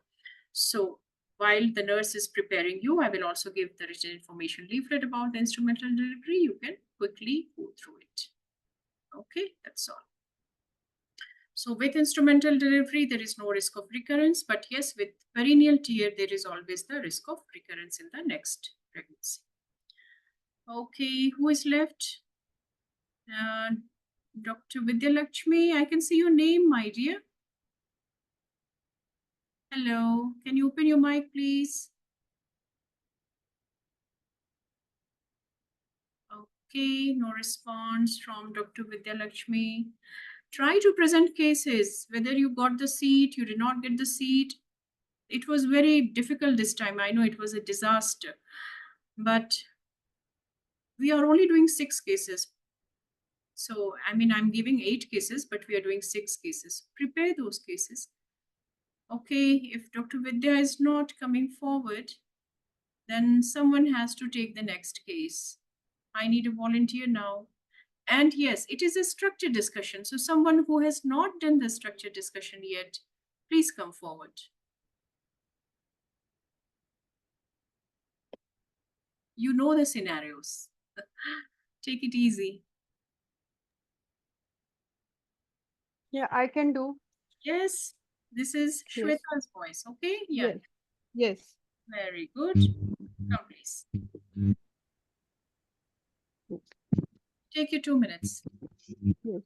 So while the nurse is preparing you, I will also give the written information leaflet about the instrumental delivery. You can quickly go through it. Okay, that's all. So with instrumental delivery, there is no risk of recurrence, but yes, with perineal tear, there is always the risk of recurrence in the next pregnancy. Okay, who is left? Dr. Vidya Lakshmi, I can see your name, my dear. Hello, can you open your mic, please? Okay, no response from Dr. Vidya Lakshmi. Try to present cases, whether you got the seat, you did not get the seat. it was very difficult this time. I know it was a disaster, but we are only doing 6 cases. So, I mean, I'm giving 8 cases, but we are doing 6 cases. Prepare those cases. Okay, if Dr. Vidya is not coming forward, then someone has to take the next case. I need a volunteer now. And yes, it is a structured discussion. So someone who has not done the structured discussion yet, please come forward. You know the scenarios. Take it easy. Yeah, I can do. Yes, this is Yes. Shweta's voice. Okay, yeah, Yes. Yes. very good. Come, please. Take your 2 minutes. Yes.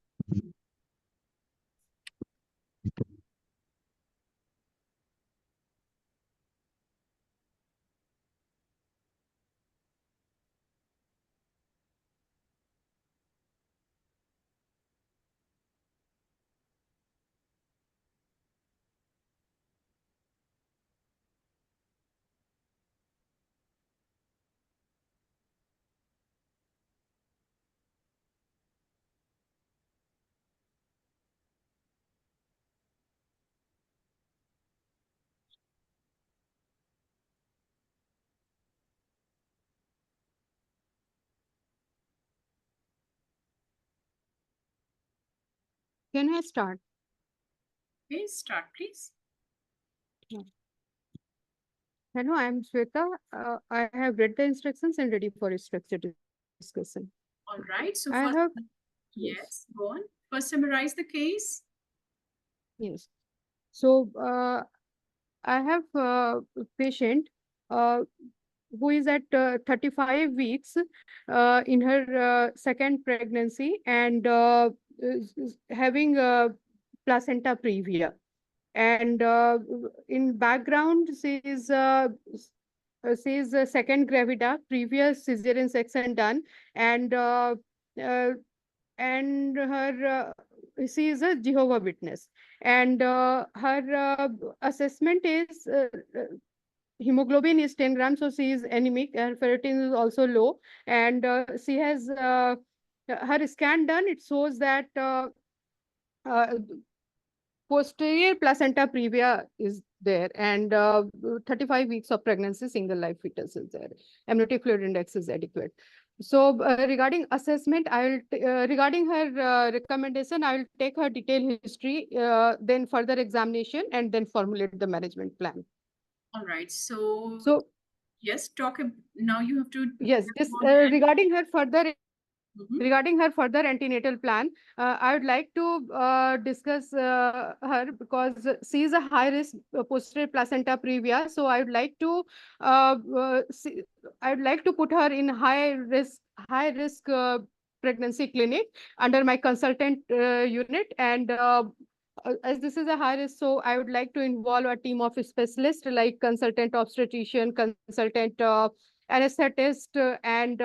Can I start? Okay, start, please. Hello, I am Shweta. I have read the instructions and ready for a structured discussion. All right. So I first, have, yes, go on. First, summarize the case. yes. So I have a patient who is at 35 weeks in her second pregnancy and is having placenta previa. And in background says second gravida, previous cesarean section done, and uh, her she is a Jehovah Witness, and her assessment is hemoglobin is 10 grams, so she is anemic. Her ferritin is also low, and she has her scan done. It shows that uh, posterior placenta previa is there, and 35 weeks of pregnancy, single live fetus is there. Amniotic fluid index is adequate. So regarding assessment, regarding her recommendation, I will take her detailed history, then further examination, and then formulate the management plan. All right. So, So yes, now you have to. yes, this go on. regarding her further Mhm. regarding her further antenatal plan, I would like to discuss her because she is a high risk posterior placenta previa. So I would like to put her in high risk pregnancy clinic under my consultant unit. And as this is a high risk, so I would like to involve a team of specialists like consultant obstetrician, consultant anesthetist, and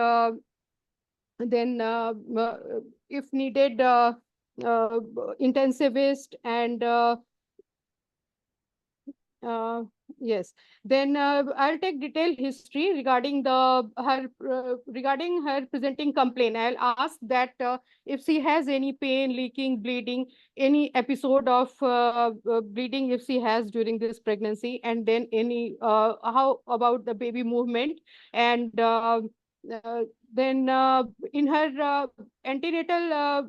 then if needed uh, intensivist, and uh, yes, then I'll take detailed history regarding regarding her presenting complaint. I'll ask that if she has any pain, leaking, bleeding, any episode of bleeding if she has during this pregnancy, and then any how about the baby movement, and uh, then in her antenatal uh,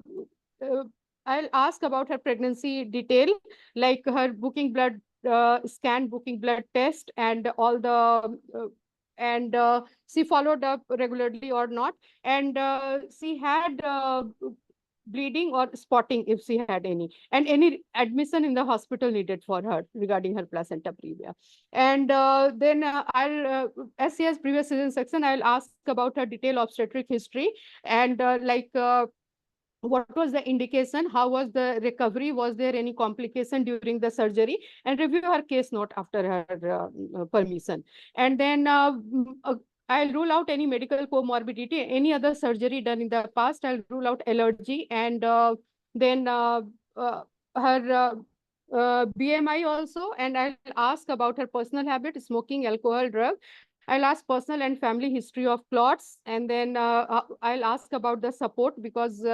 I'll ask about her pregnancy detail, like her booking blood scan, booking blood test, and all the and she followed up regularly or not, and she had bleeding or spotting if she had any, and any admission in the hospital needed for her regarding her placenta previa. And then as she has previous cesarean section, I'll ask about her detailed obstetric history, and what was the indication, how was the recovery, was there any complication during the surgery, and review her case note after her permission. And then I'll rule out any medical comorbidity, any other surgery done in the past. I'll rule out allergy, and then her BMI also, and I'll ask about her personal habit, smoking, alcohol, drug. I'll ask personal and family history of clots, and then I'll ask about the support because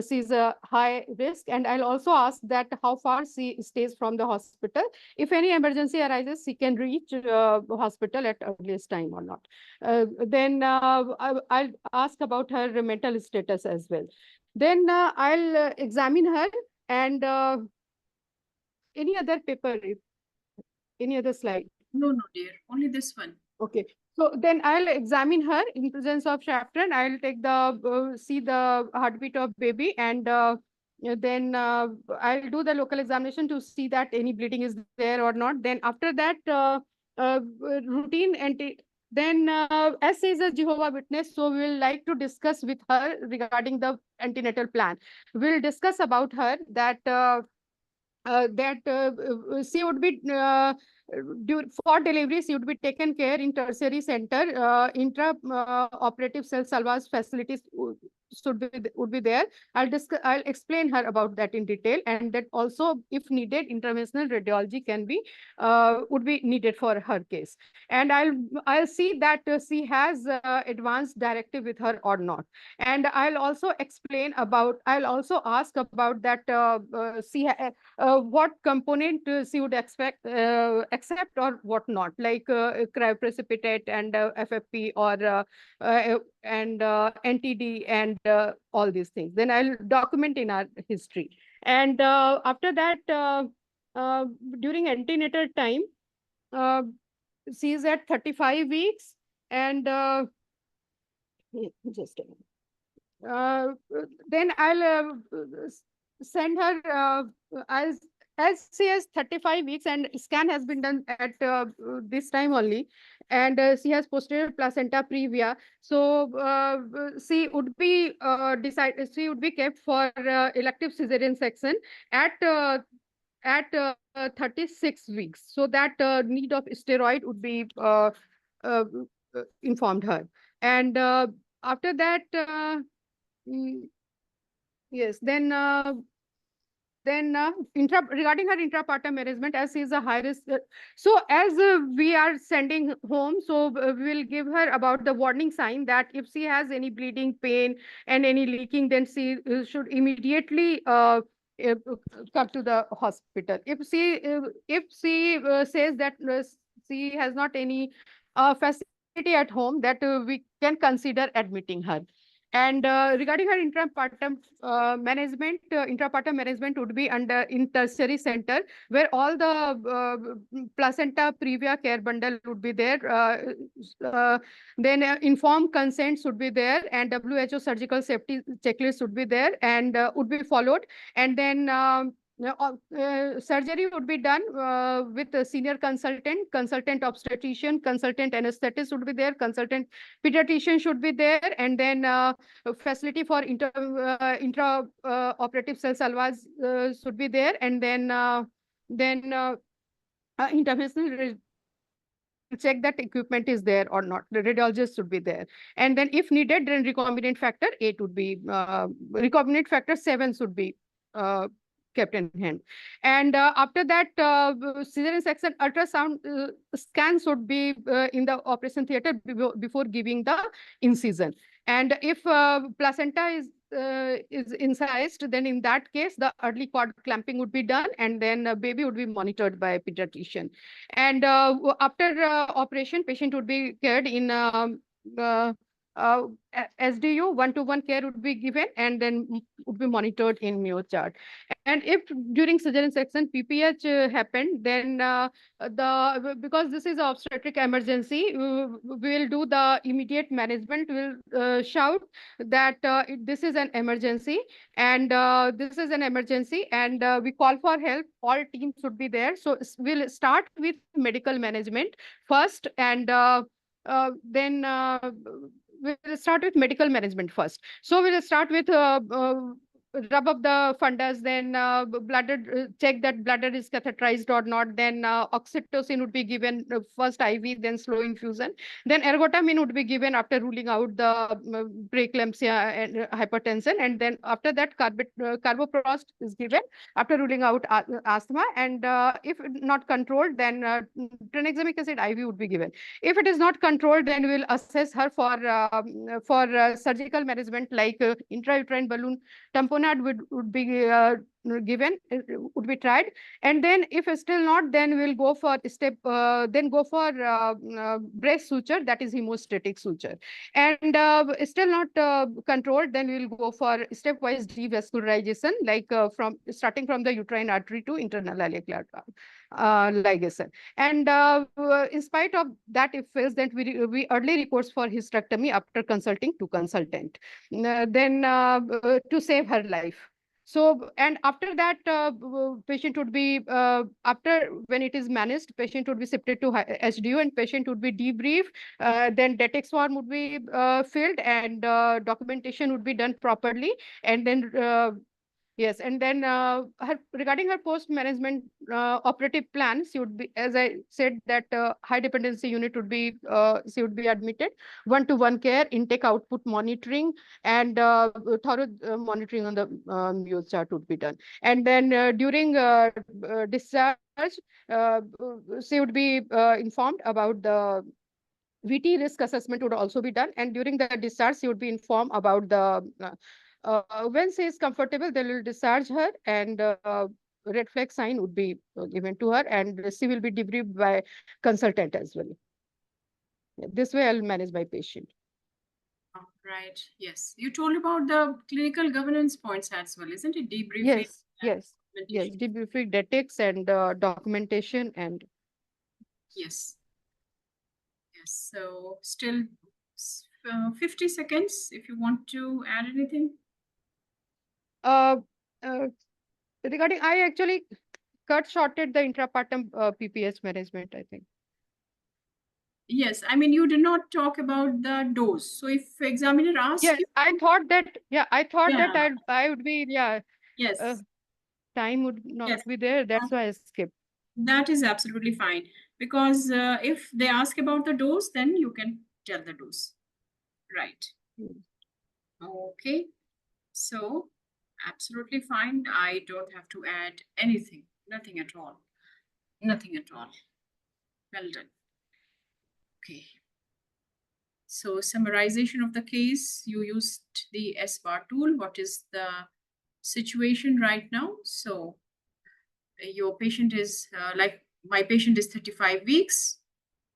she's a high risk, and I'll also ask that how far she stays from the hospital. If any emergency arises, she can reach the hospital at earliest time or not. Then I'll ask about her mental status as well. Then I'll examine her and any other paper, any other slide. No, no, dear, only this one. Okay. So then I'll examine her in presence of Shafran. I'll take the see the heartbeat of baby, and then I'll do the local examination to see that any bleeding is there or not. Then after that, routine and then as she is a Jehovah Witness, so we'll like to discuss with her regarding the antenatal plan. We'll discuss about her that she would be for delivery, she would be taken care in tertiary center. Operative cell salvage facilities would be there. I'll explain her about that in detail, and that also, if needed, interventional radiology can be would be needed for her case. And I'll see that she has advanced directive with her or not. And I'll also ask about that what component she would accept or what not, like cryoprecipitate and FFP or and NTD and all these things. Then I'll document in our history. And after that, during antenatal time, she is at 35 weeks, and just a minute. Then I'll send her, as she has 35 weeks and scan has been done at this time only, and she has posterior placenta previa. So she would be she would be kept for elective cesarean section at 36 weeks. So that need of steroid would be uh, informed her. And after that, yes, then regarding her intrapartum management, as she is a high risk, so as we are sending home, so we will give her about the warning sign that if she has any bleeding, pain, and any leaking, then she should immediately come to the hospital. If she says that she has not any facility at home, that we can consider admitting her. And regarding her intrapartum management would be under in tertiary center, where all the placenta previa care bundle would be there. Then informed consent should be there, and WHO surgical safety checklist would be there and would be followed. And then surgery would be done with a senior consultant obstetrician, consultant anesthetist would be there, consultant pediatrician should be there, and then facility for intra operative cell salvage should be there, and then interventional check that equipment is there or not. The radiologist should be there. And then if needed, then recombinant factor 8 would be, recombinant factor 7 should be kept in hand. And after that, cesarean section ultrasound scan should be in the operation theater before giving the incision. And if placenta is incised, then in that case, the early cord clamping would be done, and then baby would be monitored by a pediatrician. And after operation, patient would be cared in SDU, one-to-one care would be given, and then would be monitored in Mayo chart. And if during cesarean section PPH happened, then because this is an obstetric emergency, we will do the immediate management. We'll shout that this is an emergency, and this is an emergency, and we call for help. All teams should be there. So we'll start with medical management first, and then we'll start with medical management first. So we'll start with rub up the fundus, then bladder, check that bladder is catheterized or not. Then oxytocin would be given first IV, then slow infusion. Then ergotamine would be given after ruling out the preeclampsia and hypertension. And then after that, carboprost is given after ruling out asthma. And if not controlled, then tranexamic acid IV would be given. If it is not controlled, then we will assess her for surgical management, like intrauterine balloon tamponade would be given, would be tried. And then if it's still not, then we'll go for breast suture, that is hemostatic suture. And still not controlled, then we'll go for stepwise devascularization, like from starting from the uterine artery to internal iliac ligation. And in spite of that, if fails, then we early recourse for hysterectomy after consulting to consultant, then to save her life. So, and after that, patient would be, after when it is managed, patient would be shifted to HDU, and patient would be debriefed. Then DETEX form would be filled, and documentation would be done properly. And then yes, and then regarding her post-management operative plan, she would be, as I said, that high dependency unit would be, she would be admitted, one-to-one care, intake output monitoring, and thorough monitoring on the Muse chart would be done. And then during discharge, she would be informed about the VT risk assessment would also be done. And during the discharge, she would be informed about the when she is comfortable, they will discharge her, and red flag sign would be given to her, and she will be debriefed by consultant as well. This way, I'll manage my patient. Right. Yes. You told about the clinical governance points as well, isn't it? Debriefing. Yes, and yes, yes. documentation. Debriefing, DETEX, and documentation, and Yes. Yes. So still 50 seconds if you want to add anything. uh, regarding, I actually cut shorted the intrapartum PPH management, I think. Yes, I mean, you did not talk about the dose. So if examiner asks Yes, you, I thought that, yeah, I thought that Yeah. I would be, yeah, yes, time would not Yes. be there. That's why I skipped. that is absolutely fine. Because if they ask about the dose, then you can tell the dose. Right. Okay. So absolutely fine. I don't have to add anything. Nothing at all. Nothing at all. Well done. Okay. So summarization of the case, you used the SBAR tool. What is the situation right now? So your patient is like my patient is 35 weeks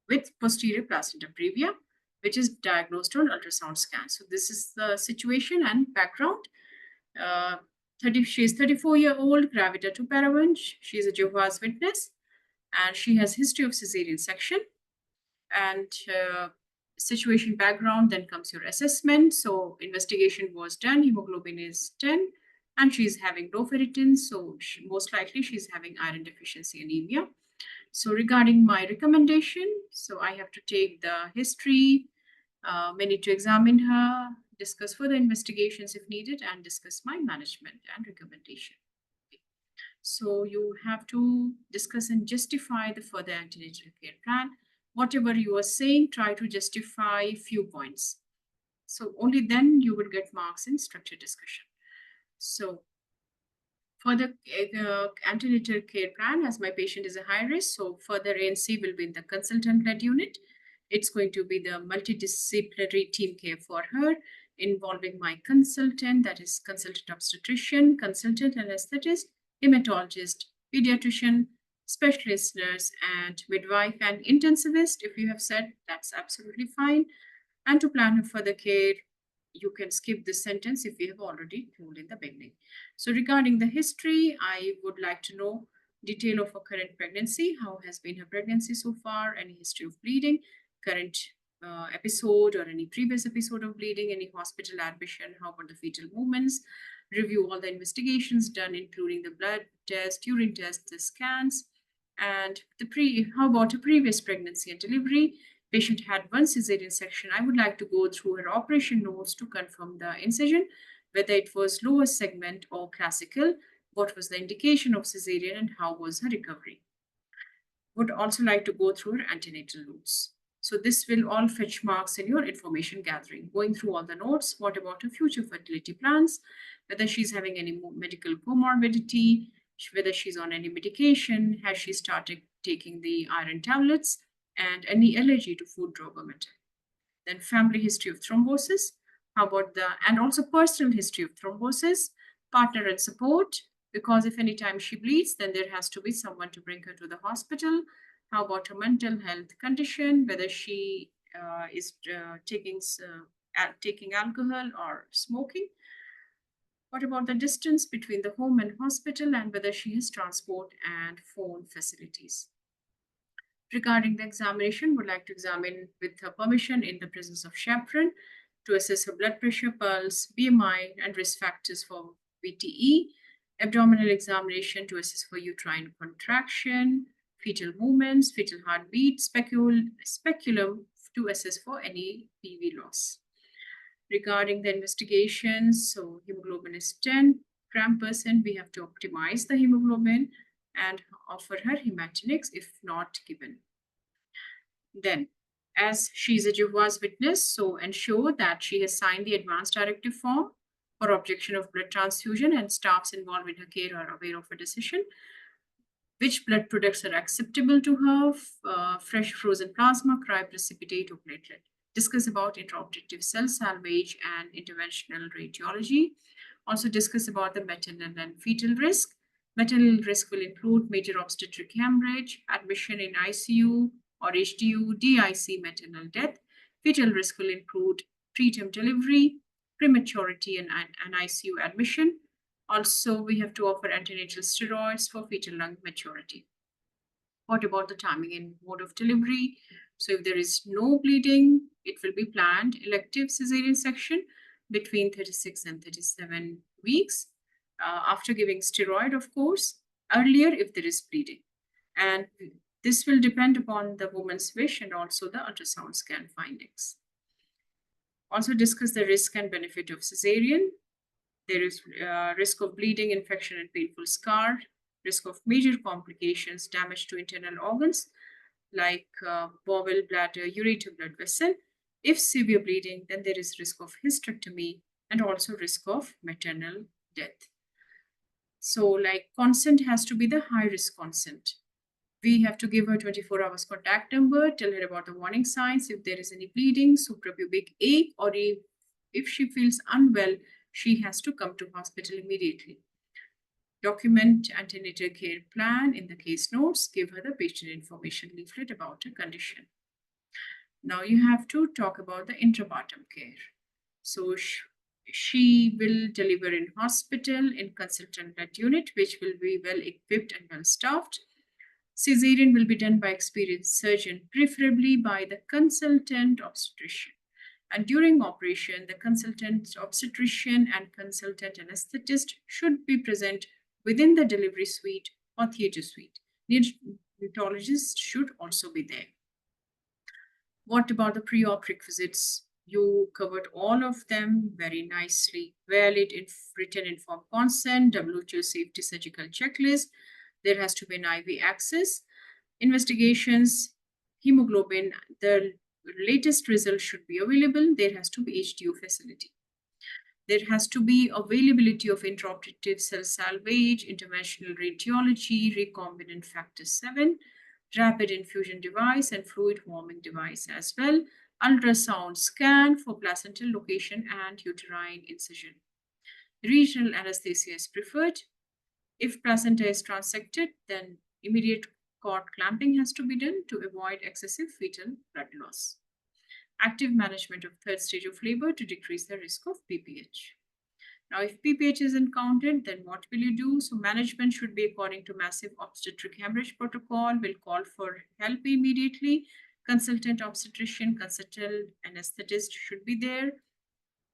with posterior placenta previa, which is diagnosed on ultrasound scan. So this is the situation and background. She is 34-year-old, gravida 2 paravenj. She is a Jehovah's Witness, and she has history of cesarean section. And situation background, then comes your assessment. So investigation was done, hemoglobin is 10, and she's having low ferritin, so most likely she's having iron deficiency anemia. So regarding my recommendation, so I have to take the history, we need to examine her, discuss further investigations if needed, and discuss my management and recommendation. Okay. So you have to discuss and justify the further antenatal care plan. Whatever you are saying, try to justify a few points. So only then you will get marks in structured discussion. So for the antenatal care plan, as my patient is a high risk, so further ANC will be in the consultant-led unit. It's going to be the multidisciplinary team care for her, involving my consultant, that is consultant obstetrician, consultant anesthetist, hematologist, pediatrician, specialist nurse, and midwife and intensivist. If you have said, that's absolutely fine. And to plan her further care, you can skip this sentence if you have already told in the beginning. So regarding the history, I would like to know detail of her current pregnancy, how has been her pregnancy so far, any history of bleeding, current episode or any previous episode of bleeding, any hospital admission, how about the fetal movements, review all the investigations done, including the blood test, urine test, the scans, and how about a previous pregnancy and delivery. Patient had one cesarean section. I would like to go through her operation notes to confirm the incision. whether it was lower segment or classical, what was the indication of cesarean, and how was her recovery. Would also like to go through her antenatal notes. So this will all fetch marks in your information gathering. Going through all the notes, what about her future fertility plans, whether she's having any medical comorbidity, whether she's on any medication, has she started taking the iron tablets, and any allergy to food, drug, or metal. Then family history of thrombosis, how about and also personal history of thrombosis, partner and support, because if any time she bleeds, then there has to be someone to bring her to the hospital. How about her mental health condition, whether she is taking alcohol or smoking. What about the distance between the home and hospital, and whether she has transport and phone facilities. Regarding the examination, would like to examine with her permission in the presence of chaperone to assess her blood pressure, pulse, BMI, and risk factors for VTE, abdominal examination to assess for uterine contraction, fetal movements, fetal heartbeat, speculum to assess for any PV loss. Regarding the investigations, so hemoglobin is 10 gram percent, we have to optimize the hemoglobin and offer her hematinics if not given. Then, as she is a Jehovah's Witness, so ensure that she has signed the advance directive form for objection of blood transfusion, and staffs involved in her care are aware of her decision. Which blood products are acceptable to her, fresh frozen plasma, cryoprecipitate, or platelet. Discuss about intraoperative cell salvage and interventional radiology. Also discuss about the maternal and fetal risk. Maternal risk will include major obstetric hemorrhage, admission in ICU or HDU, DIC, maternal death. Fetal risk will include preterm delivery, prematurity, and ICU admission. Also, we have to offer antenatal steroids for fetal lung maturity. What about the timing and mode of delivery? So if there is no bleeding, it will be planned elective cesarean section between 36 and 37 weeks after giving steroid, of course, earlier if there is bleeding. And this will depend upon the woman's wish and also the ultrasound scan findings. Also discuss the risk and benefit of cesarean. There is risk of bleeding, infection, and painful scar, risk of major complications, damage to internal organs like bowel, bladder, ureter, blood vessel. If severe bleeding, then there is risk of hysterectomy and also risk of maternal death. So like consent has to be the high risk consent. We have to give her 24 hours contact number, tell her about the warning signs, if there is any bleeding, suprapubic ache, or if she feels unwell, she has to come to hospital immediately. Document antenatal care plan in the case notes, give her the patient information leaflet about her condition. Now you have to talk about the intrapartum care. So she will deliver in hospital in consultant bed unit, which will be well equipped and well staffed. Cesarean will be done by experienced surgeon, preferably by the consultant obstetrician. And during operation, the consultant obstetrician and consultant anesthetist should be present within the delivery suite or theater suite. Neonatologist should also be there. What about the pre-op requisites? You covered all of them very nicely. Valid written informed consent, WHO safety surgical checklist. There has to be an IV access. Investigations, hemoglobin, the latest result should be available. There has to be HDU facility. There has to be availability of intraoperative cell salvage, interventional radiology, recombinant factor 7, rapid infusion device, and fluid warming device as well. Ultrasound scan for placental location and uterine incision. Regional anesthesia is preferred. If placenta is transected, then immediate cord clamping has to be done to avoid excessive fetal blood loss. Active management of third stage of labor to decrease the risk of PPH. Now, if PPH is encountered, then what will you do? So management should be according to massive obstetric hemorrhage protocol, will call for help immediately. Consultant obstetrician, consultant anesthetist should be there.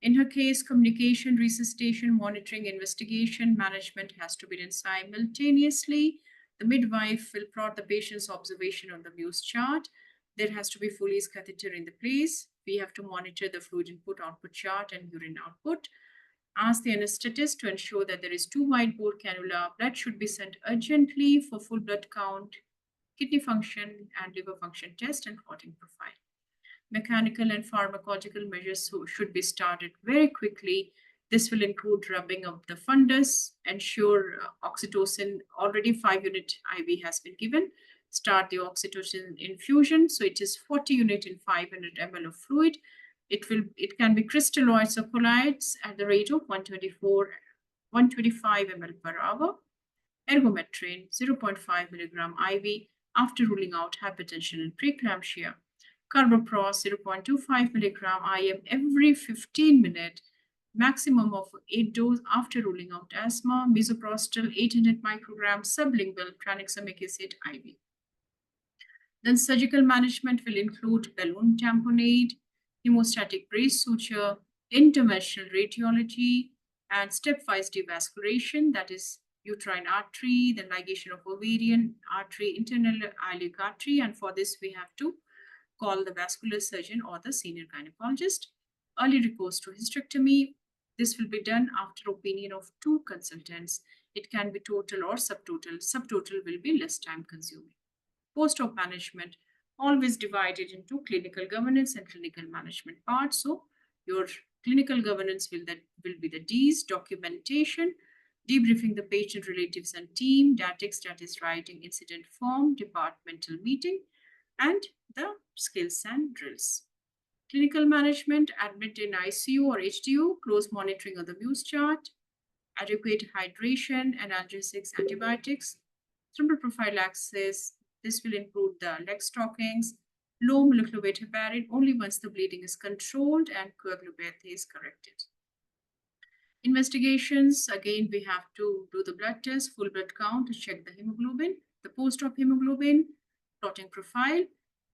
In her case, communication, resuscitation, monitoring, investigation, management has to be done simultaneously. The midwife will plot the patient's observation on the Muse chart. There has to be Foley's catheter in the place. We have to monitor the fluid input output chart and urine output. Ask the anesthetist to ensure that there is 2 wide bore cannula. Blood should be sent urgently for full blood count, kidney function and liver function test, and clotting profile. Mechanical and pharmacological measures should be started very quickly. This will include rubbing of the fundus, ensure oxytocin, already 5-unit IV has been given. Start the oxytocin infusion. So it is 40 unit in 500 ml of fluid. It can be crystalloids or colloids at the rate of 125 ml per hour. Ergometrin 0.5 milligram IV after ruling out hypertension and preeclampsia. Carbopros 0.25 milligram IM every 15 minutes, maximum of 8 dose after ruling out asthma. Misoprostol 800 micrograms sublingual tranexamic acid IV. Then surgical management will include balloon tamponade, hemostatic brace suture, interventional radiology, and stepwise devascularation, that is uterine artery, the ligation of ovarian artery, internal iliac artery, and for this we have to call the vascular surgeon or the senior gynecologist. Early recourse to hysterectomy. This will be done after opinion of 2 consultants. It can be total or subtotal. Subtotal will be less time consuming. Post-op management, always divided into clinical governance and clinical management parts. So your clinical governance will be the D's: documentation, debriefing the patient, relatives, and team, DATIC, status writing, incident form, departmental meeting, and the skills and drills. Clinical management, admit in ICU or HDU, close monitoring of the Muse chart, adequate hydration, analgesics, antibiotics, thrombolytic prophylaxis. This will include the leg stockings, low molecular weight heparin only once the bleeding is controlled and coagulopathy is corrected. Investigations, again, we have to do the blood test, full blood count to check the hemoglobin, the post-op hemoglobin, clotting profile,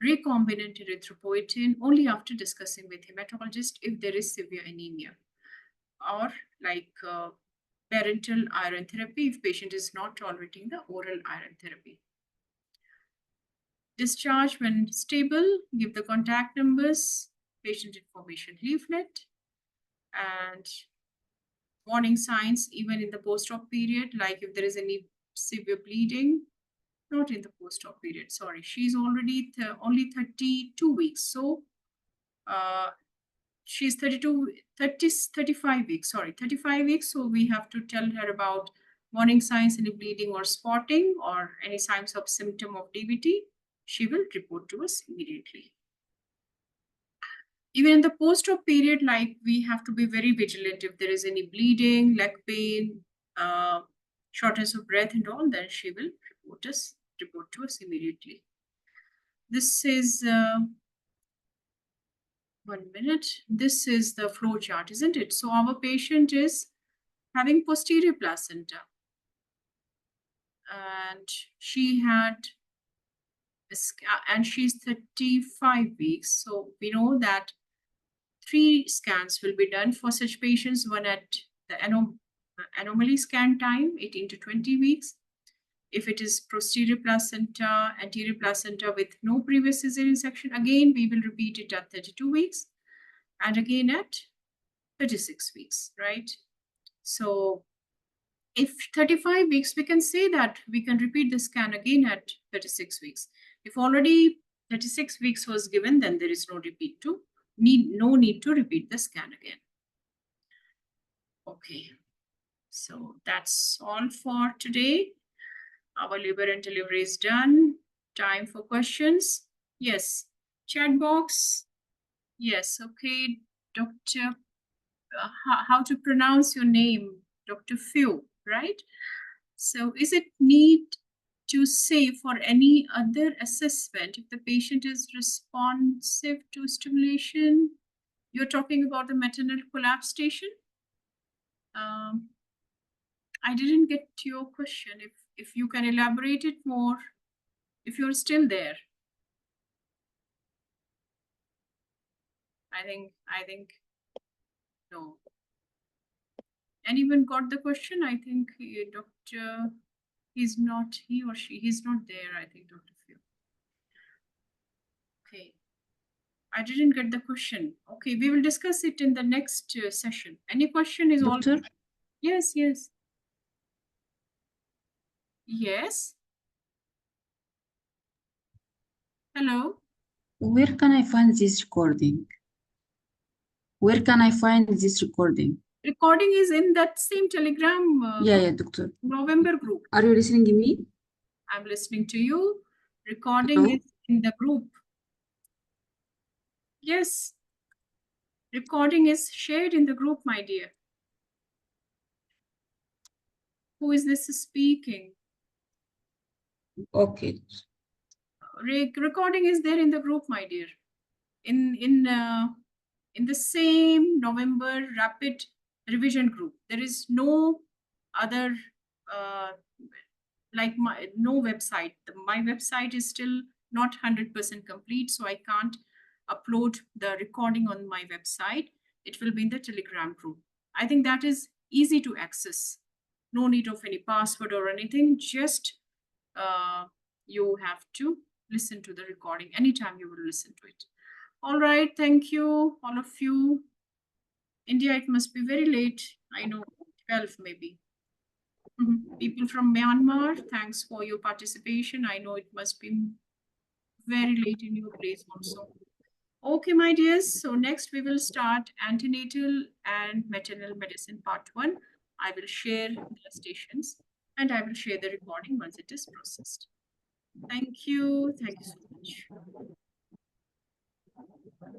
recombinant erythropoietin only after discussing with hematologist if there is severe anemia, or like parenteral iron therapy if patient is not tolerating the oral iron therapy. Discharge when stable, give the contact numbers, patient information leaflet, and warning signs even in the post-op period, like if there is any severe bleeding, not in the post-op period, sorry. She's already only 32 weeks. So she's 35 weeks, sorry, 35 weeks. So we have to tell her about warning signs, any bleeding or spotting or any signs of symptom of DVT. She will report to us immediately. Even in the post-op period, like we have to be very vigilant. If there is any bleeding, leg pain, shortness of breath and all, then she will report to us immediately. This is 1 minute. This is the flow chart, isn't it? So our patient is having posterior placenta, and she had, and she's 35 weeks. So we know that 3 scans will be done for such patients. One at the anomaly scan time, 18 to 20 weeks. If it is posterior placenta, anterior placenta with no previous cesarean section, again, we will repeat it at 32 weeks and again at 36 weeks, right? So if 35 weeks, we can say that we can repeat the scan again at 36 weeks. If already 36 weeks was given, then there is no need to repeat the scan again. Okay, so that's all for today. Our labor and delivery is done. Time for questions. Yes, chat box. Yes, okay, Dr. How to pronounce your name? Dr. Few, right? So is it need to say for any other assessment if the patient is responsive to stimulation? You're talking about the maternal collapse station? I didn't get your question. If you can elaborate it more, if you're still there. I think no. Anyone got the question? I think Dr. He's not, he or she, he's not there, I think, Dr. Few. Okay. I didn't get the question. Okay, we will discuss it in the next session. Any question is all. Doctor, Yes, yes. Yes. Hello. where can I find this recording? Where can I find this recording? Recording is in that same Telegram Yeah, doctor. November group. Are you listening to me? I'm listening to you. Recording Hello? is in the group. Yes. Recording is shared in the group, my dear. Who is this speaking? Okay. Recording is there in the group, my dear. In the same November rapid revision group. There is no other like no website. My website is still not 100% complete, so I can't upload the recording on my website. It will be in the Telegram group. I think that is easy to access. No need of any password or anything. Just you have to listen to the recording anytime you will listen to it. All right, thank you, all of you. India, it must be very late. I know, 12 maybe. People from Myanmar, thanks for your participation. I know it must be very late in your place also. Okay, my dears. So next we will start antenatal and maternal medicine part 1. I will share the stations and I will share the recording once it is processed. Thank you. Thank you so much.